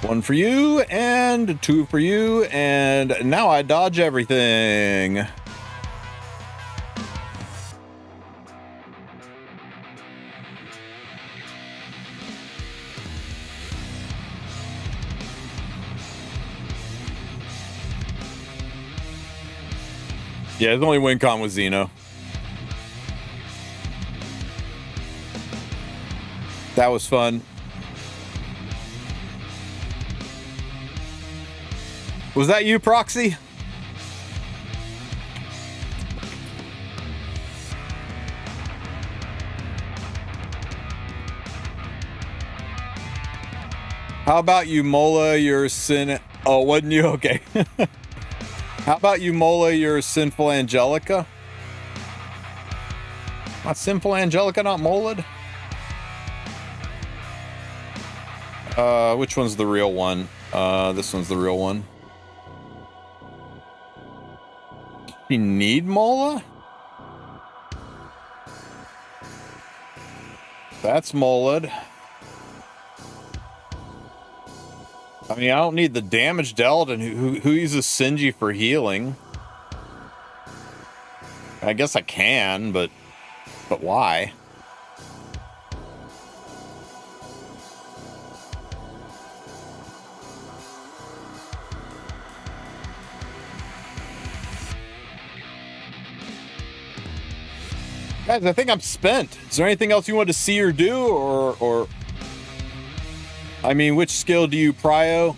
One for you, and two for you, and now I dodge everything. Yeah, his only win con was Xeno. That was fun. Was that you, Proxy? How about you, Mola, your sin... Oh, wasn't you? Okay. How about you, Mola, your sinful Angelica? Not sinful Angelica, not Molad? Which one's the real one? This one's the real one. You need Mola? That's Molad. I mean, I don't need the damage dealt, and who uses Sinji for healing? I guess I can, but why? Guys, I think I'm spent. Is there anything else you want to see or do, or I mean, which skill do you prio?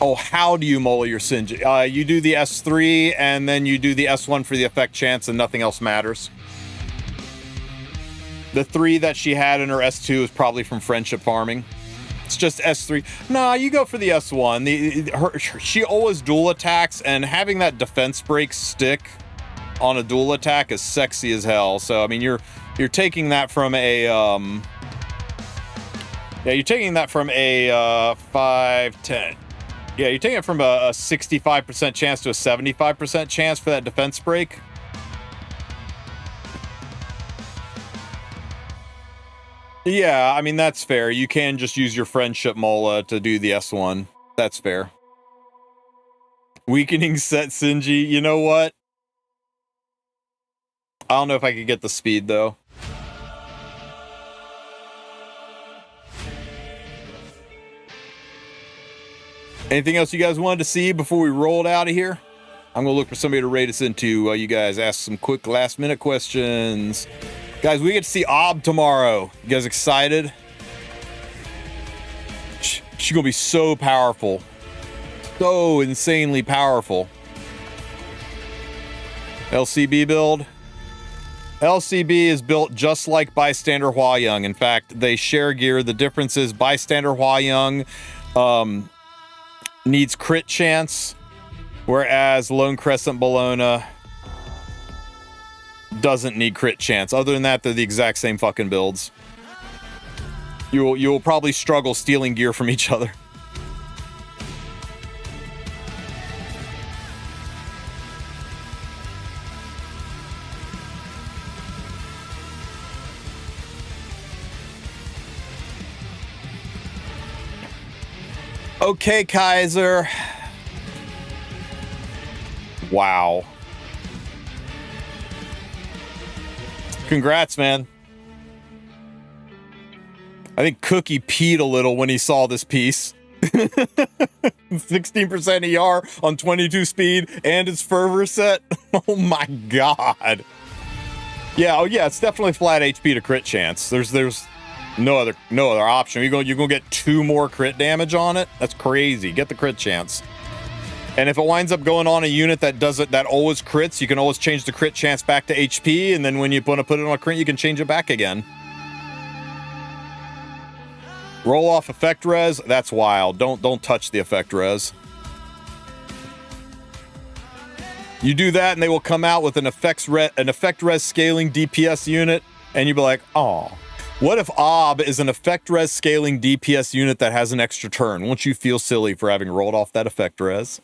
Oh, how do you Mola your Sinji? You do the S3, and then you do the S1 for the effect chance, and nothing else matters. The 3 that she had in her S2 is probably from friendship farming. It's just S3. Nah, you go for the S1. She always dual attacks, and having that defense break stick on a dual attack is sexy as hell. So I mean, you're taking that from a yeah, you're taking that from a 5-10. Yeah, you're taking it from a 65% chance to a 75% chance for that defense break. Yeah, I mean, that's fair. You can just use your friendship Mola to do the S1. That's fair. Weakening set Sinji. You know what? I don't know if I could get the speed, though. Anything else you guys wanted to see before we rolled out of here? I'm going to look for somebody to rate us into while you guys ask some quick last-minute questions. Guys, we get to see Aube tomorrow. You guys excited? She's going to be so powerful. So insanely powerful. LCB build. LCB is built just like Bystander HUAWEI. In fact, they share gear. The difference is Bystander HUAWEI needs crit chance, whereas Lone Crescent Bologna doesn't need crit chance. Other than that, they're the exact same fucking builds. You will probably struggle stealing gear from each other. Okay, Kaiser. Wow. Congrats, man. I think Cookie peed a little when he saw this piece. 16% ER on 22 speed and his fervor set. Oh my god. Yeah, oh yeah, it's definitely flat HP to crit chance. There's no other option. You're gonna get 2 more crit damage on it. That's crazy. Get the crit chance. And if it winds up going on a unit that always crits, you can always change the crit chance back to HP, and then when you want to put it on a crit, you can change it back again. Roll off effect res. That's wild. Don't touch the effect res. You do that, and they will come out with an effect res scaling DPS unit, and you'll be like, oh. What if Aube is an effect res scaling DPS unit that has an extra turn? Won't you feel silly for having rolled off that effect res?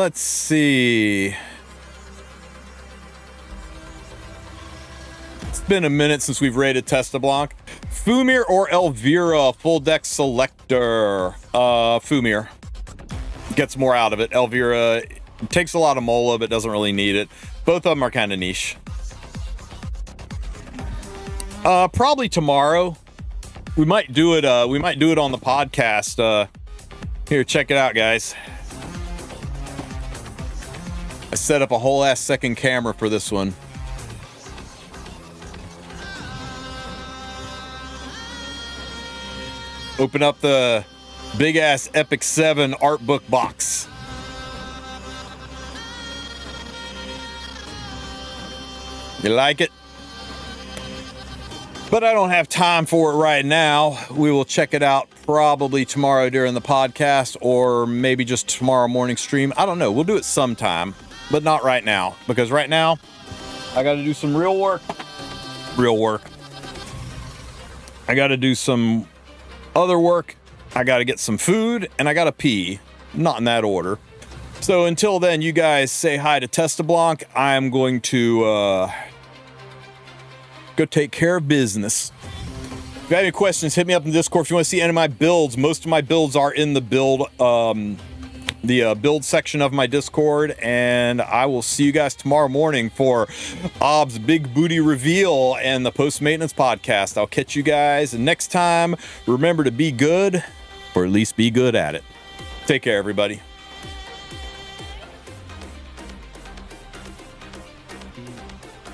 Let's see. It's been a minute since we've rated Testablanc. Fumir or Elvira, full deck selector. Fumir. Gets more out of it. Elvira takes a lot of Mola, but doesn't really need it. Both of them are kind of niche. Probably tomorrow. We might do it on the podcast. Here, check it out, guys. I set up a whole ass second camera for this one. Open up the big ass Epic 7 art book box. You like it? But I don't have time for it right now. We will check it out probably tomorrow during the podcast, or maybe just tomorrow morning stream. I don't know. We'll do it sometime, but not right now, because right now I got to do some real work. I got to do some other work. I got to get some food, and I got to pee. Not in that order. So until then, you guys say hi to Testablanc. I'm going to go take care of business. If you have any questions, hit me up in Discord. If you want to see any of my builds, most of my builds are in the build build section of my Discord, and I will see you guys tomorrow morning for Aube's big booty reveal and the post-maintenance podcast. I'll catch you guys next time. Remember to be good, or at least be good at it. Take care, everybody.